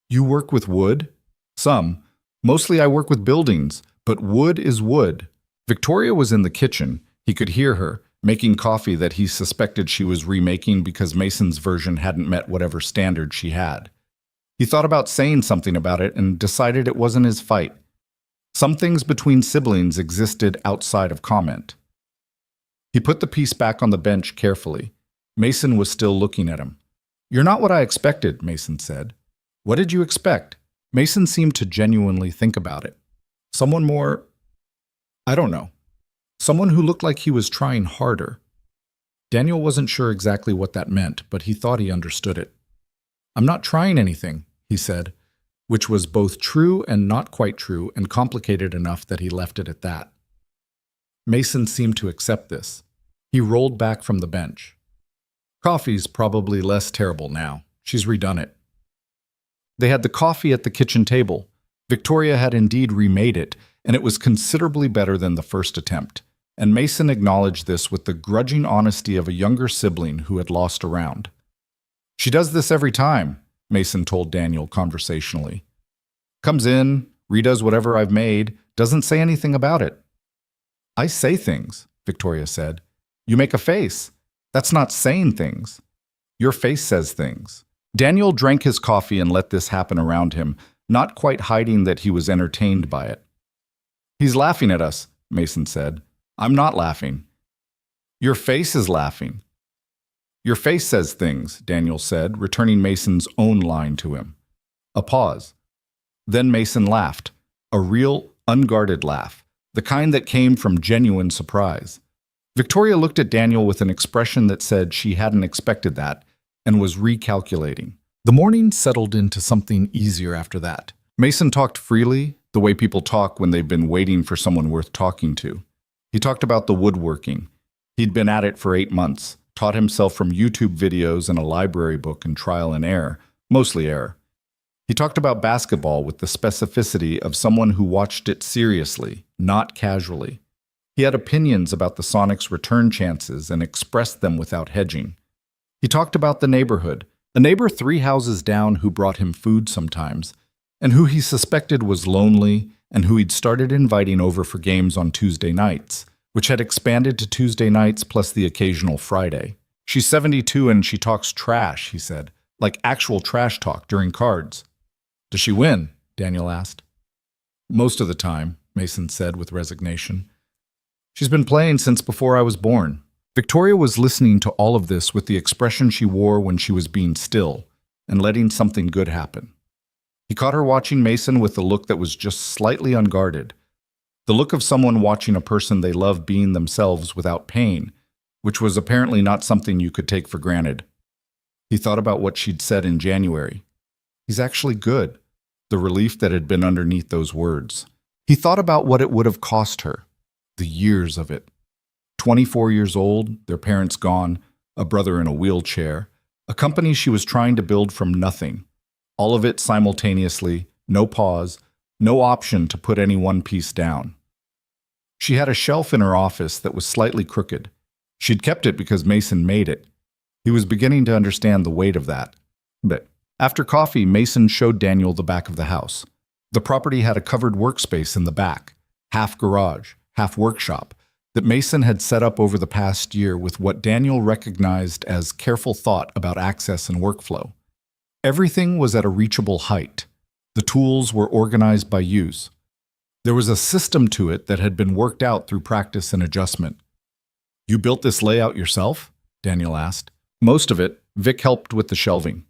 "You work with wood?" "Some. Mostly I work with buildings, but wood is wood." Victoria was in the kitchen. He could hear her, making coffee that he suspected she was remaking because Mason's version hadn't met whatever standard she had. He thought about saying something about it and decided it wasn't his fight. Some things between siblings existed outside of comment. He put the piece back on the bench carefully. Mason was still looking at him. "You're not what I expected," Mason said. "What did you expect?" Mason seemed to genuinely think about it. "Someone more, I don't know. Someone who looked like he was trying harder." Daniel wasn't sure exactly what that meant, but he thought he understood it. "I'm not trying anything," he said, which was both true and not quite true and complicated enough that he left it at that. Mason seemed to accept this. He rolled back from the bench. "Coffee's probably less terrible now. She's redone it." They had the coffee at the kitchen table. Victoria had indeed remade it, and it was considerably better than the first attempt. And Mason acknowledged this with the grudging honesty of a younger sibling who had lost a round. "She does this every time," Mason told Daniel conversationally. "Comes in, redoes whatever I've made, doesn't say anything about it." "I say things," Victoria said. "You make a face. That's not saying things. Your face says things." Daniel drank his coffee and let this happen around him, not quite hiding that he was entertained by it. "He's laughing at us," Mason said. "I'm not laughing." "Your face is laughing." "Your face says things," Daniel said, returning Mason's own line to him. A pause. Then Mason laughed, a real, unguarded laugh, the kind that came from genuine surprise. Victoria looked at Daniel with an expression that said she hadn't expected that and was recalculating. The morning settled into something easier after that. Mason talked freely, the way people talk when they've been waiting for someone worth talking to. He talked about the woodworking. He'd been at it for 8 months, taught himself from YouTube videos and a library book and trial and error, mostly error. He talked about basketball with the specificity of someone who watched it seriously, not casually. He had opinions about the Sonics' return chances and expressed them without hedging. He talked about the neighborhood, a neighbor 3 houses down who brought him food sometimes, and who he suspected was lonely and who he'd started inviting over for games on Tuesday nights, which had expanded to Tuesday nights plus the occasional Friday. "She's 72 and she talks trash," he said, "like actual trash talk during cards." "Does she win?" Daniel asked. "Most of the time," Mason said with resignation. "She's been playing since before I was born." Victoria was listening to all of this with the expression she wore when she was being still and letting something good happen. He caught her watching Mason with a look that was just slightly unguarded, the look of someone watching a person they love being themselves without pain, which was apparently not something you could take for granted. He thought about what she'd said in January. "He's actually good," the relief that had been underneath those words. He thought about what it would have cost her, the years of it. 24 years old, their parents gone, a brother in a wheelchair, a company she was trying to build from nothing. All of it simultaneously, no pause, no option to put any one piece down. She had a shelf in her office that was slightly crooked. She'd kept it because Mason made it. He was beginning to understand the weight of that. But after coffee, Mason showed Daniel the back of the house. The property had a covered workspace in the back, half garage, half workshop, that Mason had set up over the past year with what Daniel recognized as careful thought about access and workflow. Everything was at a reachable height. The tools were organized by use. There was a system to it that had been worked out through practice and adjustment. "You built this layout yourself?" Daniel asked. "Most of it. Vic helped with the shelving."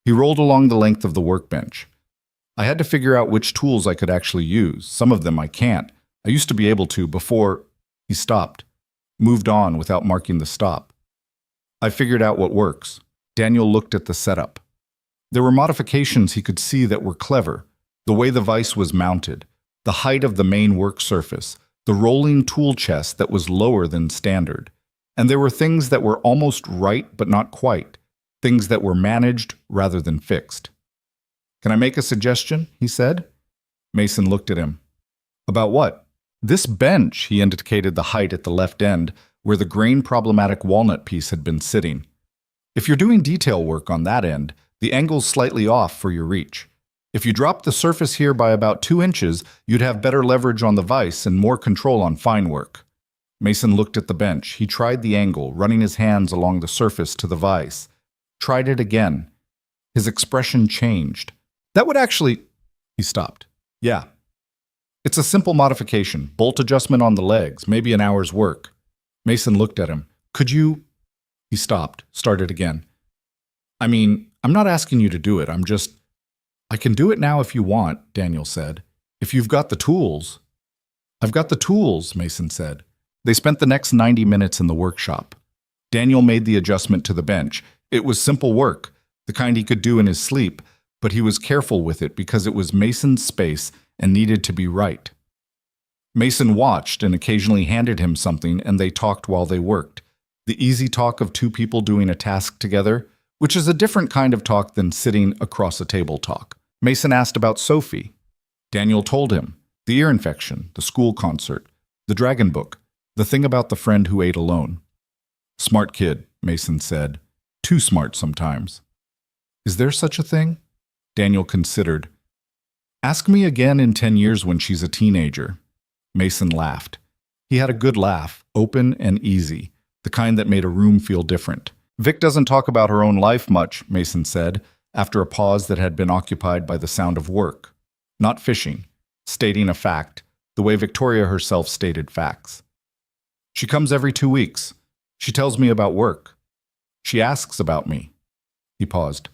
He rolled along the length of the workbench. "I had to figure out which tools I could actually use. Some of them I can't. I used to be able to before—" He stopped, moved on without marking the stop. "I figured out what works." Daniel looked at the setup. There were modifications he could see that were clever. The way the vise was mounted, the height of the main work surface, the rolling tool chest that was lower than standard. And there were things that were almost right but not quite, things that were managed rather than fixed. "Can I make a suggestion?" he said. Mason looked at him. "About what?" "This bench," he indicated the height at the left end, where the grain-problematic walnut piece had been sitting. "If you're doing detail work on that end, the angle's slightly off for your reach. If you drop the surface here by about 2 inches, you'd have better leverage on the vise and more control on fine work." Mason looked at the bench. He tried the angle, running his hands along the surface to the vise. Tried it again. His expression changed. "That would actually—" He stopped. "Yeah. It's a simple modification, bolt adjustment on the legs, maybe an hour's work." Mason looked at him. "Could you—" He stopped, started again. "I mean, I'm not asking you to do it, I can do it now if you want," Daniel said. "If you've got the tools." "I've got the tools," Mason said. They spent the next 90 minutes in the workshop. Daniel made the adjustment to the bench. It was simple work, the kind he could do in his sleep, but he was careful with it because it was Mason's space and needed to be right. Mason watched and occasionally handed him something, and they talked while they worked. The easy talk of 2 people doing a task together, which is a different kind of talk than sitting across a table talk. Mason asked about Sophie. Daniel told him. The ear infection, the school concert, the dragon book, the thing about the friend who ate alone. "Smart kid," Mason said. "Too smart sometimes." "Is there such a thing?" Daniel considered. "Ask me again in 10 years when she's a teenager." Mason laughed. He had a good laugh, open and easy, the kind that made a room feel different. "Vic doesn't talk about her own life much," Mason said, after a pause that had been occupied by the sound of work. Not fishing, stating a fact, the way Victoria herself stated facts. She comes every 2 weeks. She tells me about work. She asks about me. He paused.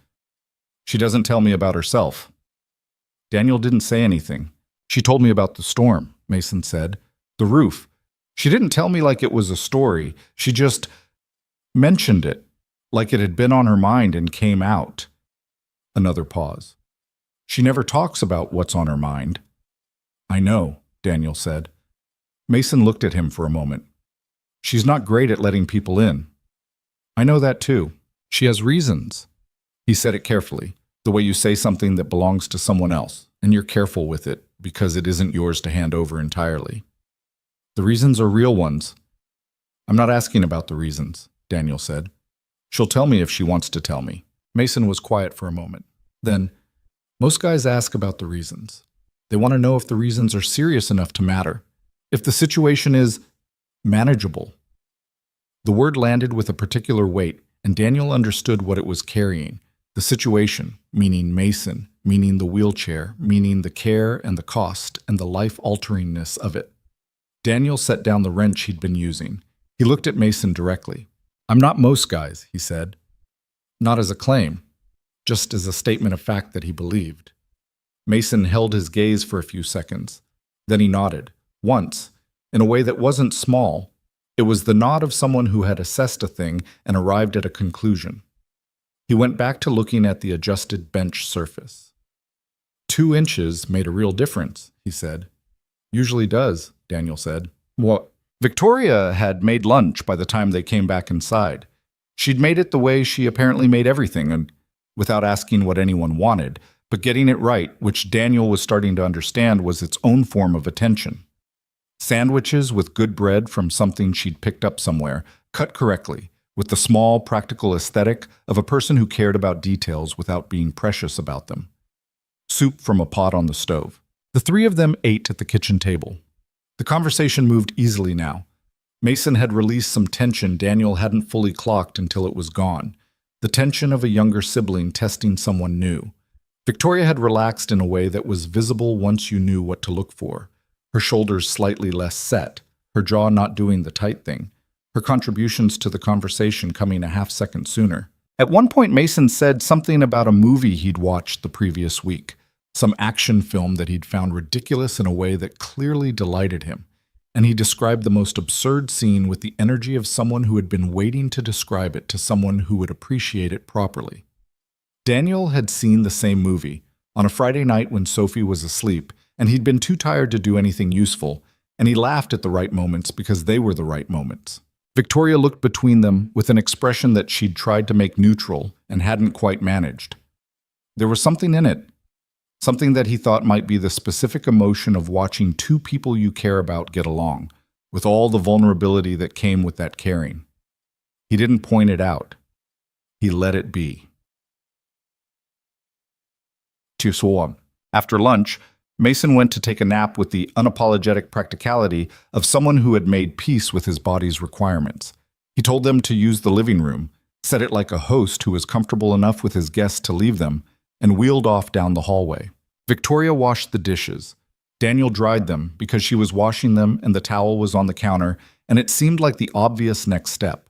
She doesn't tell me about herself. Daniel didn't say anything. She told me about the storm, Mason said. The roof. She didn't tell me like it was a story. She just mentioned it, like it had been on her mind and came out. Another pause. She never talks about what's on her mind. I know, Daniel said. Mason looked at him for a moment. She's not great at letting people in. I know that too. She has reasons. He said it carefully, the way you say something that belongs to someone else, and you're careful with it because it isn't yours to hand over entirely. The reasons are real ones. I'm not asking about the reasons, Daniel said. She'll tell me if she wants to tell me. Mason was quiet for a moment. Then, most guys ask about the reasons. They want to know if the reasons are serious enough to matter, if the situation is manageable. The word landed with a particular weight, and Daniel understood what it was carrying. The situation, meaning Mason, meaning the wheelchair, meaning the care and the cost and the life-alteringness of it. Daniel set down the wrench he'd been using. He looked at Mason directly. I'm not most guys, he said. Not as a claim, just as a statement of fact that he believed. Mason held his gaze for a few seconds. Then he nodded, once, in a way that wasn't small. It was the nod of someone who had assessed a thing and arrived at a conclusion. He went back to looking at the adjusted bench surface. 2 inches made a real difference, he said. Usually does, Daniel said. What? Victoria had made lunch by the time they came back inside. She'd made it the way she apparently made everything, and without asking what anyone wanted, but getting it right, which Daniel was starting to understand was its own form of attention. Sandwiches with good bread from something she'd picked up somewhere, cut correctly, with the small, practical aesthetic of a person who cared about details without being precious about them. Soup from a pot on the stove. The 3 of them ate at the kitchen table. The conversation moved easily now. Mason had released some tension Daniel hadn't fully clocked until it was gone. The tension of a younger sibling testing someone new. Victoria had relaxed in a way that was visible once you knew what to look for. Her shoulders slightly less set, her jaw not doing the tight thing, her contributions to the conversation coming a half-second sooner. At one point, Mason said something about a movie he'd watched the previous week, some action film that he'd found ridiculous in a way that clearly delighted him, and he described the most absurd scene with the energy of someone who had been waiting to describe it to someone who would appreciate it properly. Daniel had seen the same movie on a Friday night when Sophie was asleep, and he'd been too tired to do anything useful, and he laughed at the right moments because they were the right moments. Victoria looked between them with an expression that she'd tried to make neutral and hadn't quite managed. There was something in it, something that he thought might be the specific emotion of watching 2 people you care about get along, with all the vulnerability that came with that caring. He didn't point it out. He let it be. After lunch, Mason went to take a nap with the unapologetic practicality of someone who had made peace with his body's requirements. He told them to use the living room, said it like a host who was comfortable enough with his guests to leave them, and wheeled off down the hallway. Victoria washed the dishes. Daniel dried them because she was washing them and the towel was on the counter, and it seemed like the obvious next step.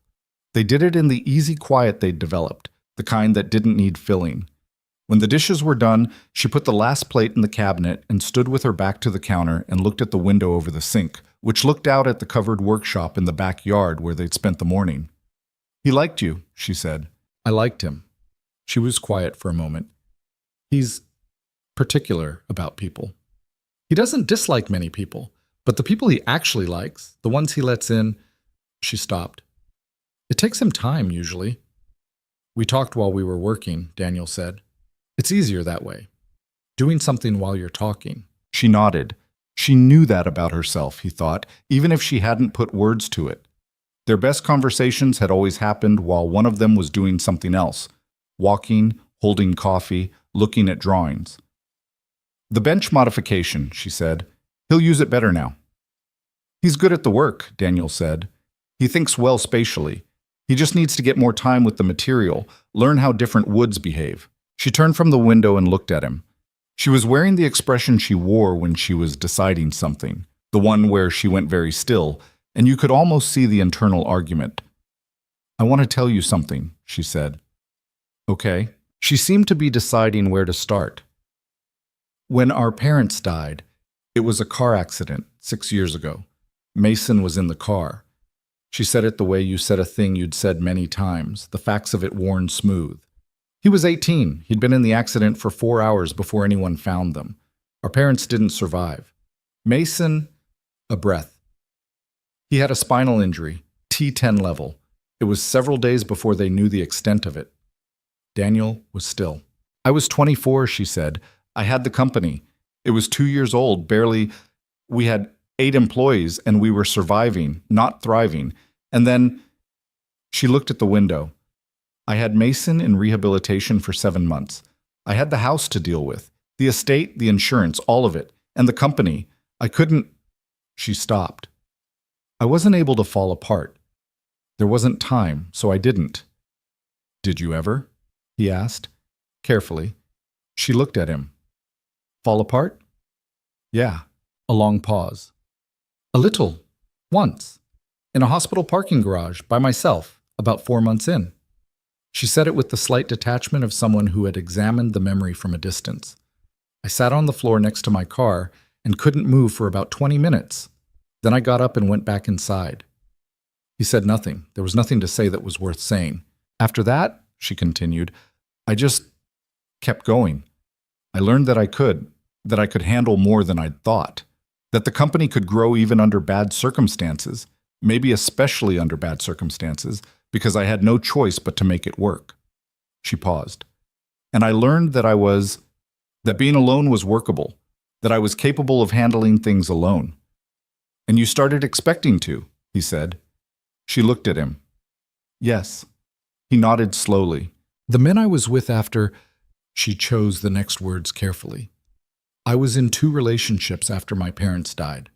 They did it in the easy quiet they'd developed, the kind that didn't need filling. When the dishes were done, she put the last plate in the cabinet and stood with her back to the counter and looked at the window over the sink, which looked out at the covered workshop in the backyard where they'd spent the morning. He liked you, she said. I liked him. She was quiet for a moment. He's particular about people. He doesn't dislike many people, but the people he actually likes, the ones he lets in, she stopped. It takes him time, usually. We talked while we were working, Daniel said. It's easier that way. Doing something while you're talking. She nodded. She knew that about herself, he thought, even if she hadn't put words to it. Their best conversations had always happened while one of them was doing something else. Walking, holding coffee, looking at drawings. The bench modification, she said. He'll use it better now. He's good at the work, Daniel said. He thinks well spatially. He just needs to get more time with the material, learn how different woods behave. She turned from the window and looked at him. She was wearing the expression she wore when she was deciding something, the one where she went very still, and you could almost see the internal argument. "I want to tell you something," she said. "Okay." She seemed to be deciding where to start. "When our parents died, it was a car accident 6 years ago. Mason was in the car." She said it the way you said a thing you'd said many times, the facts of it worn smooth. "He was 18. He'd been in the accident for 4 hours before anyone found them. Our parents didn't survive. Mason," a breath. "He had a spinal injury, T10 level. It was several days before they knew the extent of it." Daniel was still. "I was 24, she said. "I had the company. It was 2 years old, barely. We had 8 employees, and we were surviving, not thriving. And then," she looked at the window. "I had Mason in rehabilitation for 7 months. I had the house to deal with, the estate, the insurance, all of it, and the company. I couldn't—" She stopped. "I wasn't able to fall apart. There wasn't time, so I didn't." "Did you ever?" he asked, carefully. She looked at him. "Fall apart?" "Yeah." A long pause. "A little. Once. In a hospital parking garage, by myself, about 4 months in." She said it with the slight detachment of someone who had examined the memory from a distance. "I sat on the floor next to my car and couldn't move for about 20 minutes. Then I got up and went back inside." He said nothing. There was nothing to say that was worth saying. "After that," she continued, "I just kept going. I learned that I could handle more than I'd thought, that the company could grow even under bad circumstances, maybe especially under bad circumstances, because I had no choice but to make it work." She paused. "And I learned that being alone was workable, that I was capable of handling things alone." "And you started expecting to," he said. She looked at him. "Yes." He nodded slowly. "The men I was with after—" She chose the next words carefully. "I was in 2 relationships after my parents died.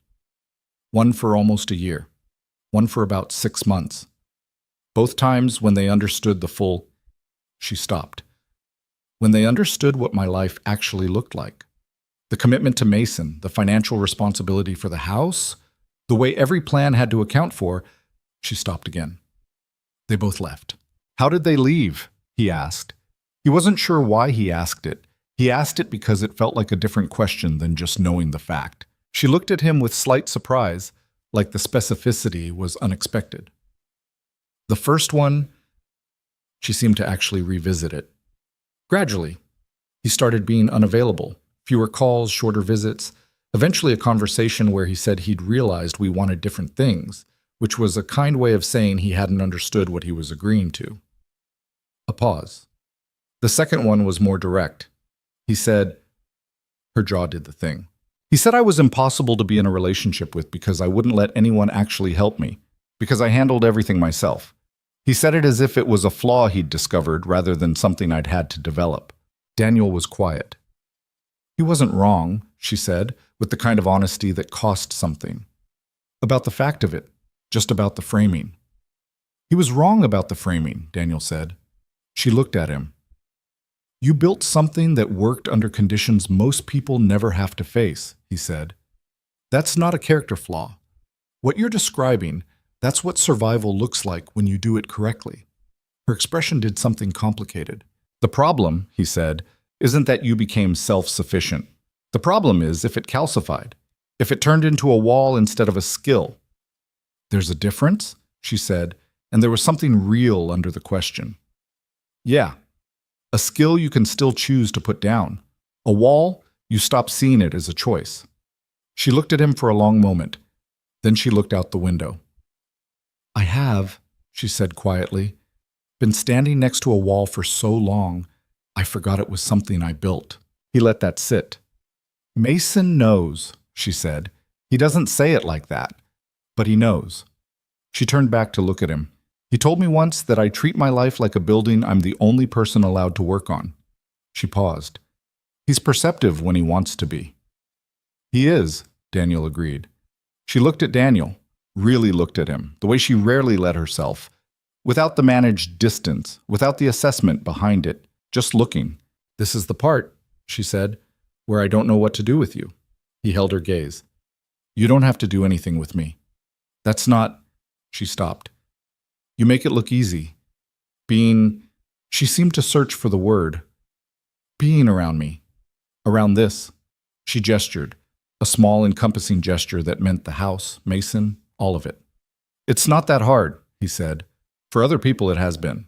One for almost a year. One for about 6 months. Both times when they understood the full—" She stopped. "When they understood what my life actually looked like. The commitment to Mason, the financial responsibility for the house, the way every plan had to account for—" She stopped again. They both left. "How did they leave?" he asked. He wasn't sure why he asked it. He asked it because it felt like a different question than just knowing the fact. She looked at him with slight surprise, like the specificity was unexpected. "The first one," she seemed to actually revisit it. "Gradually. He started being unavailable. Fewer calls, shorter visits. Eventually a conversation where he said he'd realized we wanted different things, which was a kind way of saying he hadn't understood what he was agreeing to." A pause. "The second one was more direct. He said—" Her jaw did the thing. "He said I was impossible to be in a relationship with because I wouldn't let anyone actually help me, because I handled everything myself. He said it as if it was a flaw he'd discovered rather than something I'd had to develop." Daniel was quiet. "He wasn't wrong," she said, with the kind of honesty that cost something. "About the fact of it, just about the framing." "He was wrong about the framing," Daniel said. She looked at him. "You built something that worked under conditions most people never have to face," he said. "That's not a character flaw. What you're describing, that's what survival looks like when you do it correctly." Her expression did something complicated. "The problem," he said, "isn't that you became self-sufficient. The problem is if it calcified, if it turned into a wall instead of a skill." "There's a difference?" she said, and there was something real under the question. "Yeah. A skill you can still choose to put down. A wall, you stop seeing it as a choice." She looked at him for a long moment. Then she looked out the window. "I have," she said quietly, "been standing next to a wall for so long, I forgot it was something I built." He let that sit. "Mason knows," she said. "He doesn't say it like that, but he knows." She turned back to look at him. "He told me once that I treat my life like a building I'm the only person allowed to work on." She paused. "He's perceptive when he wants to be." "He is," Daniel agreed. She looked at Daniel, really looked at him, the way she rarely let herself, without the managed distance, without the assessment behind it, just looking. "This is the part," she said, where I don't know what to do with you. He held her gaze. You don't have to do anything with me. That's not... She stopped. You make it look easy. She seemed to search for the word. Being around me. Around this. She gestured. A small, encompassing gesture that meant the house, Mason, all of it. It's not that hard, he said. For other people it has been.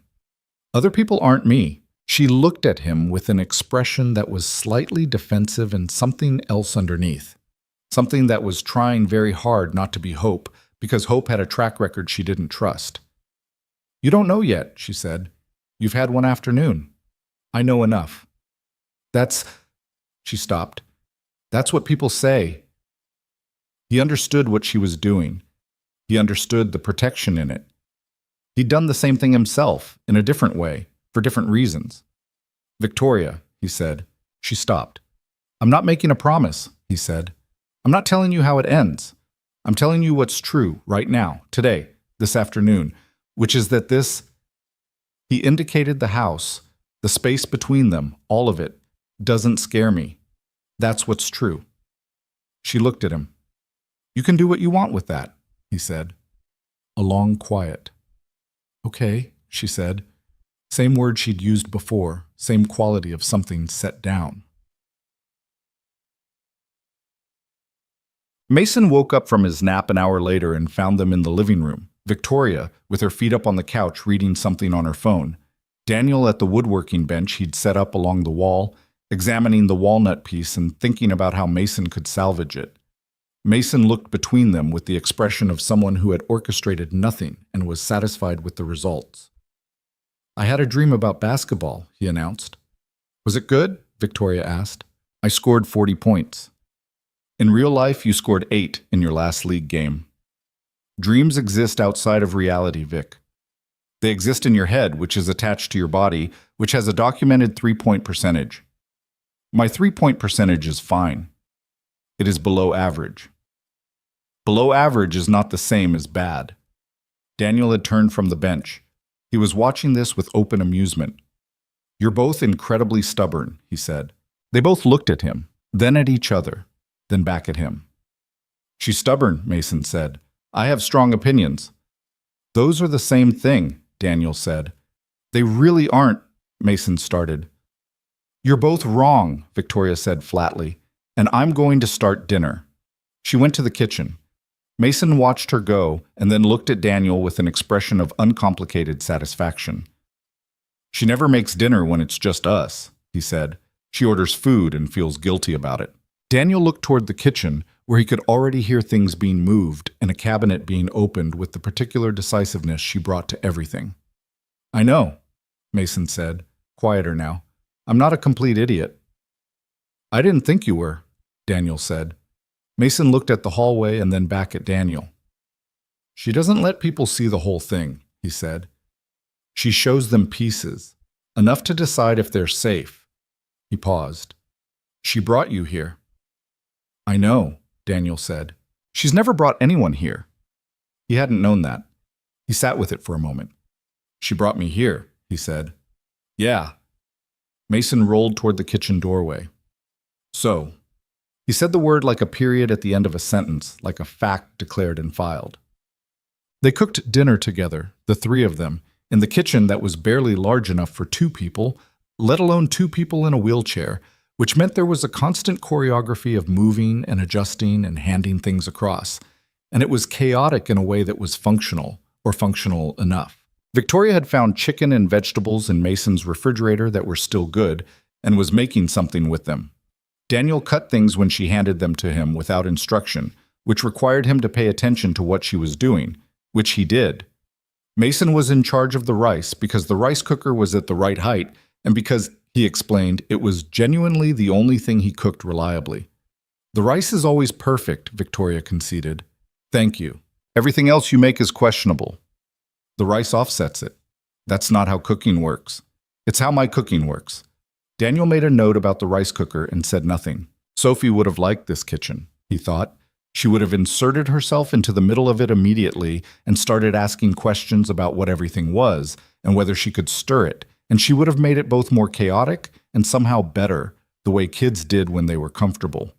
Other people aren't me. She looked at him with an expression that was slightly defensive and something else underneath. Something that was trying very hard not to be Hope, because Hope had a track record she didn't trust. You don't know yet, she said. You've had one afternoon. I know enough. She stopped. That's what people say. He understood what she was doing. He understood the protection in it. He'd done the same thing himself, in a different way, for different reasons. Victoria, he said. She stopped. I'm not making a promise, he said. I'm not telling you how it ends. I'm telling you what's true right now, today, this afternoon, which is that he indicated the house, the space between them, all of it, doesn't scare me. That's what's true. She looked at him. You can do what you want with that, he said. A long quiet. Okay, she said. Same word she'd used before, same quality of something set down. Mason woke up from his nap an hour later and found them in the living room. Victoria, with her feet up on the couch reading something on her phone. Daniel at the woodworking bench he'd set up along the wall, examining the walnut piece and thinking about how Mason could salvage it. Mason looked between them with the expression of someone who had orchestrated nothing and was satisfied with the results. I had a dream about basketball, he announced. Was it good? Victoria asked. I scored 40 points. In real life, you scored 8 in your last league game. Dreams exist outside of reality, Vic. They exist in your head, which is attached to your body, which has a documented 3-point percentage. My 3-point percentage is fine. It is below average. Below average is not the same as bad. Daniel had turned from the bench. He was watching this with open amusement. You're both incredibly stubborn, he said. They both looked at him, then at each other, then back at him. She's stubborn, Mason said. I have strong opinions. Those are the same thing, Daniel said. They really aren't, Mason started. You're both wrong, Victoria said flatly, and I'm going to start dinner. She went to the kitchen. Mason watched her go and then looked at Daniel with an expression of uncomplicated satisfaction. She never makes dinner when it's just us, he said. She orders food and feels guilty about it. Daniel looked toward the kitchen, where he could already hear things being moved and a cabinet being opened with the particular decisiveness she brought to everything. I know, Mason said, quieter now. I'm not a complete idiot. I didn't think you were, Daniel said. Mason looked at the hallway and then back at Daniel. She doesn't let people see the whole thing, he said. She shows them pieces, enough to decide if they're safe. He paused. She brought you here. I know, Daniel said. She's never brought anyone here. He hadn't known that. He sat with it for a moment. She brought me here, he said. Yeah. Mason rolled toward the kitchen doorway. So, he said the word like a period at the end of a sentence, like a fact declared and filed. They cooked dinner together, the three of them, in the kitchen that was barely large enough for 2 people, let alone 2 people in a wheelchair, which meant there was a constant choreography of moving and adjusting and handing things across, and it was chaotic in a way that was functional, or functional enough. Victoria had found chicken and vegetables in Mason's refrigerator that were still good, and was making something with them. Daniel cut things when she handed them to him without instruction, which required him to pay attention to what she was doing, which he did. Mason was in charge of the rice because the rice cooker was at the right height, and because, he explained, it was genuinely the only thing he cooked reliably. The rice is always perfect, Victoria conceded. Thank you. Everything else you make is questionable. The rice offsets it. That's not how cooking works. It's how my cooking works. Daniel made a note about the rice cooker and said nothing. Sophie would have liked this kitchen, he thought. She would have inserted herself into the middle of it immediately and started asking questions about what everything was and whether she could stir it, and she would have made it both more chaotic and somehow better, the way kids did when they were comfortable.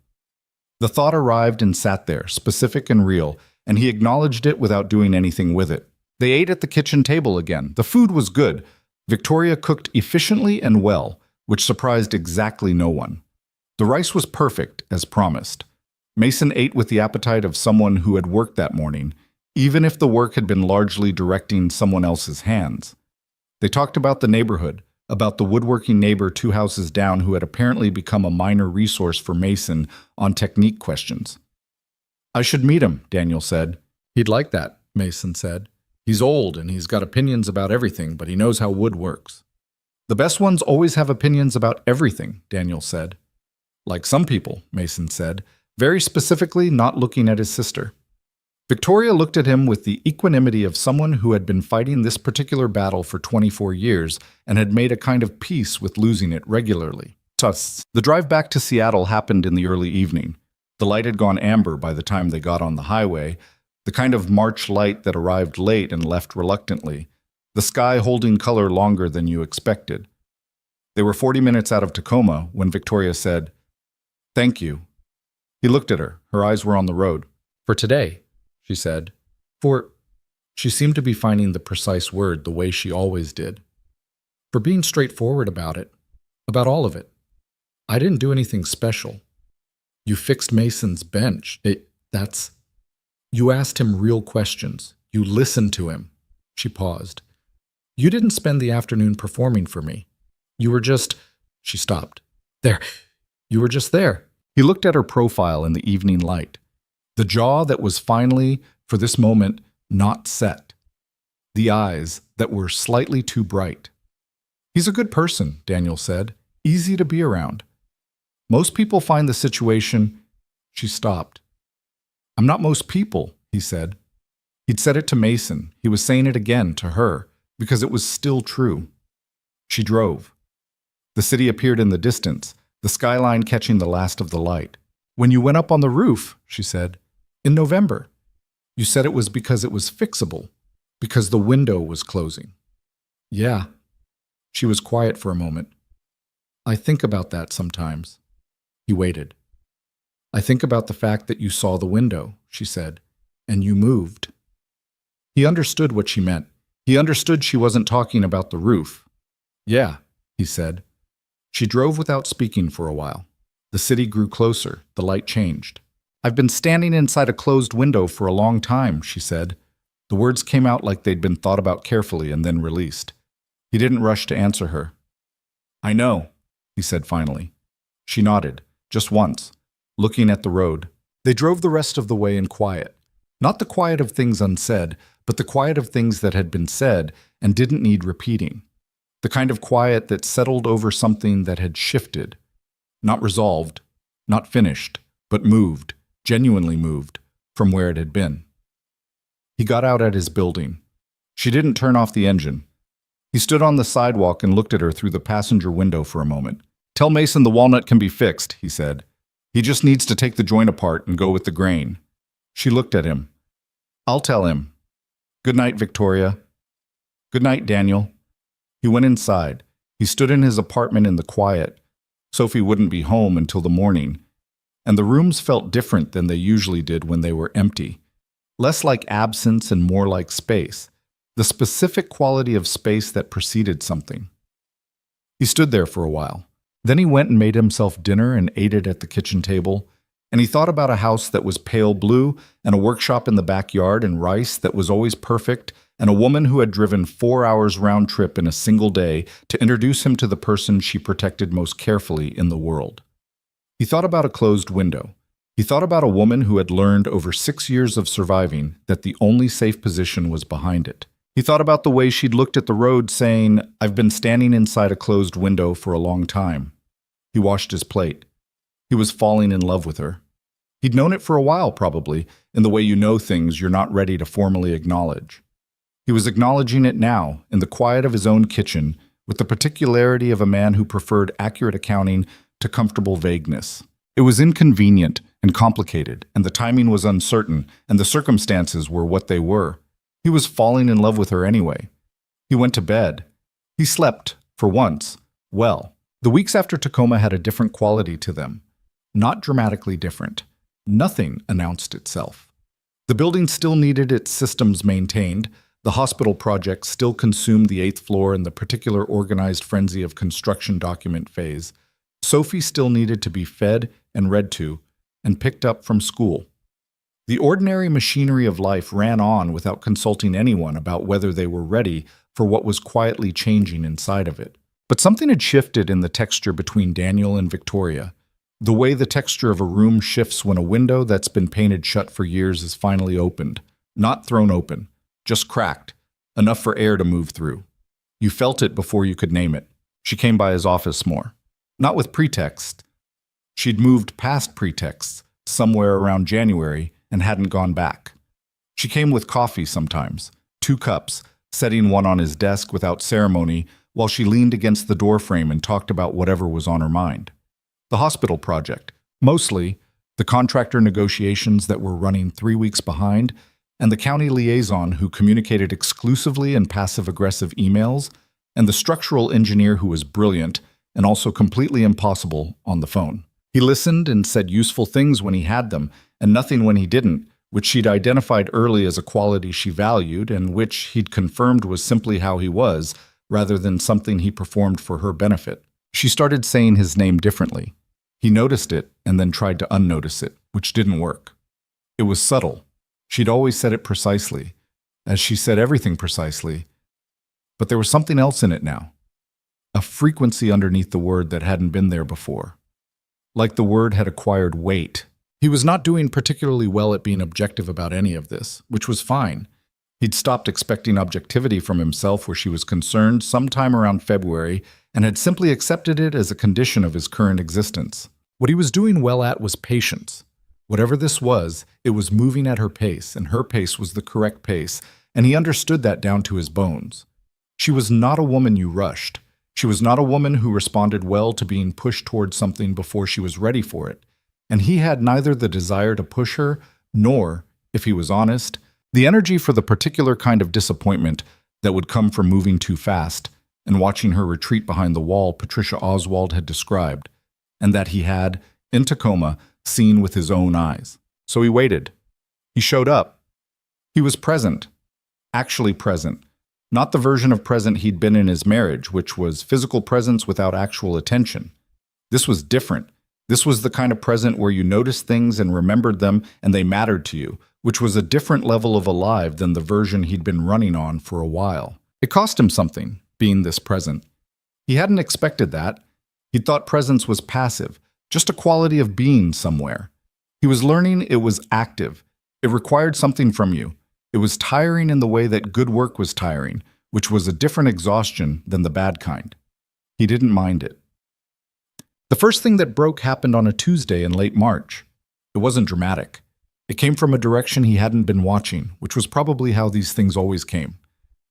The thought arrived and sat there, specific and real, and he acknowledged it without doing anything with it. They ate at the kitchen table again. The food was good. Victoria cooked efficiently and well, which surprised exactly no one. The rice was perfect, as promised. Mason ate with the appetite of someone who had worked that morning, even if the work had been largely directing someone else's hands. They talked about the neighborhood, about the woodworking neighbor 2 houses down who had apparently become a minor resource for Mason on technique questions. "I should meet him," Daniel said. "He'd like that," Mason said. "He's old and he's got opinions about everything, but he knows how wood works." "The best ones always have opinions about everything," Daniel said. "Like some people," Mason said, very specifically not looking at his sister. Victoria looked at him with the equanimity of someone who had been fighting this particular battle for 24 years and had made a kind of peace with losing it regularly. The drive back to Seattle happened in the early evening. The light had gone amber by the time they got on the highway, the kind of March light that arrived late and left reluctantly, the sky holding color longer than you expected. They were 40 minutes out of Tacoma when Victoria said, "Thank you." He looked at her. Her eyes were on the road. "For today," she said. She seemed to be finding the precise word the way she always did. "For being straightforward about it. About all of it. I didn't do anything special. You fixed Mason's bench. You asked him real questions. You listened to him." She paused. "You didn't spend the afternoon performing for me. You were just—" She stopped. "There. You were just there." He looked at her profile in the evening light. The jaw that was finally, for this moment, not set. The eyes that were slightly too bright. "He's a good person," Daniel said. "Easy to be around. Most people find the situation—" She stopped. "I'm not most people," he said. He'd said it to Mason. He was saying it again to her, because it was still true. She drove. The city appeared in the distance, the skyline catching the last of the light. "When you went up on the roof," she said, "in November, you said it was because it was fixable, because the window was closing." "Yeah." She was quiet for a moment. "I think about that sometimes." He waited. "I think about the fact that you saw the window," she said, "and you moved." He understood what she meant. He understood she wasn't talking about the roof. "Yeah," he said. She drove without speaking for a while. The city grew closer. The light changed. "I've been standing inside a closed window for a long time," she said. The words came out like they'd been thought about carefully and then released. He didn't rush to answer her. "I know," he said finally. She nodded, just once, looking at the road. They drove the rest of the way in quiet. Not the quiet of things unsaid, but the quiet of things that had been said and didn't need repeating. The kind of quiet that settled over something that had shifted. Not resolved, not finished, but moved, genuinely moved, from where it had been. He got out at his building. She didn't turn off the engine. He stood on the sidewalk and looked at her through the passenger window for a moment. "Tell Mason the walnut can be fixed," he said. "He just needs to take the joint apart and go with the grain." She looked at him. "I'll tell him. Good night, Victoria." "Good night, Daniel." He went inside. He stood in his apartment in the quiet. Sophie wouldn't be home until the morning, and the rooms felt different than they usually did when they were empty. Less like absence and more like space, the specific quality of space that preceded something. He stood there for a while. Then he went and made himself dinner and ate it at the kitchen table, and he thought about a house that was pale blue and a workshop in the backyard and rice that was always perfect and a woman who had driven 4 hours round trip in a single day to introduce him to the person she protected most carefully in the world. He thought about a closed window. He thought about a woman who had learned over 6 years of surviving that the only safe position was behind it. He thought about the way she'd looked at the road saying, "I've been standing inside a closed window for a long time." He washed his plate. He was falling in love with her. He'd known it for a while, probably, in the way you know things you're not ready to formally acknowledge. He was acknowledging it now, in the quiet of his own kitchen, with the particularity of a man who preferred accurate accounting to comfortable vagueness. It was inconvenient and complicated, and the timing was uncertain, and the circumstances were what they were. He was falling in love with her anyway. He went to bed. He slept, for once, well, The weeks after Tacoma had a different quality to them. Not dramatically different. Nothing announced itself. The building still needed its systems maintained. The hospital project still consumed the 8th floor in the particular organized frenzy of construction document phase. Sophie still needed to be fed and read to and picked up from school. The ordinary machinery of life ran on without consulting anyone about whether they were ready for what was quietly changing inside of it. But something had shifted in the texture between Daniel and Victoria. The way the texture of a room shifts when a window that's been painted shut for years is finally opened. Not thrown open, just cracked, enough for air to move through. You felt it before you could name it. She came by his office more. Not with pretext. She'd moved past pretexts, somewhere around January, and hadn't gone back. She came with coffee sometimes, 2 cups, setting one on his desk without ceremony while she leaned against the doorframe and talked about whatever was on her mind. The hospital project, mostly, the contractor negotiations that were running 3 weeks behind, and the county liaison who communicated exclusively in passive-aggressive emails, and the structural engineer who was brilliant and also completely impossible on the phone. He listened and said useful things when he had them, and nothing when he didn't, which she'd identified early as a quality she valued and which he'd confirmed was simply how he was, rather than something he performed for her benefit. She started saying his name differently. He noticed it and then tried to unnotice it, which didn't work. It was subtle. She'd always said it precisely, as she said everything precisely, but there was something else in it now. A frequency underneath the word that hadn't been there before. Like the word had acquired weight. He was not doing particularly well at being objective about any of this, which was fine. He'd stopped expecting objectivity from himself where she was concerned sometime around February and had simply accepted it as a condition of his current existence. What he was doing well at was patience. Whatever this was, it was moving at her pace, and her pace was the correct pace, and he understood that down to his bones. She was not a woman you rushed. She was not a woman who responded well to being pushed towards something before she was ready for it. And he had neither the desire to push her, nor, if he was honest, the energy for the particular kind of disappointment that would come from moving too fast and watching her retreat behind the wall Patricia Oswald had described, and that he had, in Tacoma, seen with his own eyes. So he waited. He showed up. He was present. Actually present. Not the version of present he'd been in his marriage, which was physical presence without actual attention. This was different. This was the kind of present where you noticed things and remembered them and they mattered to you, which was a different level of alive than the version he'd been running on for a while. It cost him something, being this present. He hadn't expected that. He'd thought presence was passive, just a quality of being somewhere. He was learning it was active. It required something from you. It was tiring in the way that good work was tiring, which was a different exhaustion than the bad kind. He didn't mind it. The first thing that broke happened on a Tuesday in late March. It wasn't dramatic. It came from a direction he hadn't been watching, which was probably how these things always came.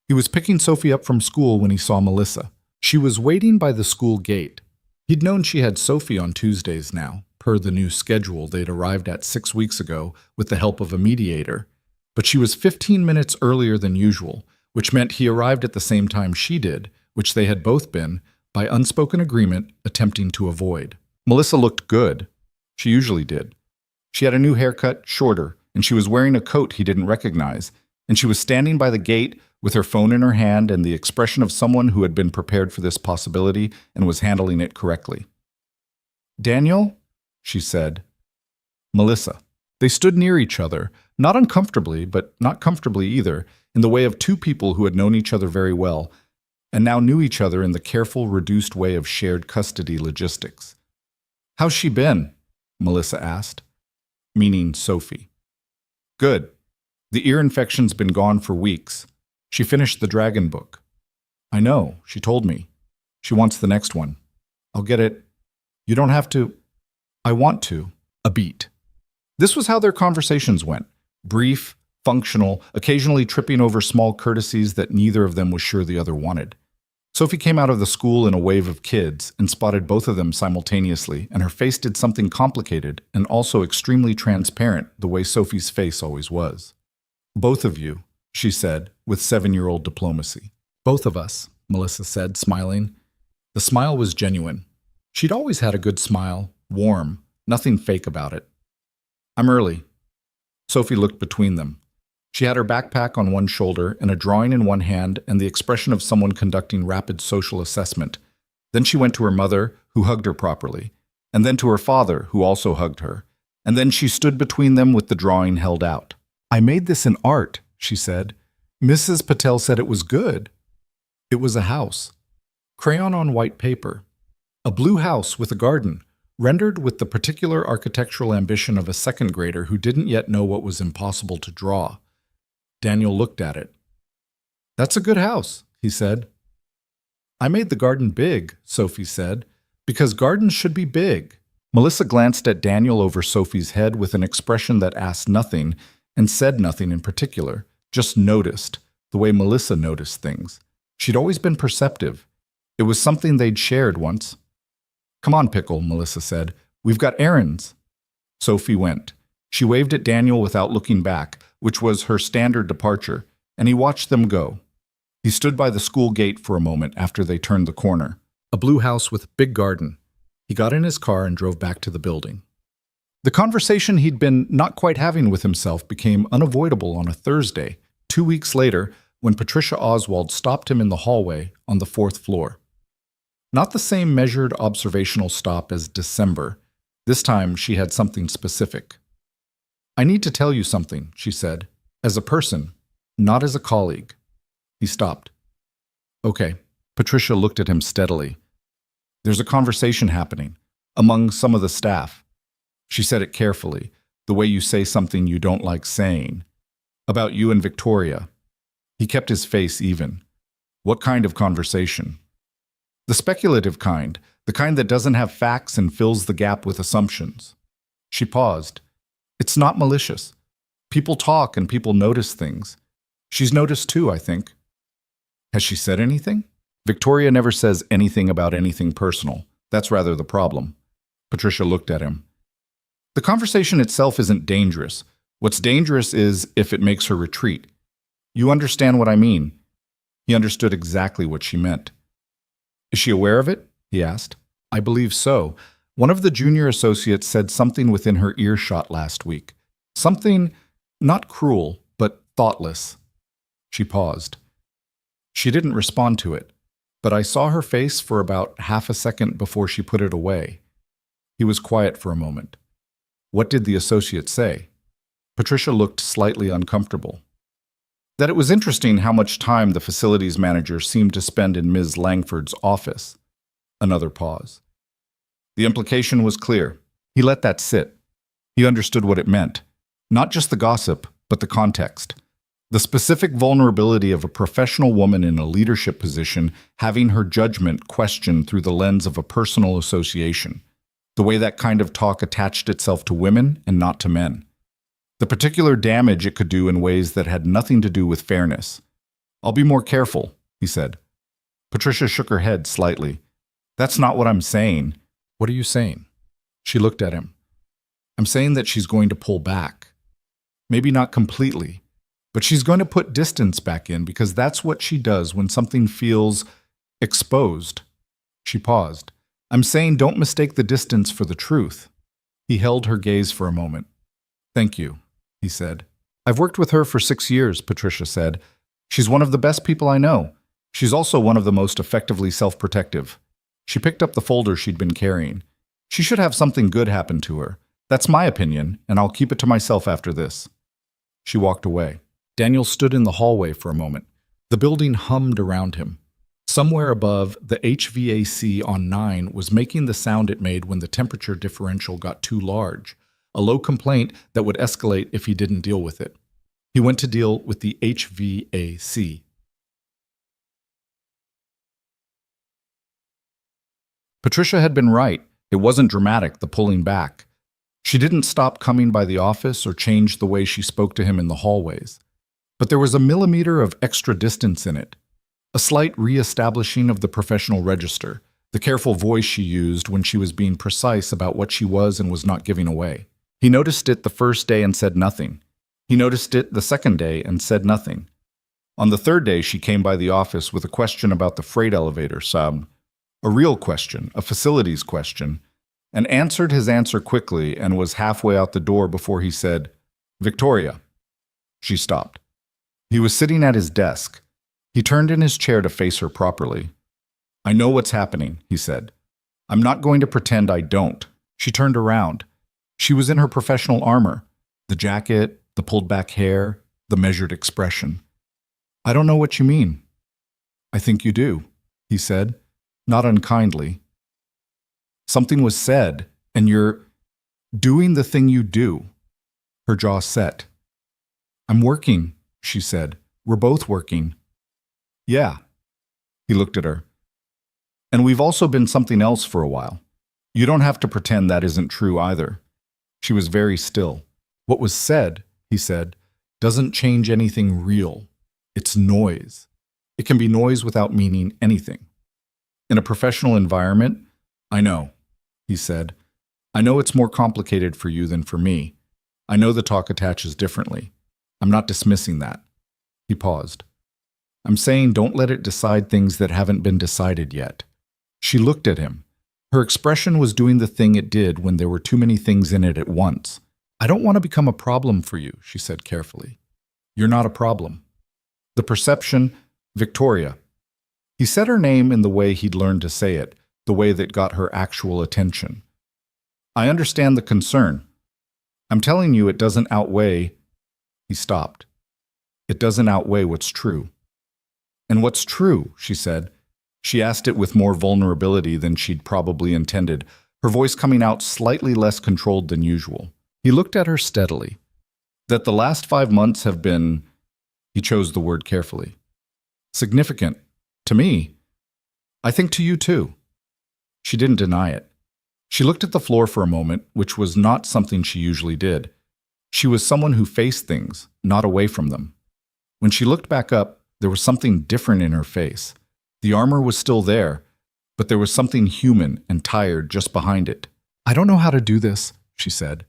He was picking Sophie up from school when he saw Melissa. She was waiting by the school gate. He'd known she had Sophie on Tuesdays now, per the new schedule they'd arrived at 6 weeks ago with the help of a mediator. But she was 15 minutes earlier than usual, which meant he arrived at the same time she did, which they had both been, by unspoken agreement, attempting to avoid. Melissa looked good. She usually did. She had a new haircut, shorter, and she was wearing a coat he didn't recognize, and she was standing by the gate with her phone in her hand and the expression of someone who had been prepared for this possibility and was handling it correctly. "Daniel?" she said. "Melissa." They stood near each other, not uncomfortably, but not comfortably either, in the way of two people who had known each other very well, and now knew each other in the careful, reduced way of shared custody logistics. "How's she been?" Melissa asked, meaning Sophie. "Good. The ear infection's been gone for weeks. She finished the Dragon book." "I know, she told me. She wants the next one. I'll get it. You don't have to." "I want to." A beat. This was how their conversations went. Brief, functional, occasionally tripping over small courtesies that neither of them was sure the other wanted. Sophie came out of the school in a wave of kids and spotted both of them simultaneously, and her face did something complicated and also extremely transparent, the way Sophie's face always was. "Both of you," she said, with 7-year-old diplomacy. "Both of us," Melissa said, smiling. The smile was genuine. She'd always had a good smile, warm, nothing fake about it. I'm early. Sophie looked between them. She had her backpack on one shoulder and a drawing in one hand and the expression of someone conducting rapid social assessment. Then she went to her mother, who hugged her properly, and then to her father, who also hugged her. And then she stood between them with the drawing held out. I made this in art, she said. Mrs. Patel said it was good. It was a house. Crayon on white paper. A blue house with a garden, rendered with the particular architectural ambition of a second grader who didn't yet know what was impossible to draw. Daniel looked at it. That's a good house, he said. I made the garden big, Sophie said, because gardens should be big. Melissa glanced at Daniel over Sophie's head with an expression that asked nothing and said nothing in particular, just noticed, the way Melissa noticed things. She'd always been perceptive. It was something they'd shared once. Come on, Pickle, Melissa said. We've got errands. Sophie went. She waved at Daniel without looking back, which was her standard departure, and he watched them go. He stood by the school gate for a moment after they turned the corner. A blue house with a big garden. He got in his car and drove back to the building. The conversation he'd been not quite having with himself became unavoidable on a Thursday, 2 weeks later, when Patricia Oswald stopped him in the hallway on the 4th floor. Not the same measured observational stop as December. This time she had something specific. I need to tell you something, she said, as a person, not as a colleague. He stopped. Okay. Patricia looked at him steadily. There's a conversation happening among some of the staff. She said it carefully, the way you say something you don't like saying. About you and Victoria. He kept his face even. What kind of conversation? The speculative kind, the kind that doesn't have facts and fills the gap with assumptions. She paused. It's not malicious. People talk and people notice things. She's noticed too, I think. Has she said anything? Victoria never says anything about anything personal. That's rather the problem. Patricia looked at him. The conversation itself isn't dangerous. What's dangerous is if it makes her retreat. You understand what I mean. He understood exactly what she meant. Is she aware of it? He asked. I believe so. One of the junior associates said something within her earshot last week. Something not cruel, but thoughtless. She paused. She didn't respond to it, but I saw her face for about half a second before she put it away. He was quiet for a moment. What did the associate say? Patricia looked slightly uncomfortable. That it was interesting how much time the facilities manager seemed to spend in Ms. Langford's office. Another pause. The implication was clear. He let that sit. He understood what it meant. Not just the gossip, but the context. The specific vulnerability of a professional woman in a leadership position having her judgment questioned through the lens of a personal association. The way that kind of talk attached itself to women and not to men. The particular damage it could do in ways that had nothing to do with fairness. I'll be more careful, he said. Patricia shook her head slightly. That's not what I'm saying. What are you saying? She looked at him. I'm saying that she's going to pull back. Maybe not completely, but she's going to put distance back in because that's what she does when something feels exposed. She paused. I'm saying don't mistake the distance for the truth. He held her gaze for a moment. Thank you, he said. I've worked with her for 6 years, Patricia said. She's one of the best people I know. She's also one of the most effectively self-protective. She picked up the folder she'd been carrying. She should have something good happen to her. That's my opinion, and I'll keep it to myself after this. She walked away. Daniel stood in the hallway for a moment. The building hummed around him. Somewhere above, the HVAC on 9 was making the sound it made when the temperature differential got too large, a low complaint that would escalate if he didn't deal with it. He went to deal with the HVAC. Patricia had been right. It wasn't dramatic, the pulling back. She didn't stop coming by the office or change the way she spoke to him in the hallways. But there was a millimeter of extra distance in it. A slight re-establishing of the professional register, the careful voice she used when she was being precise about what she was and was not giving away. He noticed it the first day and said nothing. He noticed it the second day and said nothing. On the third day, she came by the office with a question about the freight elevator sub. A real question, a facilities question, and answered his answer quickly and was halfway out the door before he said, "Victoria." She stopped. He was sitting at his desk. He turned in his chair to face her properly. "I know what's happening," he said. "I'm not going to pretend I don't." She turned around. She was in her professional armor, the jacket, the pulled back hair, the measured expression. "I don't know what you mean." "I think you do," he said, not unkindly. "Something was said, and you're doing the thing you do." Her jaw set. "I'm working," she said. "We're both working." "Yeah." He looked at her. "And we've also been something else for a while. You don't have to pretend that isn't true either." She was very still. "What was said," he said, "doesn't change anything real. It's noise. It can be noise without meaning anything. In a professional environment, I know," he said. "I know it's more complicated for you than for me. I know the talk attaches differently. I'm not dismissing that." He paused. "I'm saying don't let it decide things that haven't been decided yet." She looked at him. Her expression was doing the thing it did when there were too many things in it at once. "I don't want to become a problem for you," she said carefully. "You're not a problem." The perception, Victoria. He said her name in the way he'd learned to say it, the way that got her actual attention. "I understand the concern. I'm telling you it doesn't outweigh—" He stopped. "It doesn't outweigh what's true." "And what's true?" she said. She asked it with more vulnerability than she'd probably intended, her voice coming out slightly less controlled than usual. He looked at her steadily. "That the last 5 months have been," he chose the word carefully, "significant. To me. I think to you too." She didn't deny it. She looked at the floor for a moment, which was not something she usually did. She was someone who faced things, not away from them. When she looked back up, there was something different in her face. The armor was still there, but there was something human and tired just behind it. "I don't know how to do this," she said.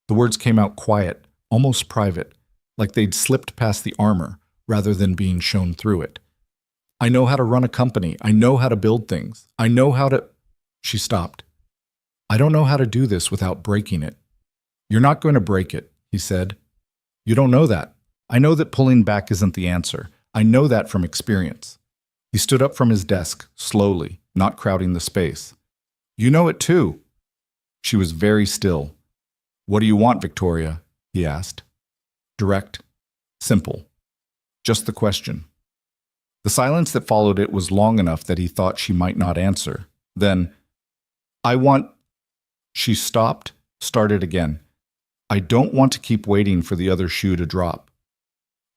The words came out quiet, almost private, like they'd slipped past the armor rather than being shown through it. "I know how to run a company. I know how to build things. I know how to—" She stopped. "I don't know how to do this without breaking it." "You're not going to break it," he said. "You don't know that. I know that pulling back isn't the answer. I know that from experience." He stood up from his desk, slowly, not crowding the space. "You know it too." She was very still. "What do you want, Victoria?" he asked. Direct, simple. Just the question. The silence that followed it was long enough that he thought she might not answer. Then, "I want—" She stopped, started again. "I don't want to keep waiting for the other shoe to drop."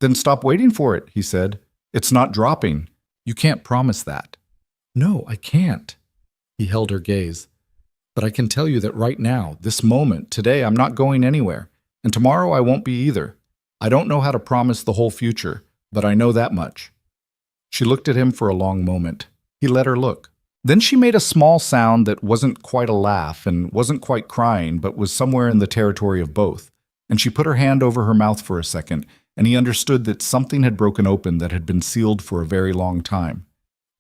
"Then stop waiting for it," he said. "It's not dropping. You can't promise that." "No, I can't." He held her gaze. "But I can tell you that right now, this moment, today, I'm not going anywhere. And tomorrow I won't be either. I don't know how to promise the whole future, but I know that much." She looked at him for a long moment. He let her look. Then she made a small sound that wasn't quite a laugh and wasn't quite crying, but was somewhere in the territory of both. And she put her hand over her mouth for a second, and he understood that something had broken open that had been sealed for a very long time.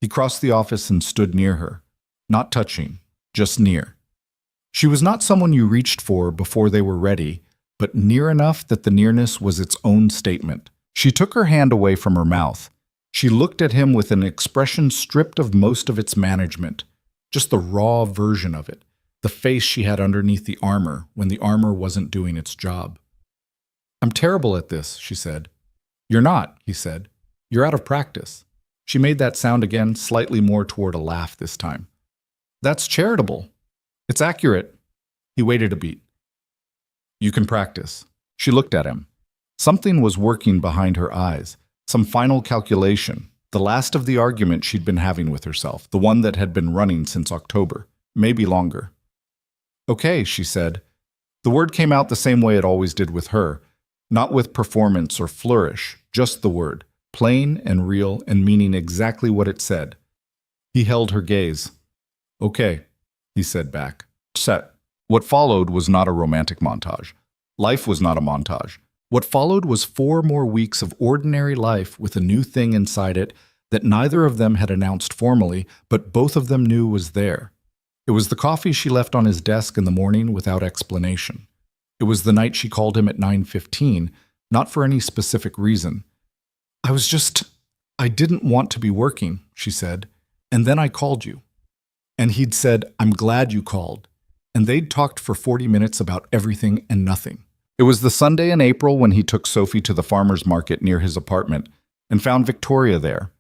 He crossed the office and stood near her. Not touching, just near. She was not someone you reached for before they were ready, but near enough that the nearness was its own statement. She took her hand away from her mouth. She looked at him with an expression stripped of most of its management, just the raw version of it, the face she had underneath the armor when the armor wasn't doing its job. "I'm terrible at this," she said. "You're not," he said. "You're out of practice." She made that sound again, slightly more toward a laugh this time. "That's charitable. It's accurate." He waited a beat. "You can practice." She looked at him. Something was working behind her eyes, some final calculation, the last of the argument she'd been having with herself, the one that had been running since October, maybe longer. "Okay," she said. The word came out the same way it always did with her, not with performance or flourish, just the word, plain and real and meaning exactly what it said. He held her gaze. "Okay," he said back. "Set." What followed was not a romantic montage. Life was not a montage. What followed was 4 more weeks of ordinary life with a new thing inside it that neither of them had announced formally, but both of them knew was there. It was the coffee she left on his desk in the morning without explanation. It was the night she called him at 9:15, not for any specific reason. I didn't want to be working, she said, and then I called you. And he'd said, I'm glad you called. And they'd talked for 40 minutes about everything and nothing. It was the Sunday in April when he took Sophie to the farmer's market near his apartment and found Victoria there.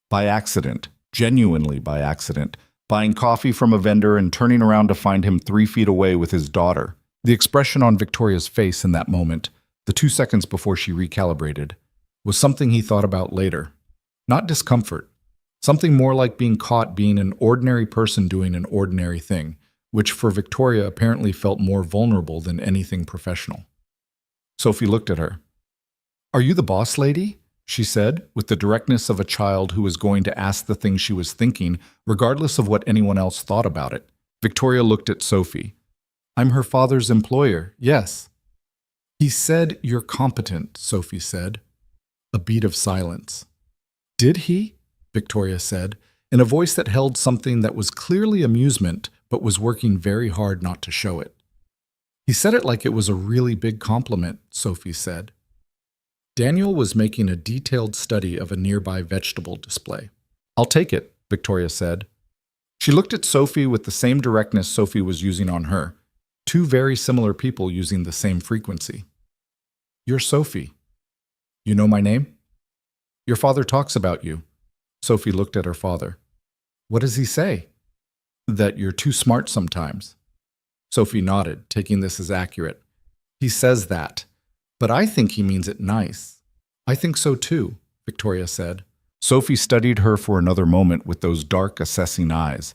By accident, genuinely by accident, buying coffee from a vendor and turning around to find him 3 feet away with his daughter. The expression on Victoria's face in that moment, the 2 seconds before she recalibrated, was something he thought about later. Not discomfort, something more like being caught being an ordinary person doing an ordinary thing, which for Victoria apparently felt more vulnerable than anything professional. Sophie looked at her. Are you the boss lady? She said, with the directness of a child who was going to ask the thing she was thinking, regardless of what anyone else thought about it. Victoria looked at Sophie. I'm her father's employer, yes. He said you're competent, Sophie said. A beat of silence. Did he? Victoria said, in a voice that held something that was clearly amusement, but was working very hard not to show it. He said it like it was a really big compliment, Sophie said. Daniel was making a detailed study of a nearby vegetable display. I'll take it, Victoria said. She looked at Sophie with the same directness Sophie was using on her. Two very similar people using the same frequency. You're Sophie. You know my name? Your father talks about you. Sophie looked at her father. What does he say? That you're too smart sometimes. Sophie nodded, taking this as accurate. He says that, but I think he means it nice. I think so too, Victoria said. Sophie studied her for another moment with those dark, assessing eyes.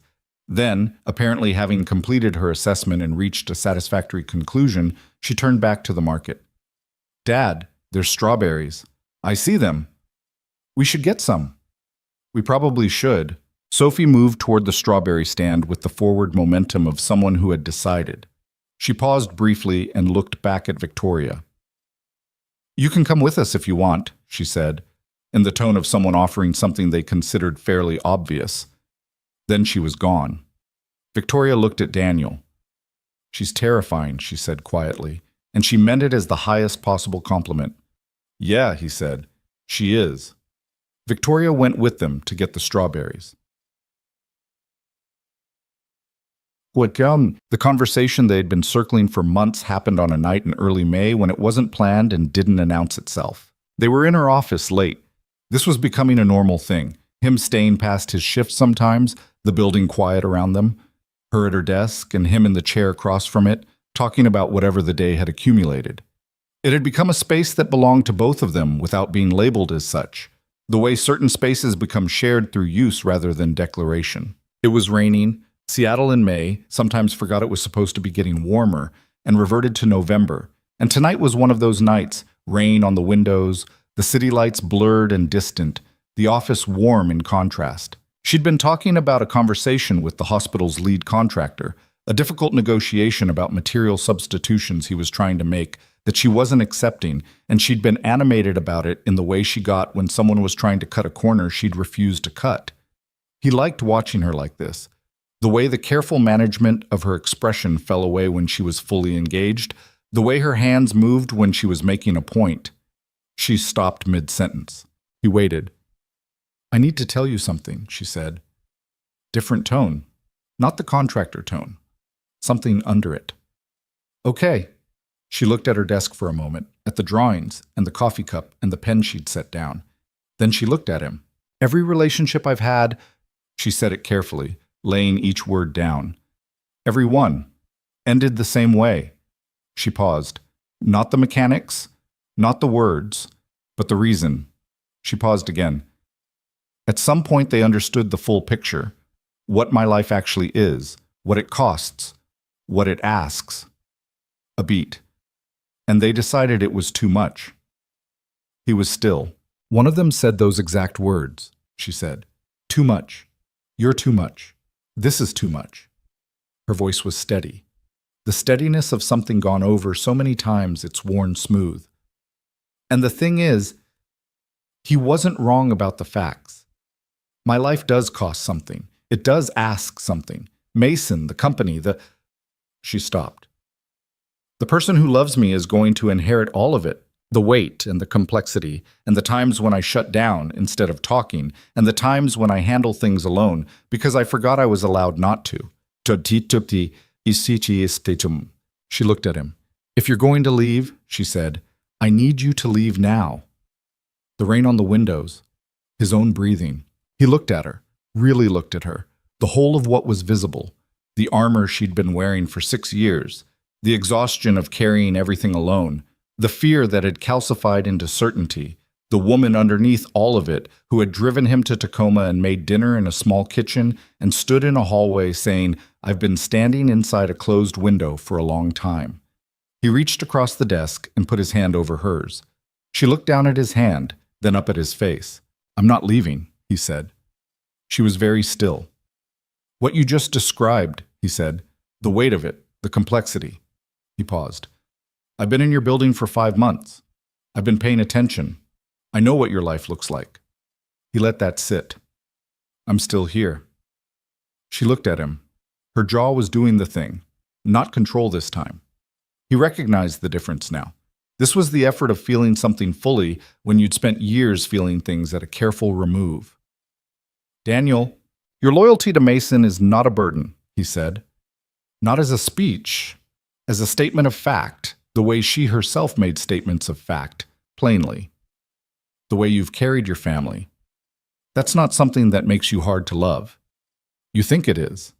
Then, apparently having completed her assessment and reached a satisfactory conclusion, she turned back to the market. Dad, there's strawberries. I see them. We should get some. We probably should. Sophie moved toward the strawberry stand with the forward momentum of someone who had decided. She paused briefly and looked back at Victoria. You can come with us if you want, she said, in the tone of someone offering something they considered fairly obvious. Then she was gone. Victoria looked at Daniel. She's terrifying, she said quietly, and she meant it as the highest possible compliment. Yeah, he said, she is. Victoria went with them to get the strawberries. The conversation they had been circling for months happened on a night in early May when it wasn't planned and didn't announce itself. They were in her office late. This was becoming a normal thing. Him staying past his shift sometimes, the building quiet around them, her at her desk and him in the chair across from it, talking about whatever the day had accumulated. It had become a space that belonged to both of them without being labeled as such, the way certain spaces become shared through use rather than declaration. It was raining. Seattle in May sometimes forgot it was supposed to be getting warmer and reverted to November. And tonight was one of those nights, rain on the windows, the city lights blurred and distant, the office warm in contrast. She'd been talking about a conversation with the hospital's lead contractor, a difficult negotiation about material substitutions he was trying to make that she wasn't accepting, and she'd been animated about it in the way she got when someone was trying to cut a corner she'd refused to cut. He liked watching her like this. The way the careful management of her expression fell away when she was fully engaged, the way her hands moved when she was making a point. She stopped mid-sentence. He waited. I need to tell you something, she said. Different tone. Not the contractor tone. Something under it. Okay. She looked at her desk for a moment, at the drawings and the coffee cup and the pen she'd set down. Then she looked at him. Every relationship I've had, she said it carefully, laying each word down. Every one. Ended the same way. She paused. Not the mechanics, not the words, but the reason. She paused again. At some point they understood the full picture, what my life actually is, what it costs, what it asks. A beat. And they decided it was too much. He was still. One of them said those exact words, she said. Too much. You're too much. This is too much. Her voice was steady. The steadiness of something gone over so many times it's worn smooth. And the thing is, he wasn't wrong about the facts. My life does cost something. It does ask something. Mason, the company, She stopped. The person who loves me is going to inherit all of it. The weight and the complexity, and the times when I shut down instead of talking, and the times when I handle things alone because I forgot I was allowed not to. She looked at him. If you're going to leave, she said, I need you to leave now. The rain on the windows, his own breathing. He looked at her, really looked at her. The whole of what was visible, the armor she'd been wearing for 6 years, the exhaustion of carrying everything alone, the fear that had calcified into certainty, the woman underneath all of it who had driven him to Tacoma and made dinner in a small kitchen and stood in a hallway saying, I've been standing inside a closed window for a long time. He reached across the desk and put his hand over hers. She looked down at his hand, then up at his face. I'm not leaving, he said. She was very still. What you just described, he said, the weight of it, the complexity. He paused. I've been in your building for 5 months. I've been paying attention. I know what your life looks like. He let that sit. I'm still here. She looked at him. Her jaw was doing the thing, not control this time. He recognized the difference now. This was the effort of feeling something fully when you'd spent years feeling things at a careful remove. Daniel, your loyalty to Mason is not a burden, he said. Not as a speech, as a statement of fact, the way she herself made statements of fact, plainly. The way you've carried your family. That's not something that makes you hard to love. You think it is.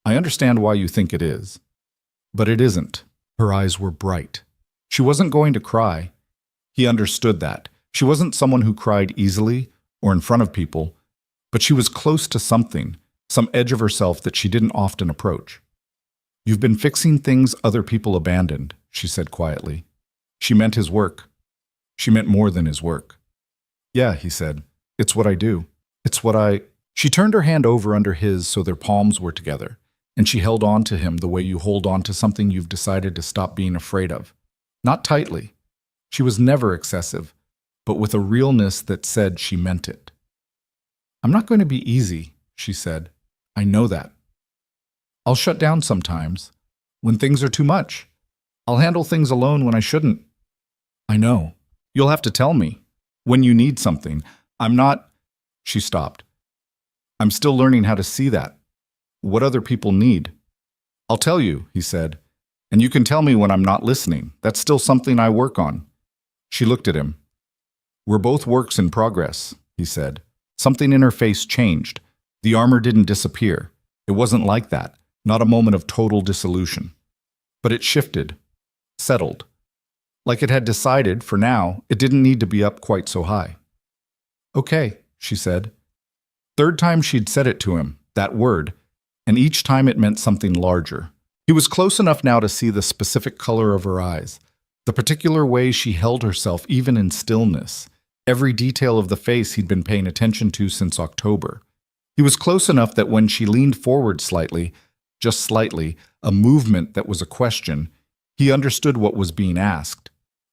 I understand why you think it is. But it isn't. Her eyes were bright. She wasn't going to cry. He understood that. She wasn't someone who cried easily or in front of people, but she was close to something, some edge of herself that she didn't often approach. You've been fixing things other people abandoned, she said quietly. She meant his work. She meant more than his work. Yeah, he said. It's what I do. It's what I... She turned her hand over under his so their palms were together, and she held on to him the way you hold on to something you've decided to stop being afraid of. Not tightly. She was never excessive, but with a realness that said she meant it. I'm not going to be easy, she said. I know that. I'll shut down sometimes, when things are too much. I'll handle things alone when I shouldn't. I know. You'll have to tell me. When you need something. I'm not... She stopped. I'm still learning how to see that. What other people need. I'll tell you, he said. And you can tell me when I'm not listening. That's still something I work on. She looked at him. We're both works in progress, he said. Something in her face changed. The armor didn't disappear. It wasn't like that. Not a moment of total dissolution. But it shifted. Settled. Like it had decided, for now, it didn't need to be up quite so high. Okay, she said. Third time she'd said it to him, that word, and each time it meant something larger. He was close enough now to see the specific color of her eyes, the particular way she held herself even in stillness, every detail of the face he'd been paying attention to since October. He was close enough that when she leaned forward slightly, just slightly, a movement that was a question, he understood what was being asked.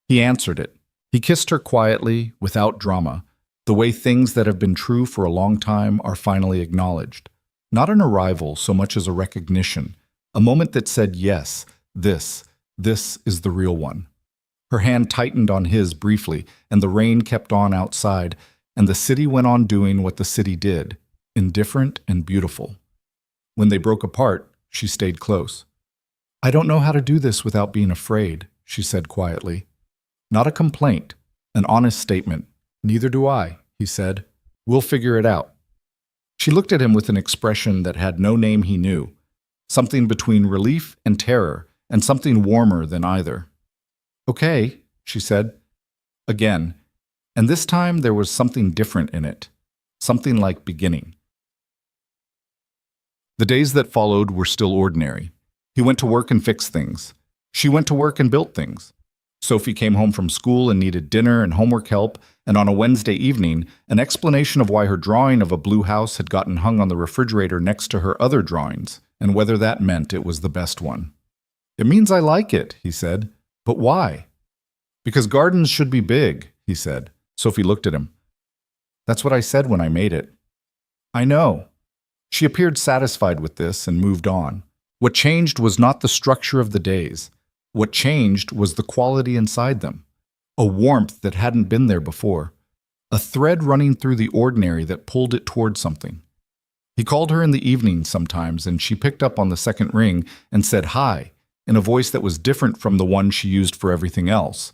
He answered it. He kissed her quietly, without drama, the way things that have been true for a long time are finally acknowledged. Not an arrival so much as a recognition, a moment that said, yes, this is the real one. Her hand tightened on his briefly, and the rain kept on outside, and the city went on doing what the city did, indifferent and beautiful. When they broke apart, she stayed close. I don't know how to do this without being afraid, she said quietly. Not a complaint, an honest statement. Neither do I, he said. We'll figure it out. She looked at him with an expression that had no name he knew, something between relief and terror, and something warmer than either. Okay, she said. Again, and this time there was something different in it, something like beginning. The days that followed were still ordinary. He went to work and fixed things. She went to work and built things. Sophie came home from school and needed dinner and homework help, and on a Wednesday evening, an explanation of why her drawing of a blue house had gotten hung on the refrigerator next to her other drawings, and whether that meant it was the best one. It means I like it, he said. But why? Because gardens should be big, he said. Sophie looked at him. That's what I said when I made it. I know. She appeared satisfied with this and moved on. What changed was not the structure of the days. What changed was the quality inside them. A warmth that hadn't been there before. A thread running through the ordinary that pulled it toward something. He called her in the evening sometimes, and she picked up on the second ring and said hi, in a voice that was different from the one she used for everything else.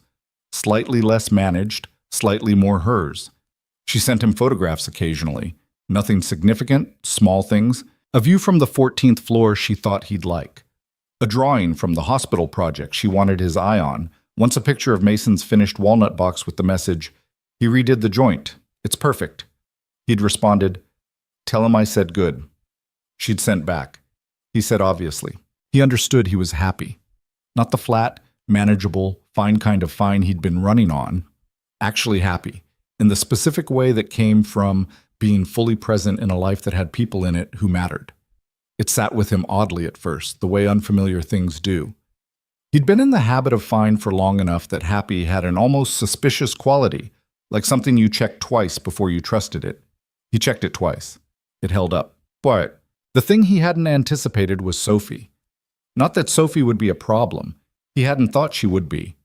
Slightly less managed, slightly more hers. She sent him photographs occasionally. Nothing significant, small things. A view from the 14th floor she thought he'd like. A drawing from the hospital project she wanted his eye on. Once a picture of Mason's finished walnut box with the message, "He redid the joint. It's perfect." He'd responded, "Tell him I said good." She'd sent back. He said obviously. He understood he was happy. Not the flat, manageable, fine kind of fine he'd been running on. Actually happy. In the specific way that came from being fully present in a life that had people in it who mattered. It sat with him oddly at first, the way unfamiliar things do. He'd been in the habit of fine for long enough that happy had an almost suspicious quality, like something you checked twice before you trusted it. He checked it twice. It held up. But the thing he hadn't anticipated was Sophie. Not that Sophie would be a problem. He hadn't thought she would be.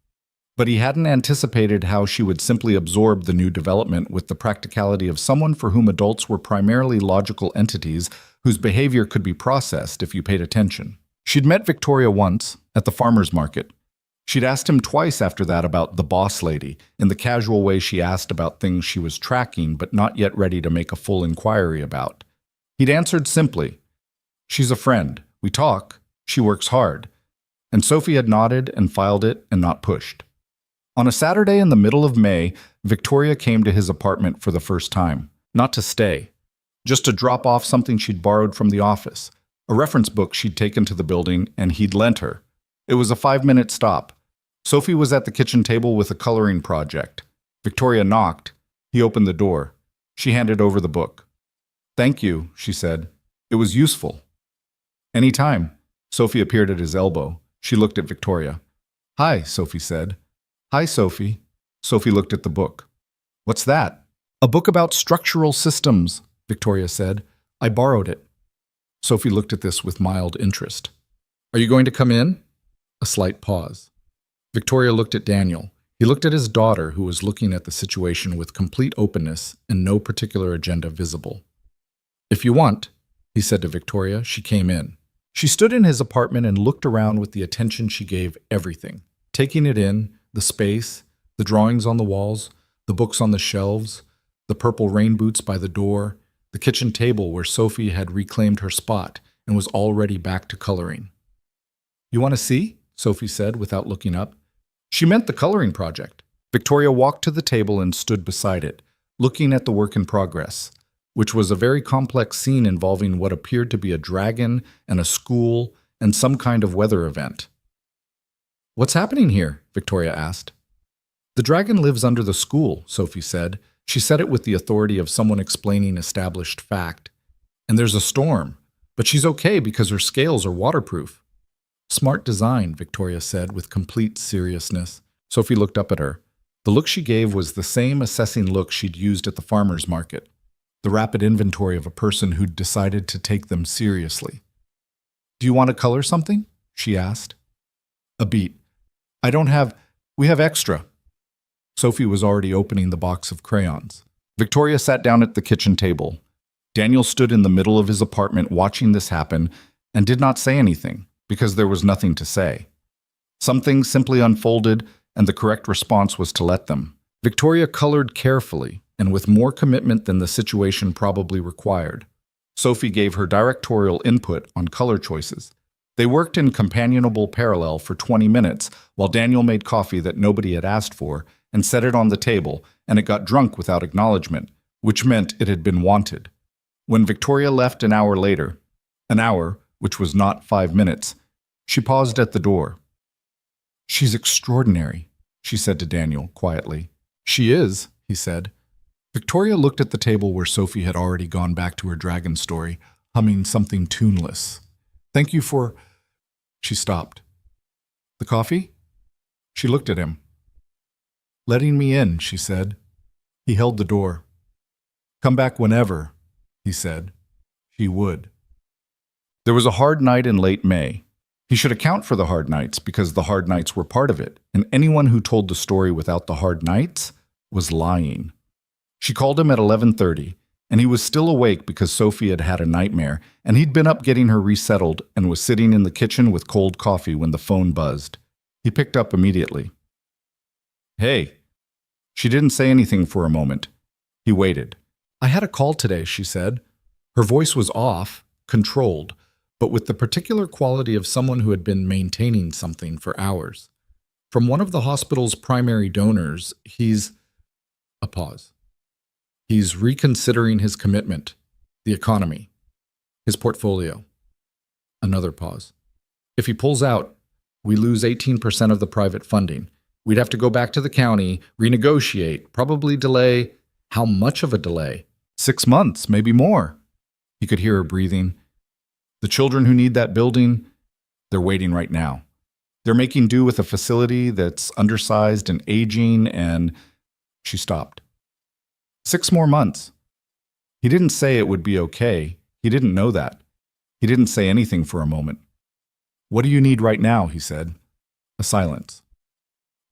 But he hadn't anticipated how she would simply absorb the new development with the practicality of someone for whom adults were primarily logical entities whose behavior could be processed if you paid attention. She'd met Victoria once, at the farmer's market. She'd asked him twice after that about the boss lady, in the casual way she asked about things she was tracking but not yet ready to make a full inquiry about. He'd answered simply, "She's a friend. We talk. She works hard." And Sophie had nodded and filed it and not pushed. On a Saturday in the middle of May, Victoria came to his apartment for the first time. Not to stay. Just to drop off something she'd borrowed from the office. A reference book she'd taken to the building and he'd lent her. It was a 5-minute stop. Sophie was at the kitchen table with a coloring project. Victoria knocked. He opened the door. She handed over the book. "Thank you," she said. "It was useful." "Any time." Sophie appeared at his elbow. She looked at Victoria. "Hi," Sophie said. "Hi, Sophie." Sophie looked at the book. "What's that?" "A book about structural systems," Victoria said. "I borrowed it." Sophie looked at this with mild interest. "Are you going to come in?" A slight pause. Victoria looked at Daniel. He looked at his daughter, who was looking at the situation with complete openness and no particular agenda visible. "If you want," he said to Victoria. She came in. She stood in his apartment and looked around with the attention she gave everything, taking it in, the space, the drawings on the walls, the books on the shelves, the purple rain boots by the door, the kitchen table where Sophie had reclaimed her spot and was already back to coloring. "You want to see?" Sophie said without looking up. She meant the coloring project. Victoria walked to the table and stood beside it, looking at the work in progress, which was a very complex scene involving what appeared to be a dragon and a school and some kind of weather event. "What's happening here?" Victoria asked. "The dragon lives under the school," Sophie said. She said it with the authority of someone explaining established fact. "And there's a storm, but she's okay because her scales are waterproof." "Smart design," Victoria said with complete seriousness. Sophie looked up at her. The look she gave was the same assessing look she'd used at the farmer's market. The rapid inventory of a person who'd decided to take them seriously. "Do you want to color something?" she asked. "A beat. We have extra." Sophie was already opening the box of crayons. Victoria sat down at the kitchen table. Daniel stood in the middle of his apartment watching this happen and did not say anything, because there was nothing to say. Some things simply unfolded, and the correct response was to let them. Victoria colored carefully, and with more commitment than the situation probably required. Sophie gave her directorial input on color choices. They worked in companionable parallel for 20 minutes while Daniel made coffee that nobody had asked for and set it on the table, and it got drunk without acknowledgement, which meant it had been wanted. When Victoria left an hour later, an hour, which was not 5 minutes, she paused at the door. "She's extraordinary," she said to Daniel quietly. "She is," he said. Victoria looked at the table where Sophie had already gone back to her dragon story, humming something tuneless. "Thank you for—" She stopped. "The coffee?" She looked at him. "Letting me in," she said. He held the door. "Come back whenever." he said. She would. There was a hard night in late May. He should account for the hard nights because the hard nights were part of it, and anyone who told the story without the hard nights was lying. She called him at 11:30, and he was still awake because Sophie had had a nightmare, and he'd been up getting her resettled and was sitting in the kitchen with cold coffee when the phone buzzed. He picked up immediately. "Hey." She didn't say anything for a moment. He waited. "I had a call today," she said. Her voice was off, controlled, but with the particular quality of someone who had been maintaining something for hours. "From one of the hospital's primary donors, he's—" A pause. "He's reconsidering his commitment, the economy, his portfolio." Another pause. "If he pulls out, we lose 18% of the private funding. We'd have to go back to the county, renegotiate, probably delay." "How much of a delay?" 6 months, maybe more." He could hear her breathing. "The children who need that building, they're waiting right now. They're making do with a facility that's undersized and aging and—" She stopped. 6 more months. He didn't say it would be okay. He didn't know that. He didn't say anything for a moment. "What do you need right now?" he said. A silence.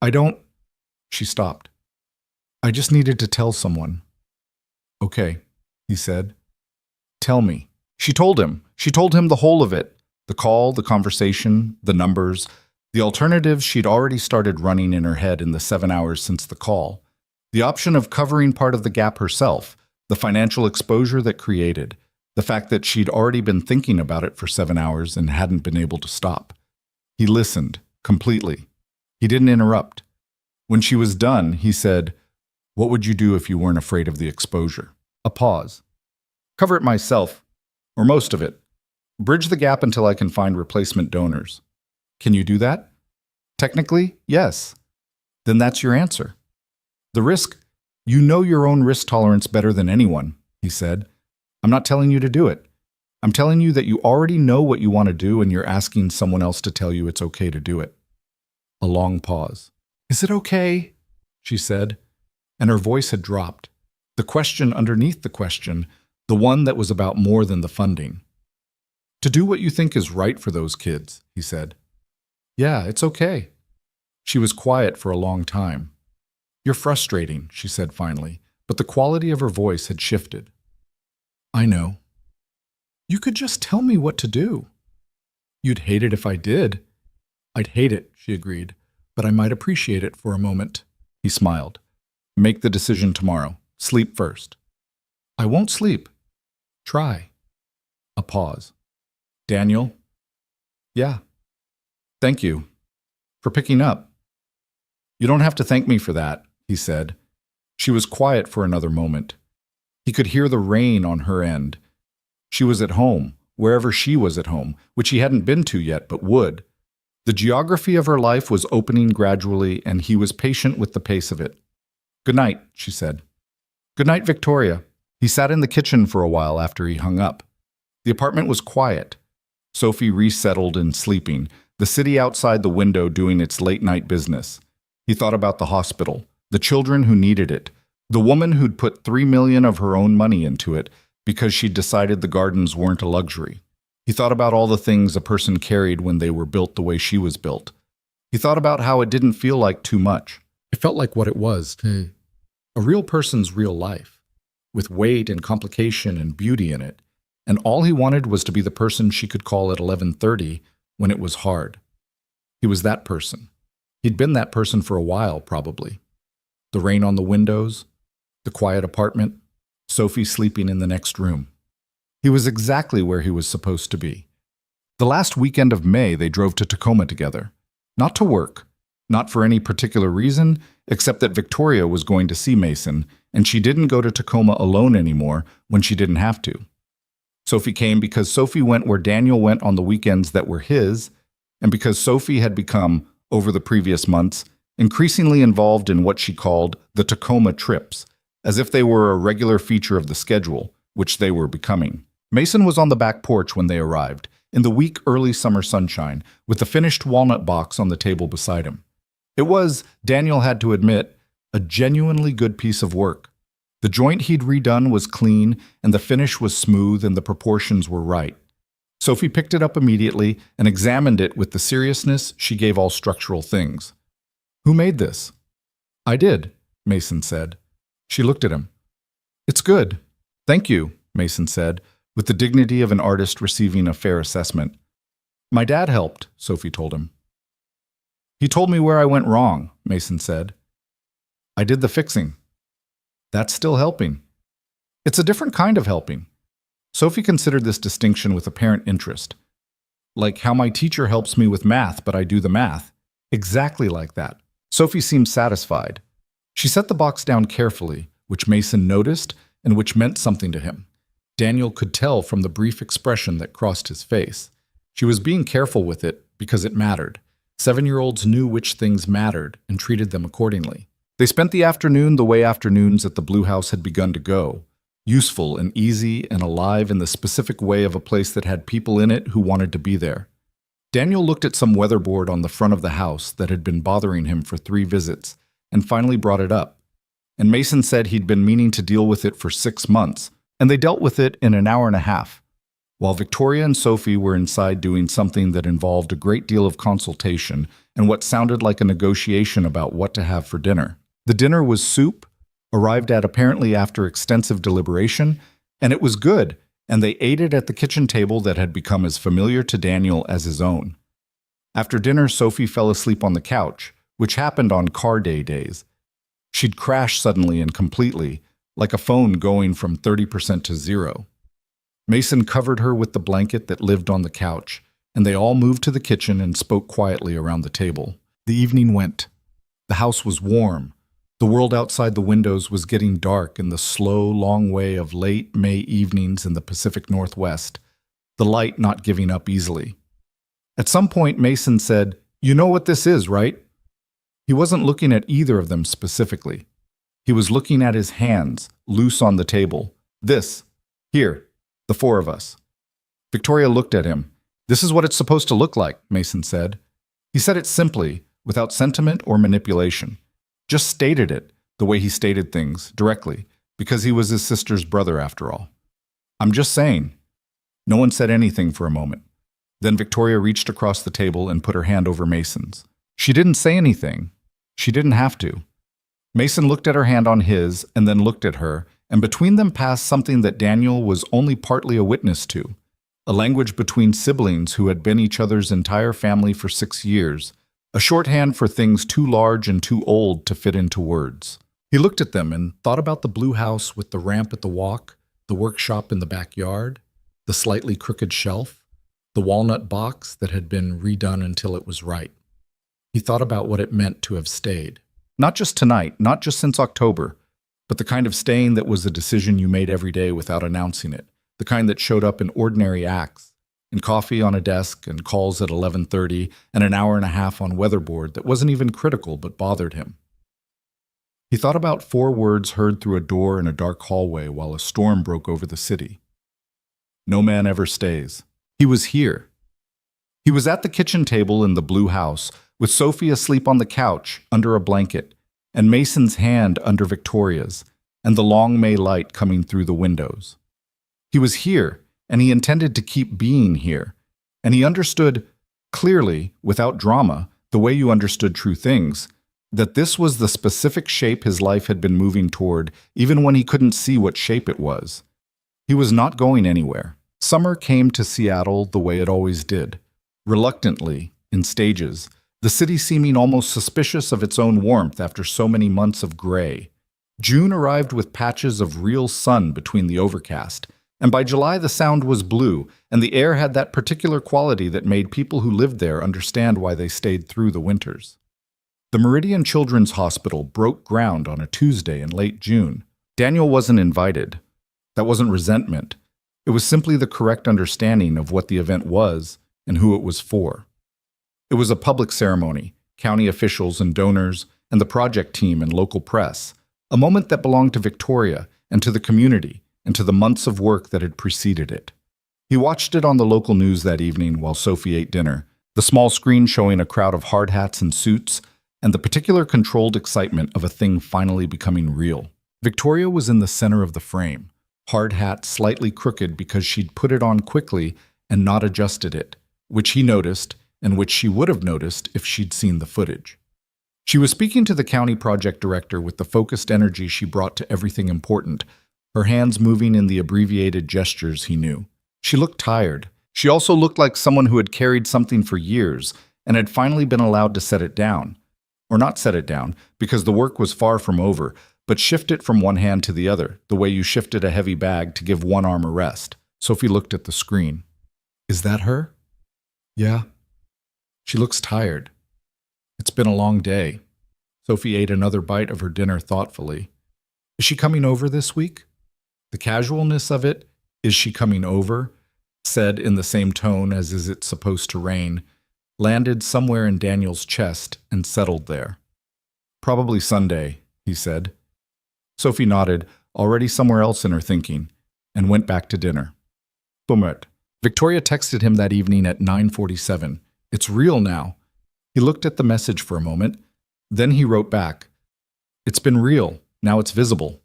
"I don't—" She stopped. "I just needed to tell someone." "Okay," he said. "Tell me." She told him. She told him the whole of it. The call, the conversation, the numbers, the alternatives she'd already started running in her head in the 7 hours since the call. The option of covering part of the gap herself, the financial exposure that created, the fact that she'd already been thinking about it for 7 hours and hadn't been able to stop. He listened, completely. He didn't interrupt. When she was done, he said, "What would you do if you weren't afraid of the exposure?" A pause. "Cover it myself, or most of it. Bridge the gap until I can find replacement donors." "Can you do that?" "Technically, yes." "Then that's your answer." "The risk, you know your own risk tolerance better than anyone," he said. "I'm not telling you to do it. I'm telling you that you already know what you want to do and you're asking someone else to tell you it's okay to do it." A long pause. "Is it okay?" she said, and her voice had dropped. The question underneath the question, the one that was about more than the funding. "To do what you think is right for those kids," he said. "Yeah, it's okay." She was quiet for a long time. "You're frustrating," she said finally, but the quality of her voice had shifted. "I know." "You could just tell me what to do." "You'd hate it if I did." "I'd hate it," she agreed, "but I might appreciate it for a moment." He smiled. "Make the decision tomorrow. Sleep first." "I won't sleep." "Try." A pause. "Daniel?" "Yeah." "Thank you for picking up." "You don't have to thank me for that," he said. She was quiet for another moment. He could hear the rain on her end. She was at home, wherever she was at home, which he hadn't been to yet but would. The geography of her life was opening gradually, and he was patient with the pace of it. "Good night," she said. "Good night, Victoria." He sat in the kitchen for a while after he hung up. The apartment was quiet. Sophie resettled and sleeping, the city outside the window doing its late-night business. He thought about the hospital, the children who needed it, the woman who'd put $3 million of her own money into it because she'd decided the gardens weren't a luxury. He thought about all the things a person carried when they were built the way she was built. He thought about how it didn't feel like too much. It felt like what it was, a real person's real life, with weight and complication and beauty in it. And all he wanted was to be the person she could call at 11:30 when it was hard. He was that person. He'd been that person for a while, probably. The rain on the windows, the quiet apartment, Sophie sleeping in the next room. He was exactly where he was supposed to be. The last weekend of May, they drove to Tacoma together. Not to work, not for any particular reason, except that Victoria was going to see Mason, and she didn't go to Tacoma alone anymore when she didn't have to. Sophie came because Sophie went where Daniel went on the weekends that were his, and because Sophie had become, over the previous months, increasingly involved in what she called the Tacoma trips, as if they were a regular feature of the schedule, which they were becoming. Mason was on the back porch when they arrived, in the weak early summer sunshine, with the finished walnut box on the table beside him. It was, Daniel had to admit, a genuinely good piece of work. The joint he'd redone was clean, and the finish was smooth, and the proportions were right. Sophie picked it up immediately and examined it with the seriousness she gave all structural things. "Who made this?" "I did," Mason said. She looked at him. "It's good. Thank you," Mason said, with the dignity of an artist receiving a fair assessment. "My dad helped," Sophie told him. "He told me where I went wrong," Mason said. "I did the fixing." "That's still helping." "It's a different kind of helping." Sophie considered this distinction with apparent interest. "Like how my teacher helps me with math, but I do the math." "Exactly like that." Sophie seemed satisfied. She set the box down carefully, which Mason noticed and which meant something to him. Daniel could tell from the brief expression that crossed his face. She was being careful with it because it mattered. 7-year-olds knew which things mattered and treated them accordingly. They spent the afternoon the way afternoons at the Blue House had begun to go. Useful and easy and alive in the specific way of a place that had people in it who wanted to be there. Daniel looked at some weatherboard on the front of the house that had been bothering him for 3 visits and finally brought it up. And Mason said he'd been meaning to deal with it for 6 months, and they dealt with it in an hour and a half, while Victoria and Sophie were inside doing something that involved a great deal of consultation and what sounded like a negotiation about what to have for dinner. The dinner was soup, arrived at apparently after extensive deliberation, and it was good, and they ate it at the kitchen table that had become as familiar to Daniel as his own. After dinner, Sophie fell asleep on the couch, which happened on car day days. She'd crash suddenly and completely, like a phone going from 30% to 0. Mason covered her with the blanket that lived on the couch, and they all moved to the kitchen and spoke quietly around the table. The evening went. The house was warm. The world outside the windows was getting dark in the slow, long way of late May evenings in the Pacific Northwest, the light not giving up easily. At some point, Mason said, "You know what this is, right?" He wasn't looking at either of them specifically. He was looking at his hands, loose on the table. "This. Here. The 4 of us." Victoria looked at him. "This is what it's supposed to look like," Mason said. He said it simply, without sentiment or manipulation. Just stated it, the way he stated things, directly, because he was his sister's brother after all. "I'm just saying." No one said anything for a moment. Then Victoria reached across the table and put her hand over Mason's. She didn't say anything. She didn't have to. Mason looked at her hand on his and then looked at her, and between them passed something that Daniel was only partly a witness to, a language between siblings who had been each other's entire family for 6 years, a shorthand for things too large and too old to fit into words. He looked at them and thought about the blue house with the ramp at the walk, the workshop in the backyard, the slightly crooked shelf, the walnut box that had been redone until it was right. He thought about what it meant to have stayed. Not just tonight, not just since October, but the kind of staying that was a decision you made every day without announcing it, the kind that showed up in ordinary acts, in coffee on a desk and calls at 11:30 and an hour and a half on weatherboard that wasn't even critical but bothered him. He thought about 4 words heard through a door in a dark hallway while a storm broke over the city. No man ever stays. He was here. He was at the kitchen table in the blue house, with Sophie asleep on the couch under a blanket, and Mason's hand under Victoria's, and the long May light coming through the windows. He was here, and he intended to keep being here, and he understood clearly, without drama, the way you understood true things, that this was the specific shape his life had been moving toward, even when he couldn't see what shape it was. He was not going anywhere. Summer came to Seattle the way it always did, reluctantly, in stages, the city seeming almost suspicious of its own warmth after so many months of gray. June arrived with patches of real sun between the overcast, and by July the sound was blue, and the air had that particular quality that made people who lived there understand why they stayed through the winters. The Meridian Children's Hospital broke ground on a Tuesday in late June. Daniel wasn't invited. That wasn't resentment. It was simply the correct understanding of what the event was and who it was for. It was a public ceremony, county officials and donors, and the project team and local press, a moment that belonged to Victoria and to the community and to the months of work that had preceded it. He watched it on the local news that evening while Sophie ate dinner, the small screen showing a crowd of hard hats and suits, and the particular controlled excitement of a thing finally becoming real. Victoria was in the center of the frame, hard hat slightly crooked because she'd put it on quickly and not adjusted it, which he noticed and which she would have noticed if she'd seen the footage. She was speaking to the county project director with the focused energy she brought to everything important, her hands moving in the abbreviated gestures he knew. She looked tired. She also looked like someone who had carried something for years and had finally been allowed to set it down. Or not set it down, because the work was far from over, but shift it from one hand to the other, the way you shifted a heavy bag to give one arm a rest. Sophie looked at the screen. Is that her? Yeah. She looks tired. It's been a long day. Sophie ate another bite of her dinner thoughtfully. Is she coming over this week? The casualness of it, is she coming over, said in the same tone as is it supposed to rain, landed somewhere in Daniel's chest and settled there. Probably Sunday, he said. Sophie nodded, already somewhere else in her thinking, and went back to dinner. Bumert. Victoria texted him that evening at 9:47. It's real now. He looked at the message for a moment. Then he wrote back. It's been real. Now it's visible.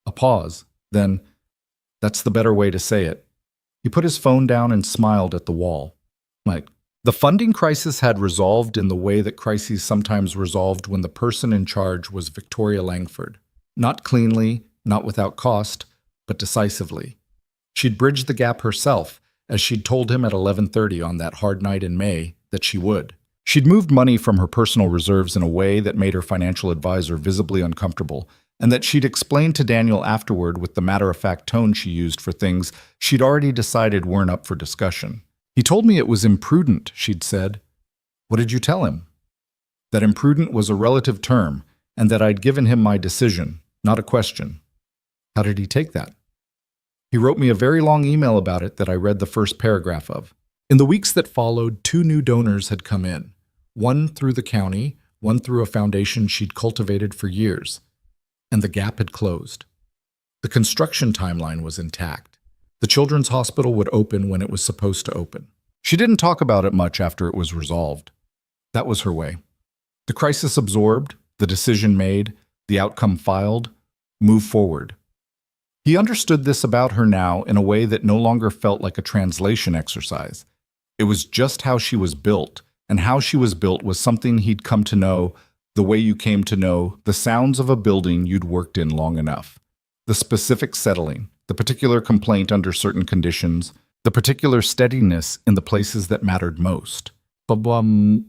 A pause. Then, that's the better way to say it. He put his phone down and smiled at the wall. The funding crisis had resolved in the way that crises sometimes resolved when the person in charge was Victoria Langford. Not cleanly, not without cost, but decisively. She'd bridged the gap herself, as she'd told him at 11:30 on that hard night in May that she would. She'd moved money from her personal reserves in a way that made her financial advisor visibly uncomfortable, and that she'd explained to Daniel afterward with the matter-of-fact tone she used for things she'd already decided weren't up for discussion. He told me it was imprudent, she'd said. What did you tell him? That imprudent was a relative term, and that I'd given him my decision, not a question. How did he take that? He wrote me a very long email about it that I read the first paragraph of. In the weeks that followed, 2 new donors had come in, one through the county, one through a foundation she'd cultivated for years, and the gap had closed. The construction timeline was intact. The children's hospital would open when it was supposed to open. She didn't talk about it much after it was resolved. That was her way. The crisis absorbed, the decision made, the outcome filed, move forward. He understood this about her now in a way that no longer felt like a translation exercise. It was just how she was built, and how she was built was something he'd come to know the way you came to know the sounds of a building you'd worked in long enough. The specific settling, the particular complaint under certain conditions, the particular steadiness in the places that mattered most. The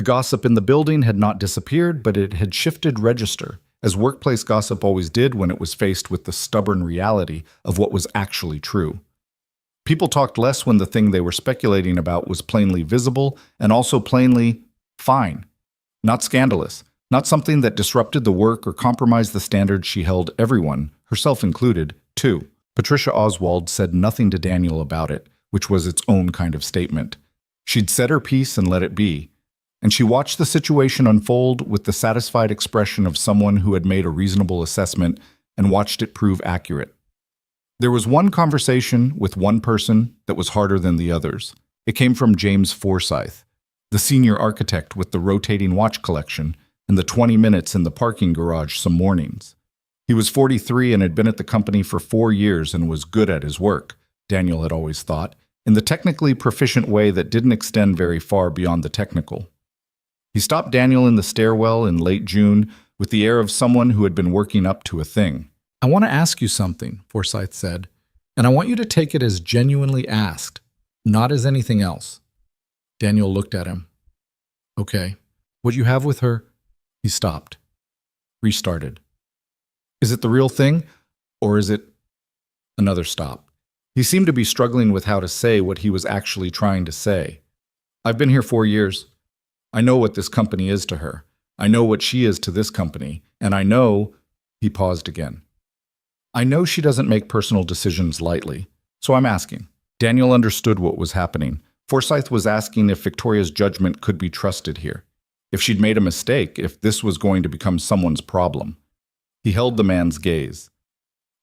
gossip in the building had not disappeared, but it had shifted register, as workplace gossip always did when it was faced with the stubborn reality of what was actually true. People talked less when the thing they were speculating about was plainly visible and also plainly fine. Not scandalous, not something that disrupted the work or compromised the standards she held everyone, herself included, to. Patricia Oswald said nothing to Daniel about it, which was its own kind of statement. She'd said her piece and let it be, and she watched the situation unfold with the satisfied expression of someone who had made a reasonable assessment and watched it prove accurate. There was one conversation with one person that was harder than the others. It came from James Forsyth, the senior architect with the rotating watch collection and the 20 minutes in the parking garage some mornings. He was 43 and had been at the company for 4 years and was good at his work, Daniel had always thought, in the technically proficient way that didn't extend very far beyond the technical. He stopped Daniel in the stairwell in late June with the air of someone who had been working up to a thing. I want to ask you something, Forsyth said, and I want you to take it as genuinely asked, not as anything else. Daniel looked at him. Okay. What you have with her? He stopped. Restarted. Is it the real thing, or is it another stop? He seemed to be struggling with how to say what he was actually trying to say. I've been here 4 years. I know what this company is to her. I know what she is to this company, and I know, he paused again. I know she doesn't make personal decisions lightly, so I'm asking. Daniel understood what was happening. Forsyth was asking if Victoria's judgment could be trusted here, if she'd made a mistake, if this was going to become someone's problem. He held the man's gaze.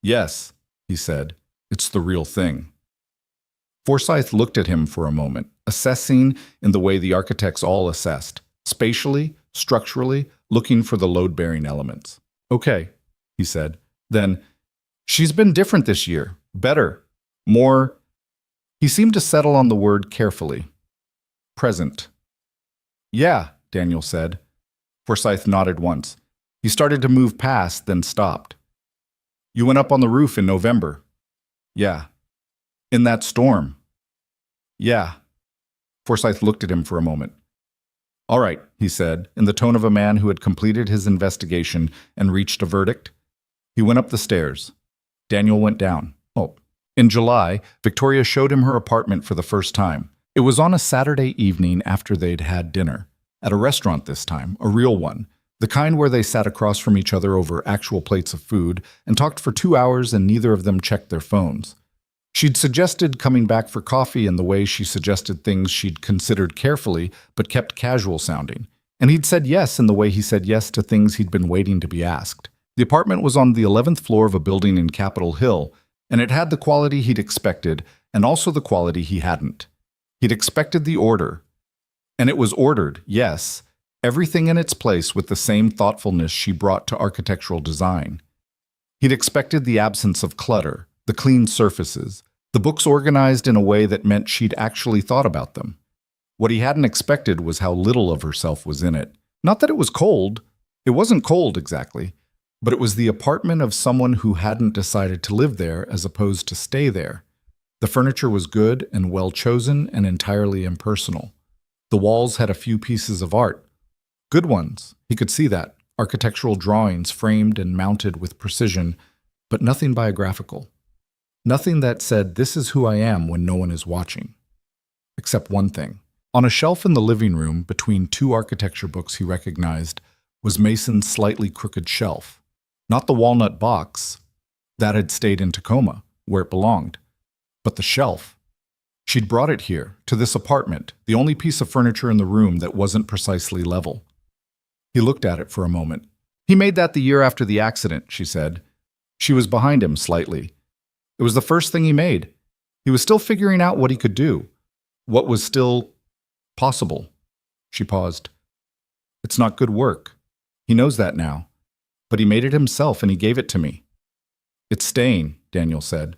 Yes, he said, it's the real thing. Forsyth looked at him for a moment, assessing in the way the architects all assessed, spatially, structurally, looking for the load-bearing elements. Okay, he said. Then, she's been different this year. Better. More. He seemed to settle on the word carefully. Present. Yeah, Daniel said. Forsyth nodded once. He started to move past, then stopped. You went up on the roof in November. Yeah. In that storm. Yeah. Forsyth looked at him for a moment. All right, he said, in the tone of a man who had completed his investigation and reached a verdict. He went up the stairs. Daniel went down. Oh. In July, Victoria showed him her apartment for the first time. It was on a Saturday evening after they'd had dinner. At a restaurant this time, a real one. The kind where they sat across from each other over actual plates of food and talked for 2 hours and neither of them checked their phones. She'd suggested coming back for coffee in the way she suggested things she'd considered carefully but kept casual sounding. And he'd said yes in the way he said yes to things he'd been waiting to be asked. The apartment was on the 11th floor of a building in Capitol Hill, and it had the quality he'd expected and also the quality he hadn't. He'd expected the order. And it was ordered, yes, everything in its place with the same thoughtfulness she brought to architectural design. He'd expected the absence of clutter, the clean surfaces, the books organized in a way that meant she'd actually thought about them. What he hadn't expected was how little of herself was in it. Not that it was cold. It wasn't cold exactly, but it was the apartment of someone who hadn't decided to live there as opposed to stay there. The furniture was good and well chosen and entirely impersonal. The walls had a few pieces of art. Good ones, he could see that. Architectural drawings framed and mounted with precision, but nothing biographical. Nothing that said, this is who I am when no one is watching. Except one thing. On a shelf in the living room, between 2 architecture books he recognized, was Mason's slightly crooked shelf. Not the walnut box. That had stayed in Tacoma, where it belonged. But the shelf. She'd brought it here, to this apartment, the only piece of furniture in the room that wasn't precisely level. He looked at it for a moment. He made that the year after the accident, she said. She was behind him slightly. It was the first thing he made. He was still figuring out what he could do. What was still possible. She paused. It's not good work. He knows that now. But he made it himself and he gave it to me. It's staying, Daniel said.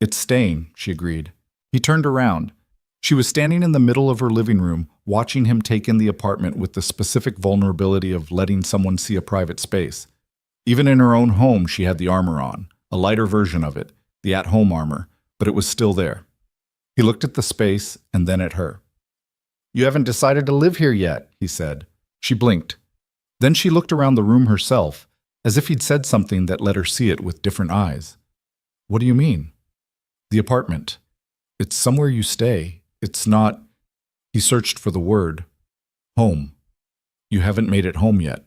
It's staying, she agreed. He turned around. She was standing in the middle of her living room, watching him take in the apartment with the specific vulnerability of letting someone see a private space. Even in her own home, she had the armor on, a lighter version of it, the at-home armor, but it was still there. He looked at the space and then at her. You haven't decided to live here yet, he said. She blinked. Then she looked around the room herself, as if he'd said something that let her see it with different eyes. What do you mean? The apartment. It's somewhere you stay. It's not... He searched for the word. Home. You haven't made it home yet.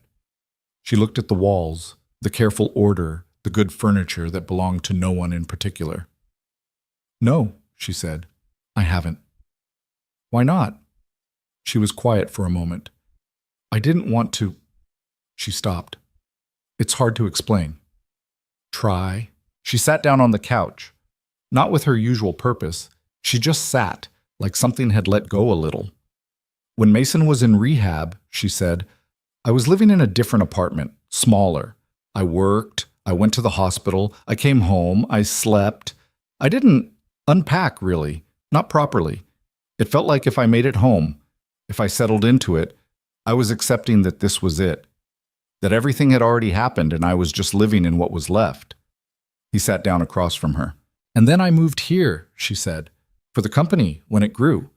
She looked at the walls, the careful order, the good furniture that belonged to no one in particular. No, she said. I haven't. Why not? She was quiet for a moment. I didn't want to... She stopped. It's hard to explain. Try. She sat down on the couch. Not with her usual purpose. She just sat, like something had let go a little. When Mason was in rehab, she said, I was living in a different apartment, smaller. I worked, I went to the hospital, I came home, I slept. I didn't unpack, really, not properly. It felt like if I made it home, if I settled into it, I was accepting that this was it, that everything had already happened and I was just living in what was left. He sat down across from her. And then I moved here, she said, for the company when it grew.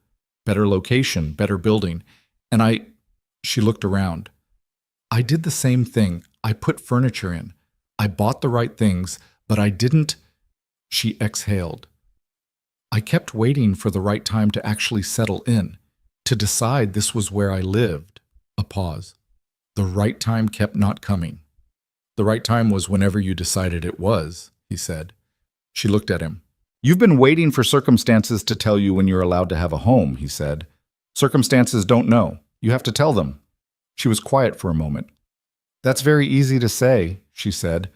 Better location, better building. And she looked around. I did the same thing. I put furniture in. I bought the right things, but I didn't. She exhaled. I kept waiting for the right time to actually settle in, to decide this was where I lived. A pause. The right time kept not coming. The right time was whenever you decided it was, he said. She looked at him. You've been waiting for circumstances to tell you when you're allowed to have a home, he said. Circumstances don't know. You have to tell them. She was quiet for a moment. That's very easy to say, she said,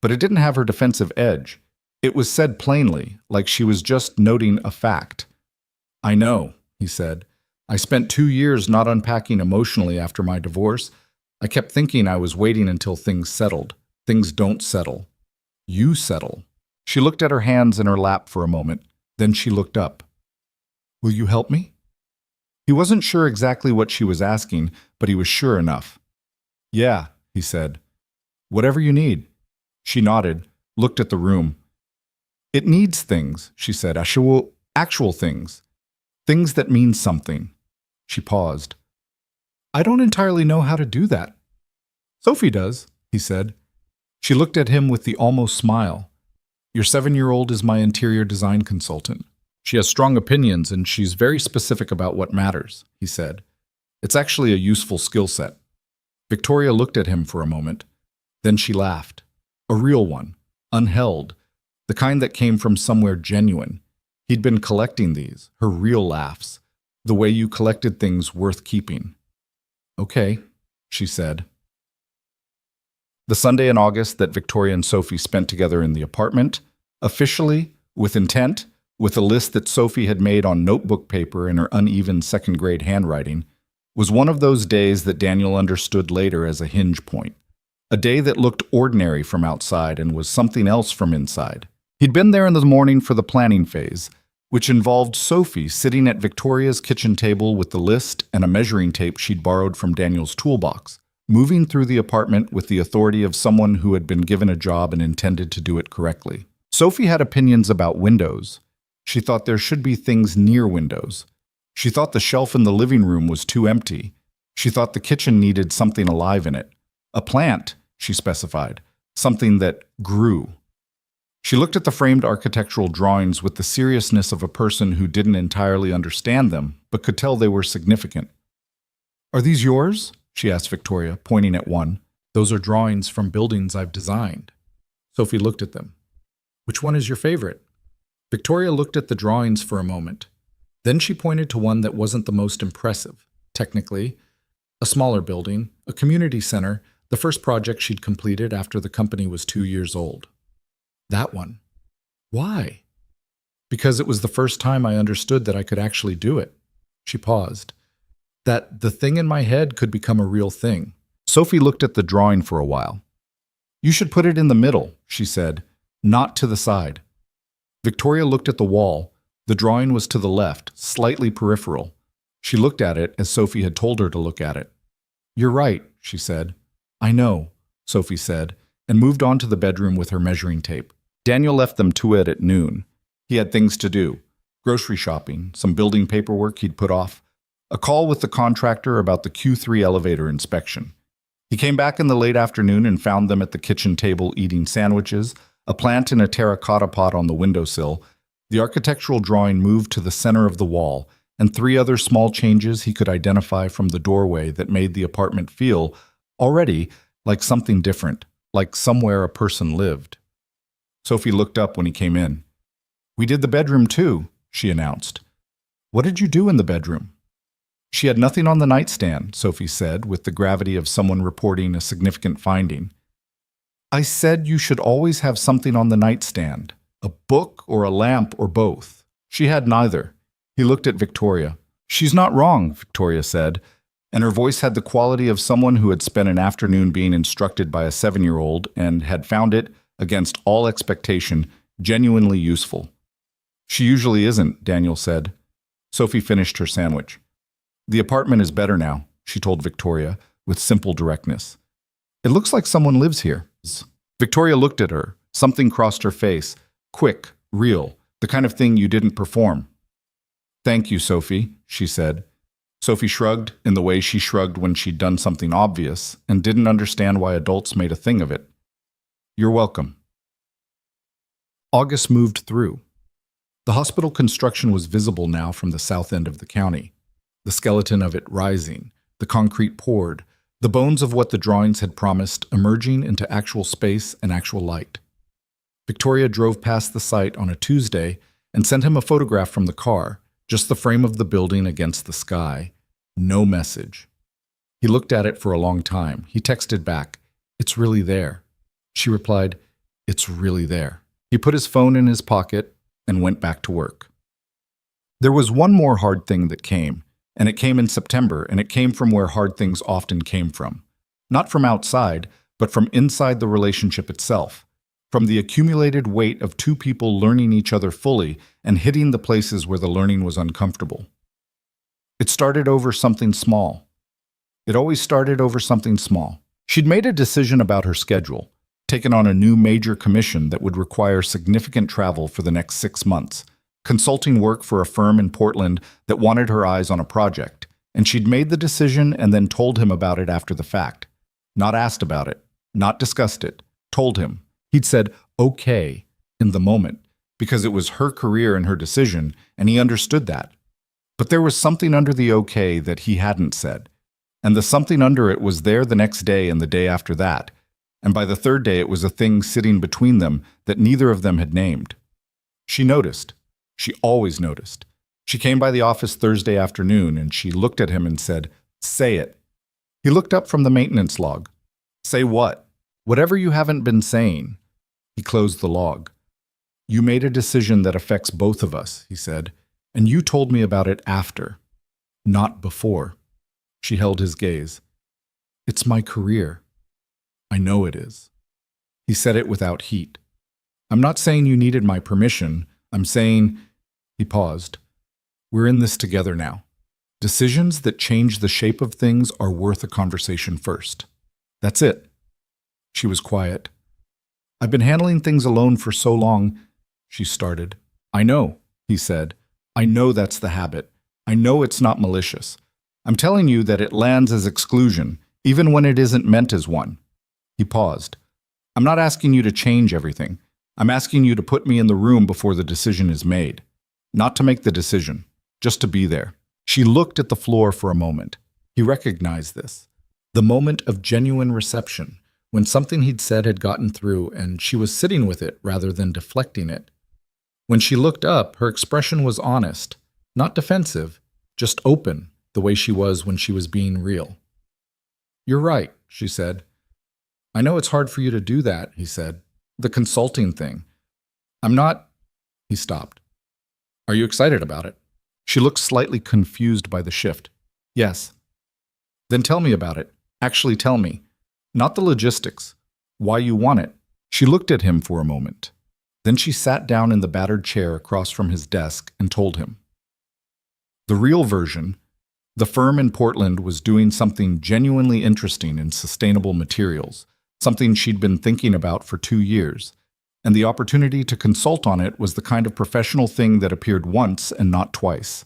but it didn't have her defensive edge. It was said plainly, like she was just noting a fact. I know, he said, I spent 2 years not unpacking emotionally after my divorce. I kept thinking I was waiting until things settled. Things don't settle. You settle. She looked at her hands in her lap for a moment. Then she looked up. Will you help me? He wasn't sure exactly what she was asking, but he was sure enough. Yeah, he said. Whatever you need. She nodded, looked at the room. It needs things, she said, actual things. Things that mean something. She paused. I don't entirely know how to do that. Sophie does, he said. She looked at him with the almost smile. Your 7-year-old is my interior design consultant. She has strong opinions and she's very specific about what matters, he said. It's actually a useful skill set. Victoria looked at him for a moment. Then she laughed. A real one, unheld, the kind that came from somewhere genuine. He'd been collecting these, her real laughs, the way you collected things worth keeping. Okay, she said. The Sunday in August that Victoria and Sophie spent together in the apartment, officially, with intent, with a list that Sophie had made on notebook paper in her uneven second-grade handwriting, was one of those days that Daniel understood later as a hinge point. A day that looked ordinary from outside and was something else from inside. He'd been there in the morning for the planning phase, which involved Sophie sitting at Victoria's kitchen table with the list and a measuring tape she'd borrowed from Daniel's toolbox, moving through the apartment with the authority of someone who had been given a job and intended to do it correctly. Sophie had opinions about windows. She thought there should be things near windows. She thought the shelf in the living room was too empty. She thought the kitchen needed something alive in it. A plant, she specified, something that grew. She looked at the framed architectural drawings with the seriousness of a person who didn't entirely understand them, but could tell they were significant. Are these yours? She asked Victoria, pointing at one. Those are drawings from buildings I've designed. Sophie looked at them. Which one is your favorite? Victoria looked at the drawings for a moment. Then she pointed to one that wasn't the most impressive, technically. A smaller building, a community center, the first project she'd completed after the company was 2 years old. That one. Why? Because it was the first time I understood that I could actually do it. She paused. That the thing in my head could become a real thing. Sophie looked at the drawing for a while. You should put it in the middle, she said, not to the side. Victoria looked at the wall. The drawing was to the left, slightly peripheral. She looked at it as Sophie had told her to look at it. You're right, she said. I know, Sophie said, and moved on to the bedroom with her measuring tape. Daniel left them to it at noon. He had things to do. Grocery shopping, some building paperwork he'd put off, a call with the contractor about the Q3 elevator inspection. He came back in the late afternoon and found them at the kitchen table eating sandwiches, a plant in a terracotta pot on the windowsill. The architectural drawing moved to the center of the wall, and 3 other small changes he could identify from the doorway that made the apartment feel, already, like something different, like somewhere a person lived. Sophie looked up when he came in. We did the bedroom too, she announced. What did you do in the bedroom? She had nothing on the nightstand, Sophie said, with the gravity of someone reporting a significant finding. I said you should always have something on the nightstand, a book or a lamp or both. She had neither. He looked at Victoria. She's not wrong, Victoria said, and her voice had the quality of someone who had spent an afternoon being instructed by a 7-year-old and had found it, against all expectation, genuinely useful. She usually isn't, Daniel said. Sophie finished her sandwich. The apartment is better now, she told Victoria, with simple directness. It looks like someone lives here. Victoria looked at her. Something crossed her face. Quick, real, the kind of thing you didn't perform. Thank you, Sophie, she said. Sophie shrugged in the way she shrugged when she'd done something obvious and didn't understand why adults made a thing of it. You're welcome. August moved through. The hospital construction was visible now from the south end of the county, the skeleton of it rising, the concrete poured, the bones of what the drawings had promised emerging into actual space and actual light. Victoria drove past the site on a Tuesday and sent him a photograph from the car, just the frame of the building against the sky. No message. He looked at it for a long time. He texted back, "It's really there." She replied, "It's really there." He put his phone in his pocket and went back to work. There was one more hard thing that came. And it came in September, and it came from where hard things often came from. Not from outside, but from inside the relationship itself. From the accumulated weight of two people learning each other fully and hitting the places where the learning was uncomfortable. It started over something small. It always started over something small. She'd made a decision about her schedule, taken on a new major commission that would require significant travel for the next 6 months, consulting work for a firm in Portland that wanted her eyes on a project, and she'd made the decision and then told him about it after the fact. Not asked about it, not discussed it, told him. He'd said, okay, in the moment, because it was her career and her decision, and he understood that. But there was something under the okay that he hadn't said, and the something under it was there the next day and the day after that, and by the third day it was a thing sitting between them that neither of them had named. She noticed. She always noticed. She came by the office Thursday afternoon, and she looked at him and said, "Say it." He looked up from the maintenance log. "Say what?" "Whatever you haven't been saying." He closed the log. "You made a decision that affects both of us," he said, "and you told me about it after, not before." She held his gaze. "It's my career." "I know it is." He said it without heat. "I'm not saying you needed my permission. I'm saying—" He paused. "We're in this together now. Decisions that change the shape of things are worth a conversation first. That's it." She was quiet. "I've been handling things alone for so long," she started. "I know," he said. "I know that's the habit. I know it's not malicious. I'm telling you that it lands as exclusion, even when it isn't meant as one." He paused. "I'm not asking you to change everything. I'm asking you to put me in the room before the decision is made. Not to make the decision, just to be there." She looked at the floor for a moment. He recognized this. The moment of genuine reception, when something he'd said had gotten through and she was sitting with it rather than deflecting it. When she looked up, her expression was honest, not defensive, just open, the way she was when she was being real. "You're right," she said. "I know it's hard for you to do that," he said. "The consulting thing. I'm not—" He stopped. "Are you excited about it?" She looked slightly confused by the shift. "Yes." "Then tell me about it. Actually tell me. Not the logistics. Why you want it." She looked at him for a moment. Then she sat down in the battered chair across from his desk and told him. The real version, the firm in Portland was doing something genuinely interesting in sustainable materials, something she'd been thinking about for 2 years, and the opportunity to consult on it was the kind of professional thing that appeared once and not twice.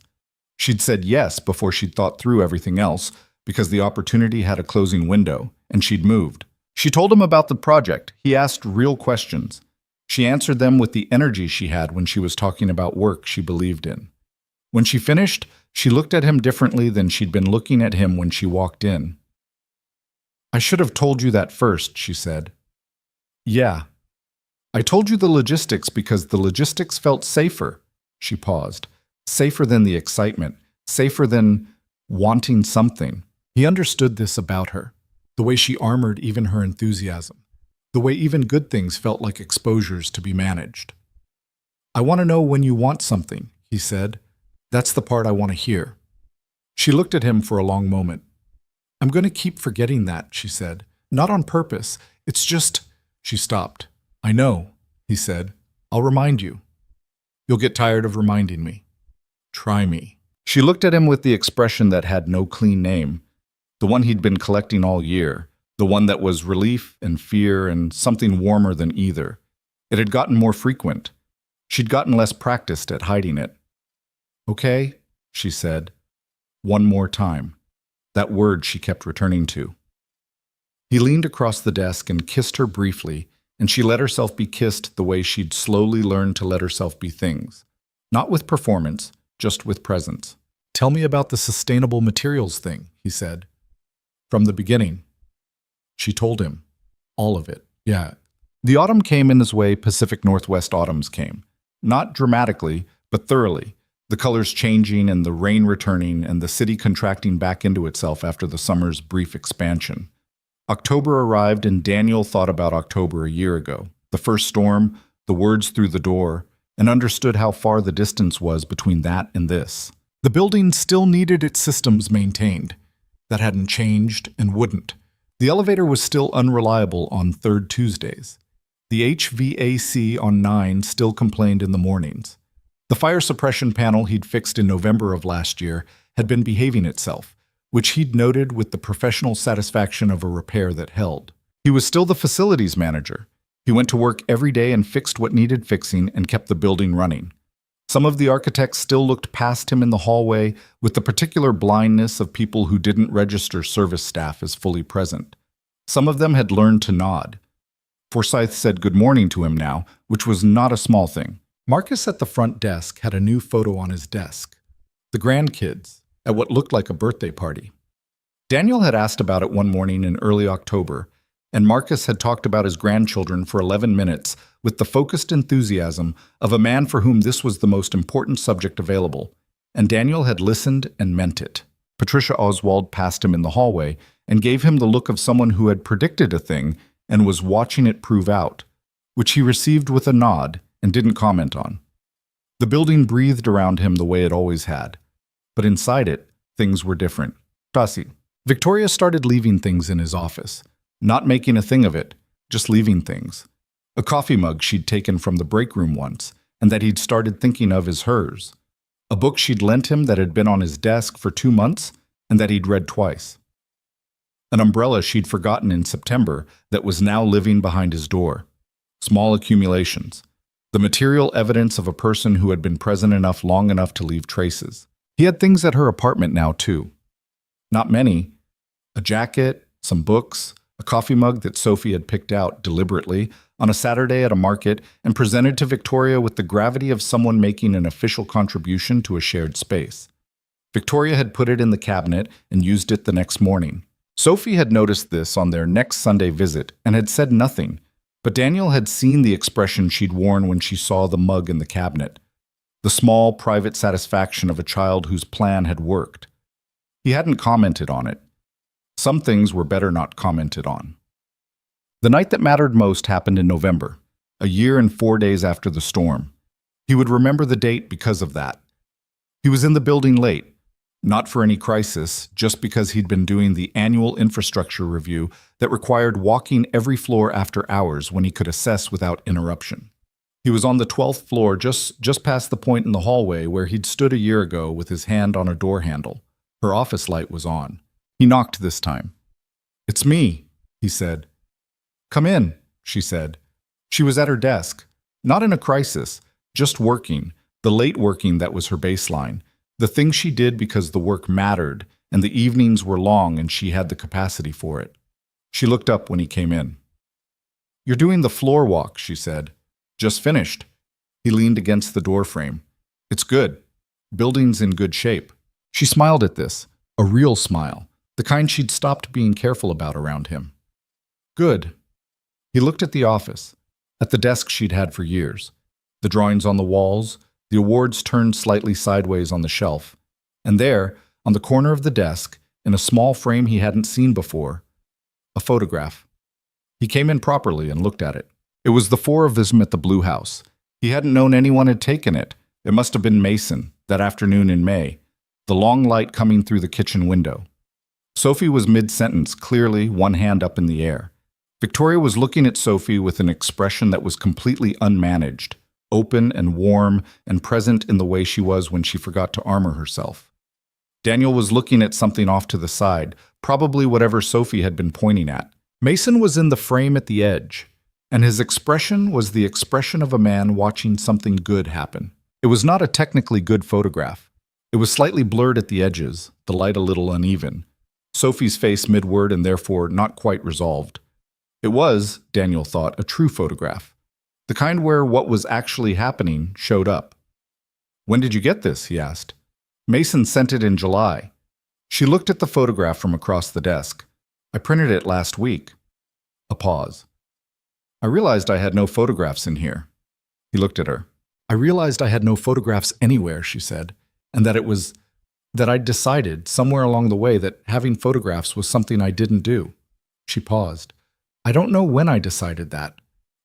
She'd said yes before she'd thought through everything else, because the opportunity had a closing window, and she'd moved. She told him about the project. He asked real questions. She answered them with the energy she had when she was talking about work she believed in. When she finished, she looked at him differently than she'd been looking at him when she walked in. "I should have told you that first," she said. "Yeah. I told you the logistics because the logistics felt safer." She paused. "Safer than the excitement. Safer than wanting something." He understood this about her. The way she armored even her enthusiasm. The way even good things felt like exposures to be managed. "I want to know when you want something," he said. "That's the part I want to hear." She looked at him for a long moment. "I'm going to keep forgetting that," she said. "Not on purpose. It's just—" She stopped. "I know," he said. "I'll remind you." "You'll get tired of reminding me." "Try me." She looked at him with the expression that had no clean name, the one he'd been collecting all year, the one that was relief and fear and something warmer than either. It had gotten more frequent. She'd gotten less practiced at hiding it. "Okay," she said. One more time. That word she kept returning to. He leaned across the desk and kissed her briefly, and she let herself be kissed the way she'd slowly learned to let herself be things. Not with performance, just with presence. "Tell me about the sustainable materials thing," he said. "From the beginning." She told him. All of it. Yeah. The autumn came in his way Pacific Northwest autumns came. Not dramatically, but thoroughly. The colors changing and the rain returning and the city contracting back into itself after the summer's brief expansion. October arrived and Daniel thought about October a year ago. The first storm, the words through the door, and understood how far the distance was between that and this. The building still needed its systems maintained. That hadn't changed and wouldn't. The elevator was still unreliable on third Tuesdays. The HVAC on 9 still complained in the mornings. The fire suppression panel he'd fixed in November of last year had been behaving itself, which he'd noted with the professional satisfaction of a repair that held. He was still the facilities manager. He went to work every day and fixed what needed fixing and kept the building running. Some of the architects still looked past him in the hallway with the particular blindness of people who didn't register service staff as fully present. Some of them had learned to nod. Forsyth said good morning to him now, which was not a small thing. Marcus at the front desk had a new photo on his desk. The grandkids, at what looked like a birthday party. Daniel had asked about it one morning in early October, and Marcus had talked about his grandchildren for 11 minutes with the focused enthusiasm of a man for whom this was the most important subject available, and Daniel had listened and meant it. Patricia Oswald passed him in the hallway and gave him the look of someone who had predicted a thing and was watching it prove out, which he received with a nod and didn't comment on. The building breathed around him the way it always had, but inside it, things were different. Tassi. Victoria started leaving things in his office, not making a thing of it, just leaving things. A coffee mug she'd taken from the break room once, and that he'd started thinking of as hers. A book she'd lent him that had been on his desk for 2 months, and that he'd read twice. An umbrella she'd forgotten in September that was now living behind his door. Small accumulations. The material evidence of a person who had been present enough long enough to leave traces. He had things at her apartment now, too. Not many. A jacket, some books, a coffee mug that Sophie had picked out deliberately on a Saturday at a market and presented to Victoria with the gravity of someone making an official contribution to a shared space. Victoria had put it in the cabinet and used it the next morning. Sophie had noticed this on their next Sunday visit and had said nothing, but Daniel had seen the expression she'd worn when she saw the mug in the cabinet, the small, private satisfaction of a child whose plan had worked. He hadn't commented on it. Some things were better not commented on. The night that mattered most happened in November, a year and 4 days after the storm. He would remember the date because of that. He was in the building late, not for any crisis, just because he'd been doing the annual infrastructure review that required walking every floor after hours when he could assess without interruption. He was on the 12th floor, just past the point in the hallway where he'd stood a year ago with his hand on a door handle. Her office light was on. He knocked this time. "It's me," he said. "Come in," she said. She was at her desk, not in a crisis, just working, the late working that was her baseline, the thing she did because the work mattered and the evenings were long and she had the capacity for it. She looked up when he came in. "You're doing the floor walk," she said. "Just finished." He leaned against the door frame. "It's good. Building's in good shape." She smiled at this, a real smile, the kind she'd stopped being careful about around him. "Good." He looked at the office, at the desk she'd had for years, the drawings on the walls, the awards turned slightly sideways on the shelf, and there, on the corner of the desk, in a small frame he hadn't seen before, a photograph. He came in properly and looked at it. It was the 4 of them at the Blue House. He hadn't known anyone had taken it. It must have been Mason, that afternoon in May, the long light coming through the kitchen window. Sophie was mid-sentence, clearly, one hand up in the air. Victoria was looking at Sophie with an expression that was completely unmanaged, open and warm and present in the way she was when she forgot to armor herself. Daniel was looking at something off to the side, probably whatever Sophie had been pointing at. Mason was in the frame at the edge, and his expression was the expression of a man watching something good happen. It was not a technically good photograph. It was slightly blurred at the edges, the light a little uneven. Sophie's face midward and therefore not quite resolved. It was, Daniel thought, a true photograph. The kind where what was actually happening showed up. "When did you get this?" he asked. "Mason sent it in July." She looked at the photograph from across the desk. "I printed it last week." A pause. "I realized I had no photographs in here." He looked at her. "I realized I had no photographs anywhere," she said, "and that I'd decided somewhere along the way that having photographs was something I didn't do." She paused. "I don't know when I decided that,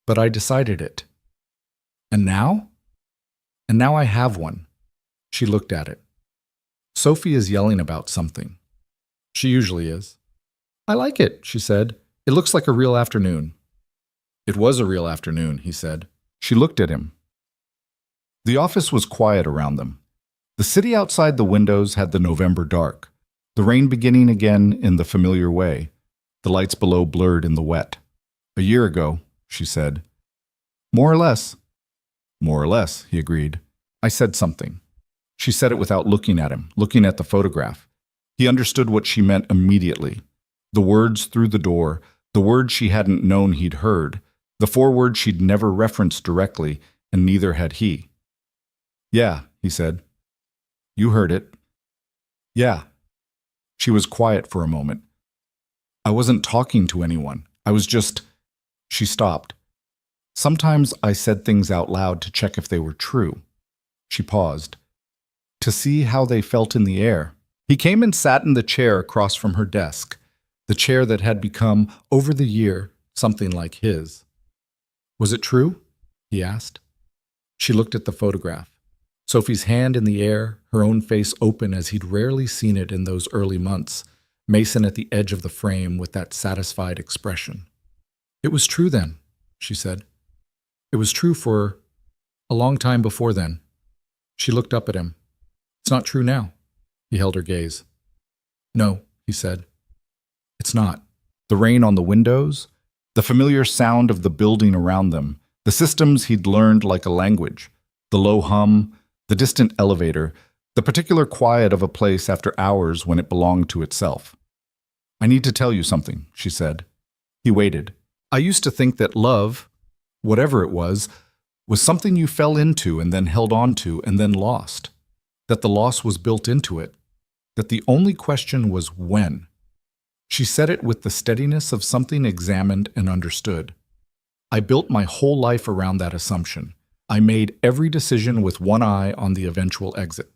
but I decided it. And now? And now I have one." She looked at it. Sophie is yelling about something. She usually is. I like it, she said. It looks like a real afternoon. It was a real afternoon, he said. She looked at him. The office was quiet around them. The city outside the windows had the November dark, the rain beginning again in the familiar way, the lights below blurred in the wet. A year ago, she said. More or less. More or less, he agreed. I said something. She said it without looking at him, looking at the photograph. He understood what she meant immediately. The words through the door, the words she hadn't known he'd heard, the 4 words she'd never referenced directly, and neither had he. Yeah, he said. You heard it. Yeah. She was quiet for a moment. I wasn't talking to anyone. I was just... She stopped. Sometimes I said things out loud to check if they were true. She paused. To see how they felt in the air. He came and sat in the chair across from her desk, the chair that had become, over the year, something like his. Was it true? He asked. She looked at the photograph. Sophie's hand in the air, her own face open as he'd rarely seen it in those early months, Mason at the edge of the frame with that satisfied expression. It was true then, she said. It was true for a long time before then. She looked up at him. It's not true now. He held her gaze. No, he said. It's not. The rain on the windows, the familiar sound of the building around them, the systems he'd learned like a language, the low hum, the distant elevator, the particular quiet of a place after hours when it belonged to itself. I need to tell you something, she said. He waited. I used to think that love, whatever it was something you fell into and then held on to and then lost. That the loss was built into it. That the only question was when. She said it with the steadiness of something examined and understood. I built my whole life around that assumption. I made every decision with one eye on the eventual exit.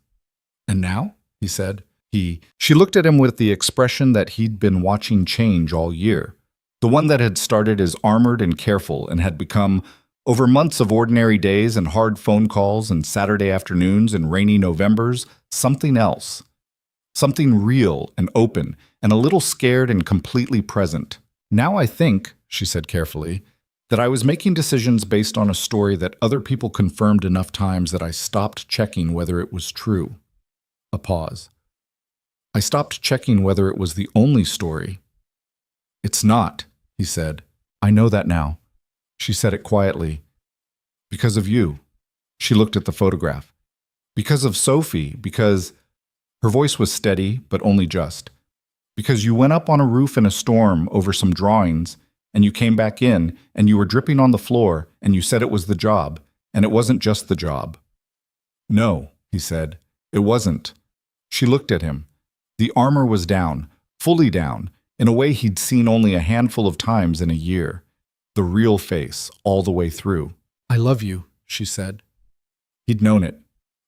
And now? He said. She looked at him with the expression that he'd been watching change all year. The one that had started as armored and careful and had become, over months of ordinary days and hard phone calls and Saturday afternoons and rainy Novembers, something else. Something real and open and a little scared and completely present. Now I think, she said carefully, that I was making decisions based on a story that other people confirmed enough times that I stopped checking whether it was true. A pause. I stopped checking whether it was the only story. It's not, he said. I know that now. She said it quietly. Because of you. She looked at the photograph. Because of Sophie, because... Her voice was steady, but only just. Because you went up on a roof in a storm over some drawings, and you came back in, and you were dripping on the floor, and you said it was the job, and it wasn't just the job. No, he said. It wasn't. She looked at him. The armor was down, fully down, in a way he'd seen only a handful of times in a year. The real face, all the way through. I love you, she said. He'd known it.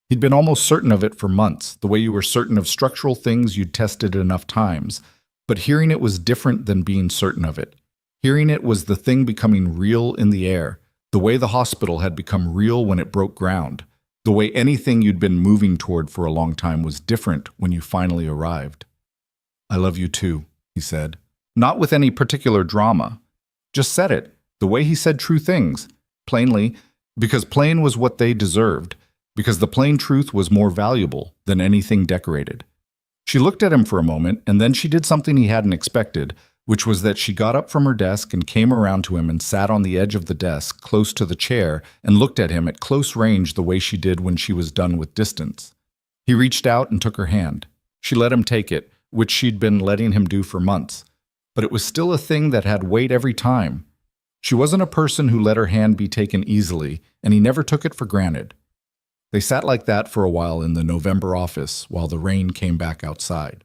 He'd been almost certain of it for months, the way you were certain of structural things you'd tested enough times. But hearing it was different than being certain of it. Hearing it was the thing becoming real in the air, the way the hospital had become real when it broke ground, the way anything you'd been moving toward for a long time was different when you finally arrived. I love you too, he said. Not with any particular drama. Just said it, the way he said true things, plainly, because plain was what they deserved. Because the plain truth was more valuable than anything decorated. She looked at him for a moment, and then she did something he hadn't expected, which was that she got up from her desk and came around to him and sat on the edge of the desk, close to the chair, and looked at him at close range the way she did when she was done with distance. He reached out and took her hand. She let him take it, which she'd been letting him do for months. But it was still a thing that had weight every time. She wasn't a person who let her hand be taken easily, and he never took it for granted. They sat like that for a while in the November office while the rain came back outside.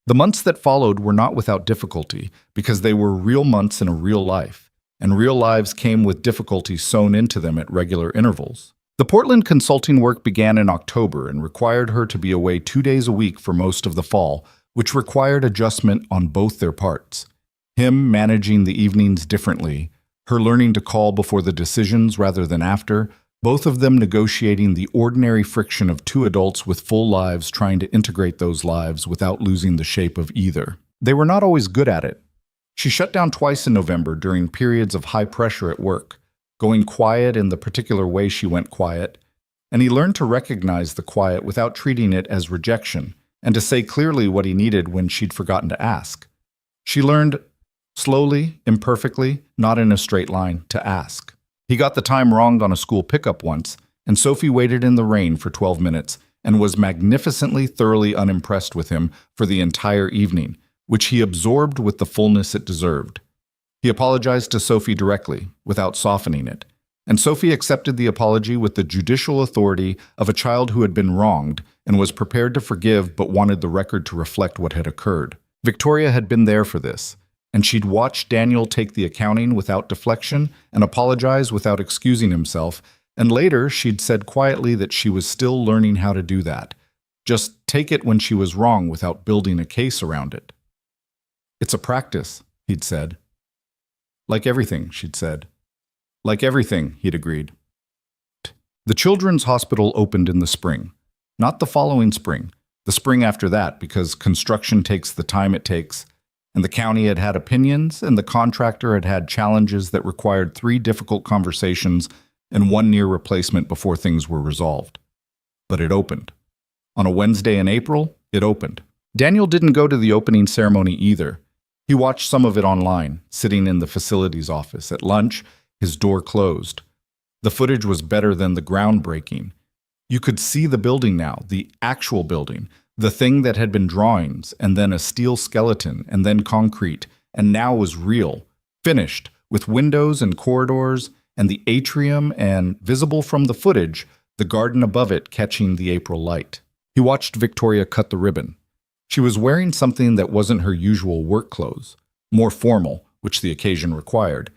The months that followed were not without difficulty because they were real months in a real life, and real lives came with difficulty sewn into them at regular intervals. The Portland consulting work began in October and required her to be away 2 days a week for most of the fall, which required adjustment on both their parts. Him managing the evenings differently, her learning to call before the decisions rather than after, both of them negotiating the ordinary friction of two adults with full lives trying to integrate those lives without losing the shape of either. They were not always good at it. She shut down twice in November during periods of high pressure at work, going quiet in the particular way she went quiet, and he learned to recognize the quiet without treating it as rejection, and to say clearly what he needed when she'd forgotten to ask. She learned, slowly, imperfectly, not in a straight line, to ask. He got the time wrong on a school pickup once, and Sophie waited in the rain for 12 minutes and was magnificently, thoroughly unimpressed with him for the entire evening, which he absorbed with the fullness it deserved. He apologized to Sophie directly, without softening it, and Sophie accepted the apology with the judicial authority of a child who had been wronged and was prepared to forgive but wanted the record to reflect what had occurred. Victoria had been there for this, and she'd watched Daniel take the accounting without deflection and apologize without excusing himself, and later she'd said quietly that she was still learning how to do that. Just take it when she was wrong without building a case around it. "It's a practice," he'd said. "Like everything," she'd said. "Like everything," he'd agreed. The children's hospital opened in the spring. Not the following spring, the spring after that, because construction takes the time it takes, and the county had had opinions, and the contractor had had challenges that required 3 difficult conversations and 1 near replacement before things were resolved. But it opened. On a Wednesday in April, it opened. Daniel didn't go to the opening ceremony either. He watched some of it online, sitting in the facilities office. At lunch, his door closed. The footage was better than the groundbreaking. You could see the building now, the actual building, the thing that had been drawings, and then a steel skeleton, and then concrete, and now was real, finished, with windows and corridors, and the atrium, and, visible from the footage, the garden above it catching the April light. He watched Victoria cut the ribbon. She was wearing something that wasn't her usual work clothes, more formal, which the occasion required,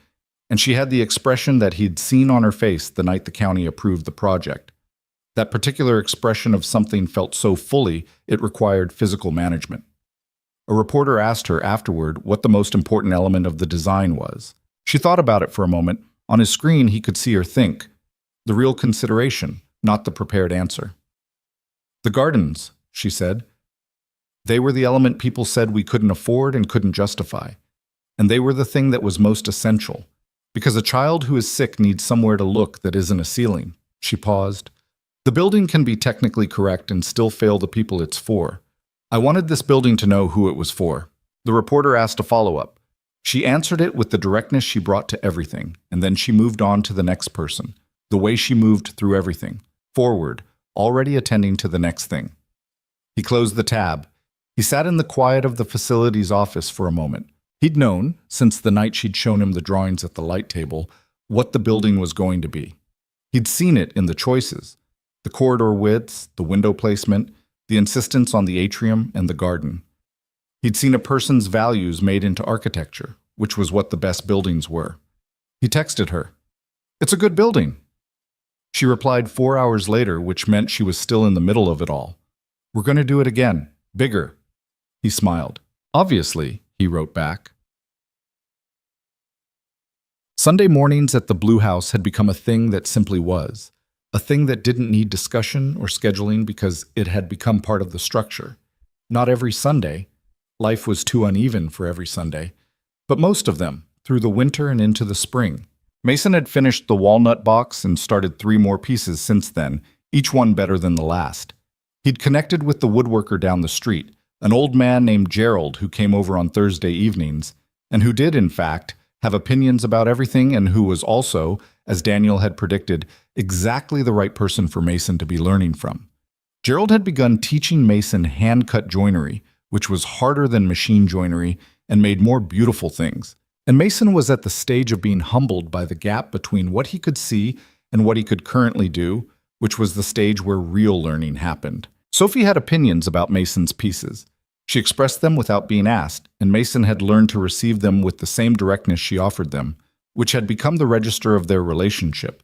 and she had the expression that he'd seen on her face the night the county approved the project. That particular expression of something felt so fully it required physical management. A reporter asked her afterward what the most important element of the design was. She thought about it for a moment. On his screen, he could see her think. The real consideration, not the prepared answer. "The gardens," she said. "They were the element people said we couldn't afford and couldn't justify. And they were the thing that was most essential. Because a child who is sick needs somewhere to look that isn't a ceiling." She paused. "The building can be technically correct and still fail the people it's for. I wanted this building to know who it was for." The reporter asked a follow-up. She answered it with the directness she brought to everything, and then she moved on to the next person, the way she moved through everything, forward, already attending to the next thing. He closed the tab. He sat in the quiet of the facilities office for a moment. He'd known, since the night she'd shown him the drawings at the light table, what the building was going to be. He'd seen it in the choices. The corridor widths, the window placement, the insistence on the atrium and the garden. He'd seen a person's values made into architecture, which was what the best buildings were. He texted her, "It's a good building." She replied 4 hours later, which meant she was still in the middle of it all. "We're going to do it again, bigger." He smiled. "Obviously," he wrote back. Sunday mornings at the Blue House had become a thing that simply was. A thing that didn't need discussion or scheduling because it had become part of the structure. Not every Sunday. Life was too uneven for every Sunday. But most of them, through the winter and into the spring. Mason had finished the walnut box and started 3 more pieces since then, each one better than the last. He'd connected with the woodworker down the street, an old man named Gerald who came over on Thursday evenings, and who did, in fact, have opinions about everything and who was also, as Daniel had predicted, exactly the right person for Mason to be learning from. Gerald had begun teaching Mason hand-cut joinery, which was harder than machine joinery and made more beautiful things. And Mason was at the stage of being humbled by the gap between what he could see and what he could currently do, which was the stage where real learning happened. Sophie had opinions about Mason's pieces. She expressed them without being asked, and Mason had learned to receive them with the same directness she offered them, which had become the register of their relationship.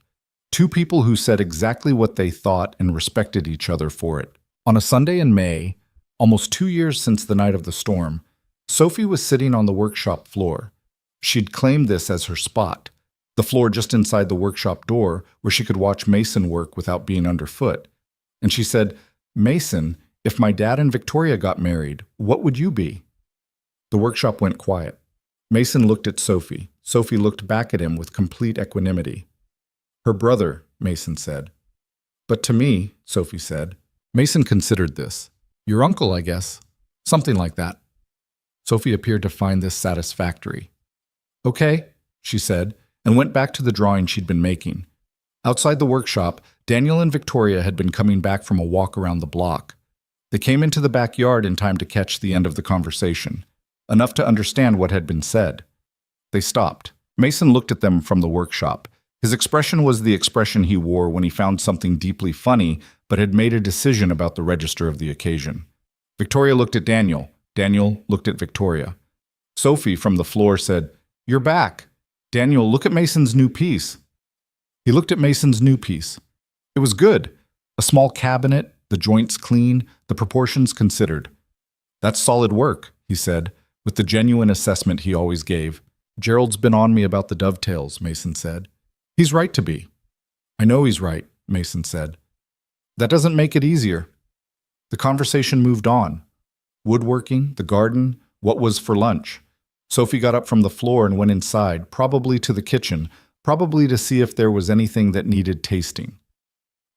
2 people who said exactly what they thought and respected each other for it. On a Sunday in May, almost 2 years since the night of the storm, Sophie was sitting on the workshop floor. She'd claimed this as her spot. the floor just inside the workshop door where she could watch Mason work without being underfoot. And she said, "Mason, if my dad and Victoria got married, what would you be?" The workshop went quiet. Mason looked at Sophie. Sophie looked back at him with complete equanimity. "Her brother," Mason said. "But to me," Sophie said. Mason considered this. "Your uncle, I guess. Something like that." Sophie appeared to find this satisfactory. "Okay," she said, and went back to the drawing she'd been making. Outside the workshop, Daniel and Victoria had been coming back from a walk around the block. They came into the backyard in time to catch the end of the conversation, enough to understand what had been said. They stopped. Mason looked at them from the workshop. His expression was the expression he wore when he found something deeply funny but had made a decision about the register of the occasion. Victoria looked at Daniel. Daniel looked at Victoria. Sophie, from the floor, said, "You're back. Daniel, look at Mason's new piece." He looked at Mason's new piece. It was good. A small cabinet, the joints clean, the proportions considered. "That's solid work," he said, with the genuine assessment he always gave. "Gerald's been on me about the dovetails," Mason said. "He's right to be." "I know he's right," Mason said. "That doesn't make it easier." The conversation moved on. Woodworking, the garden, what was for lunch. Sophie got up from the floor and went inside, probably to the kitchen, probably to see if there was anything that needed tasting.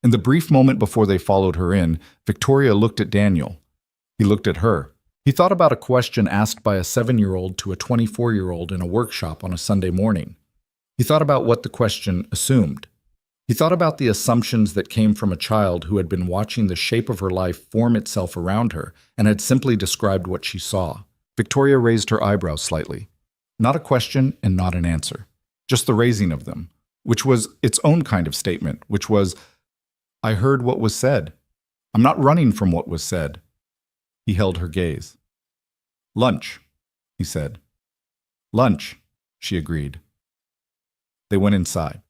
In the brief moment before they followed her in, Victoria looked at Daniel. He looked at her. He thought about a question asked by a 7-year-old to a 24-year-old in a workshop on a Sunday morning. He thought about what the question assumed. He thought about the assumptions that came from a child who had been watching the shape of her life form itself around her and had simply described what she saw. Victoria raised her eyebrows slightly. Not a question and not an answer. Just the raising of them, which was its own kind of statement, which was, "I heard what was said. I'm not running from what was said." He held her gaze. "Lunch," he said. "Lunch," she agreed. They went inside.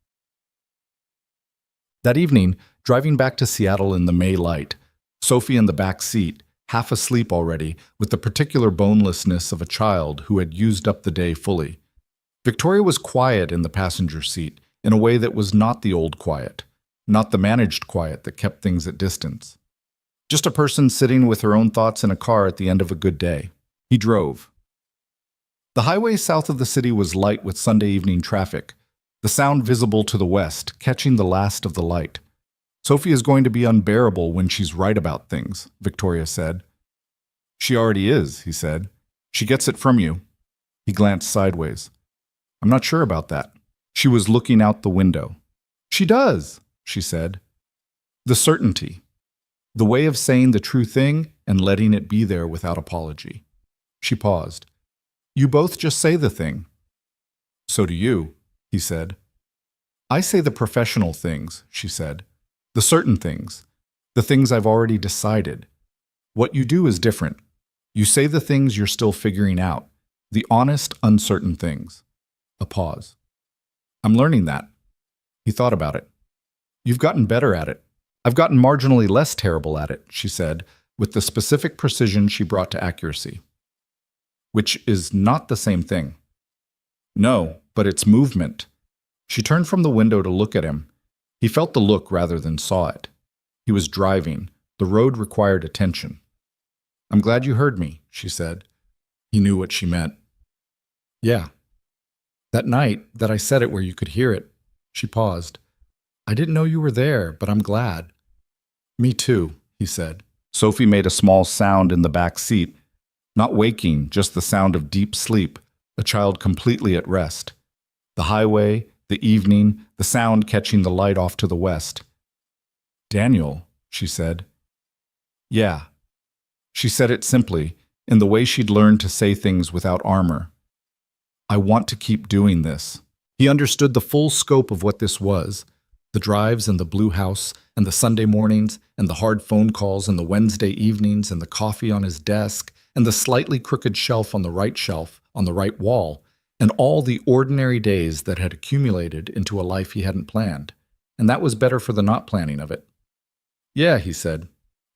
That evening, driving back to Seattle in the May light, Sophie in the back seat, half asleep already, with the particular bonelessness of a child who had used up the day fully. Victoria was quiet in the passenger seat, in a way that was not the old quiet, not the managed quiet that kept things at distance. Just a person sitting with her own thoughts in a car at the end of a good day. He drove. The highway south of the city was light with Sunday evening traffic, the sound visible to the west, catching the last of the light. "Sophie is going to be unbearable when she's right about things," Victoria said. "She already is," he said. "She gets it from you." He glanced sideways. "I'm not sure about that." She was looking out the window. "She does," she said. "The certainty. The way of saying the true thing and letting it be there without apology." She paused. "You both just say the thing." "So do you," he said. "I say the professional things," she said. "The certain things. The things I've already decided. What you do is different. You say the things you're still figuring out. The honest, uncertain things." A pause. "I'm learning that." He thought about it. "You've gotten better at it. I've gotten marginally less terrible at it," she said, with the specific precision she brought to accuracy. "Which is not the same thing." "No, but it's movement." She turned from the window to look at him. He felt the look rather than saw it. He was driving. The road required attention. "I'm glad you heard me," she said. He knew what she meant. "Yeah. That night that I said it where you could hear it." She paused. "I didn't know you were there, but I'm glad." "Me too," he said. Sophie made a small sound in the back seat. Not waking, just the sound of deep sleep, a child completely at rest. The highway, the evening, the sound catching the light off to the west. "Daniel," she said. "Yeah." She said it simply, in the way she'd learned to say things without armor. "I want to keep doing this." He understood the full scope of what this was, the drives and the blue house, and the Sunday mornings, and the hard phone calls, and the Wednesday evenings, and the coffee on his desk, and the slightly crooked shelf on the right wall, and all the ordinary days that had accumulated into a life he hadn't planned. And that was better for the not planning of it. "Yeah," he said.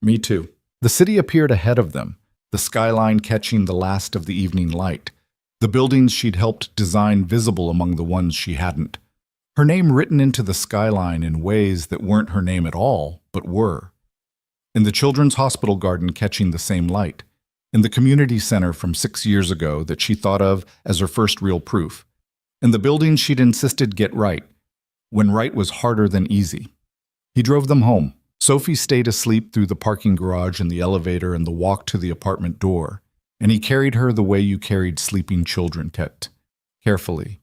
"Me too." The city appeared ahead of them, the skyline catching the last of the evening light, the buildings she'd helped design visible among the ones she hadn't. Her name written into the skyline in ways that weren't her name at all, but were. In the children's hospital garden catching the same light. In the community center from 6 years ago that she thought of as her first real proof. In the building she'd insisted get right, when right was harder than easy. He drove them home. Sophie stayed asleep through the parking garage and the elevator and the walk to the apartment door, and he carried her the way you carried sleeping children, carefully,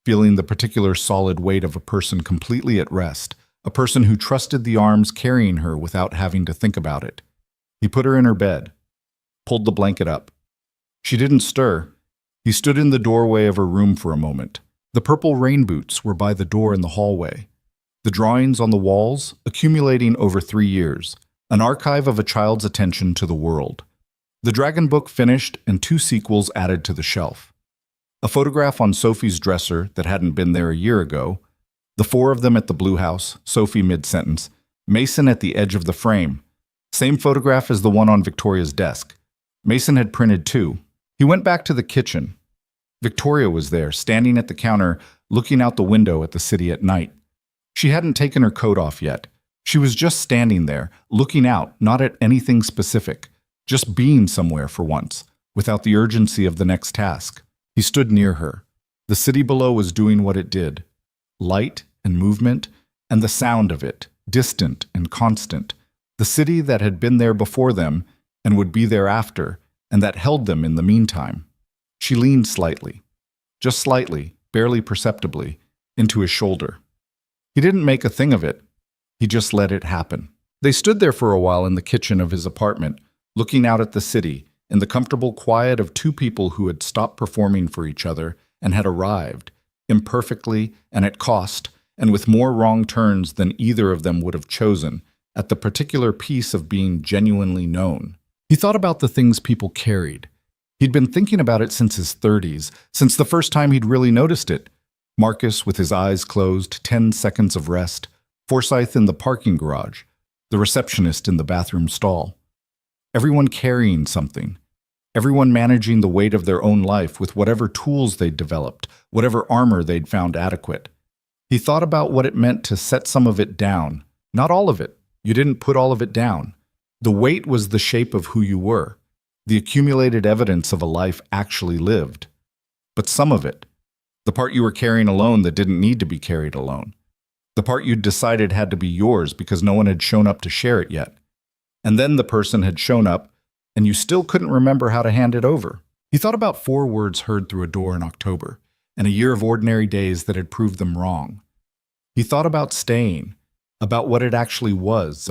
feeling the particular solid weight of a person completely at rest, a person who trusted the arms carrying her without having to think about it. He put her in her bed, pulled the blanket up. She didn't stir. He stood in the doorway of her room for a moment. The purple rain boots were by the door in the hallway. The drawings on the walls, accumulating over 3 years, an archive of a child's attention to the world. The Dragon book finished and 2 sequels added to the shelf. A photograph on Sophie's dresser that hadn't been there a year ago, the 4 of them at the Blue House, Sophie mid-sentence, Mason at the edge of the frame. Same photograph as the one on Victoria's desk. Mason had printed 2. He went back to the kitchen. Victoria was there, standing at the counter, looking out the window at the city at night. She hadn't taken her coat off yet. She was just standing there, looking out, not at anything specific, just being somewhere for once, without the urgency of the next task. He stood near her. The city below was doing what it did. Light and movement, and the sound of it, distant and constant. The city that had been there before them, and would be there after, and that held them in the meantime. She leaned slightly, just slightly, barely perceptibly, into his shoulder. He didn't make a thing of it. He just let it happen. They stood there for a while in the kitchen of his apartment, looking out at the city, in the comfortable quiet of 2 people who had stopped performing for each other and had arrived, imperfectly and at cost, and with more wrong turns than either of them would have chosen, at the particular piece of being genuinely known. He thought about the things people carried. He'd been thinking about it since his 30s, since the first time he'd really noticed it. Marcus with his eyes closed, 10 seconds of rest, Forsyth in the parking garage, the receptionist in the bathroom stall. Everyone carrying something. Everyone managing the weight of their own life with whatever tools they'd developed, whatever armor they'd found adequate. He thought about what it meant to set some of it down. Not all of it. You didn't put all of it down. The weight was the shape of who you were, the accumulated evidence of a life actually lived. But some of it, the part you were carrying alone that didn't need to be carried alone. The part you'd decided had to be yours because no one had shown up to share it yet. And then the person had shown up, and you still couldn't remember how to hand it over. He thought about 4 words heard through a door in October, and a year of ordinary days that had proved them wrong. He thought about staying, about what it actually was,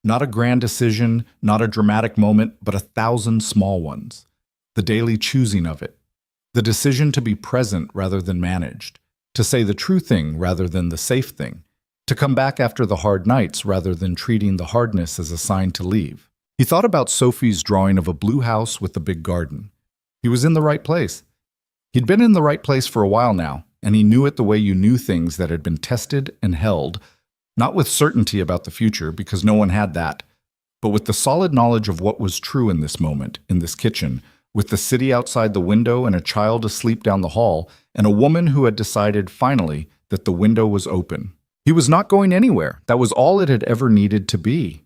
not a grand decision, not a dramatic moment, but 1,000 small ones. The daily choosing of it. The decision to be present rather than managed, to say the true thing rather than the safe thing, to come back after the hard nights rather than treating the hardness as a sign to leave. He thought about Sophie's drawing of a blue house with a big garden. He was in the right place. He'd been in the right place for a while now, and he knew it the way you knew things that had been tested and held, not with certainty about the future, because no one had that, but with the solid knowledge of what was true in this moment, in this kitchen, with the city outside the window and a child asleep down the hall, and a woman who had decided finally that the window was open. He was not going anywhere. That was all it had ever needed to be.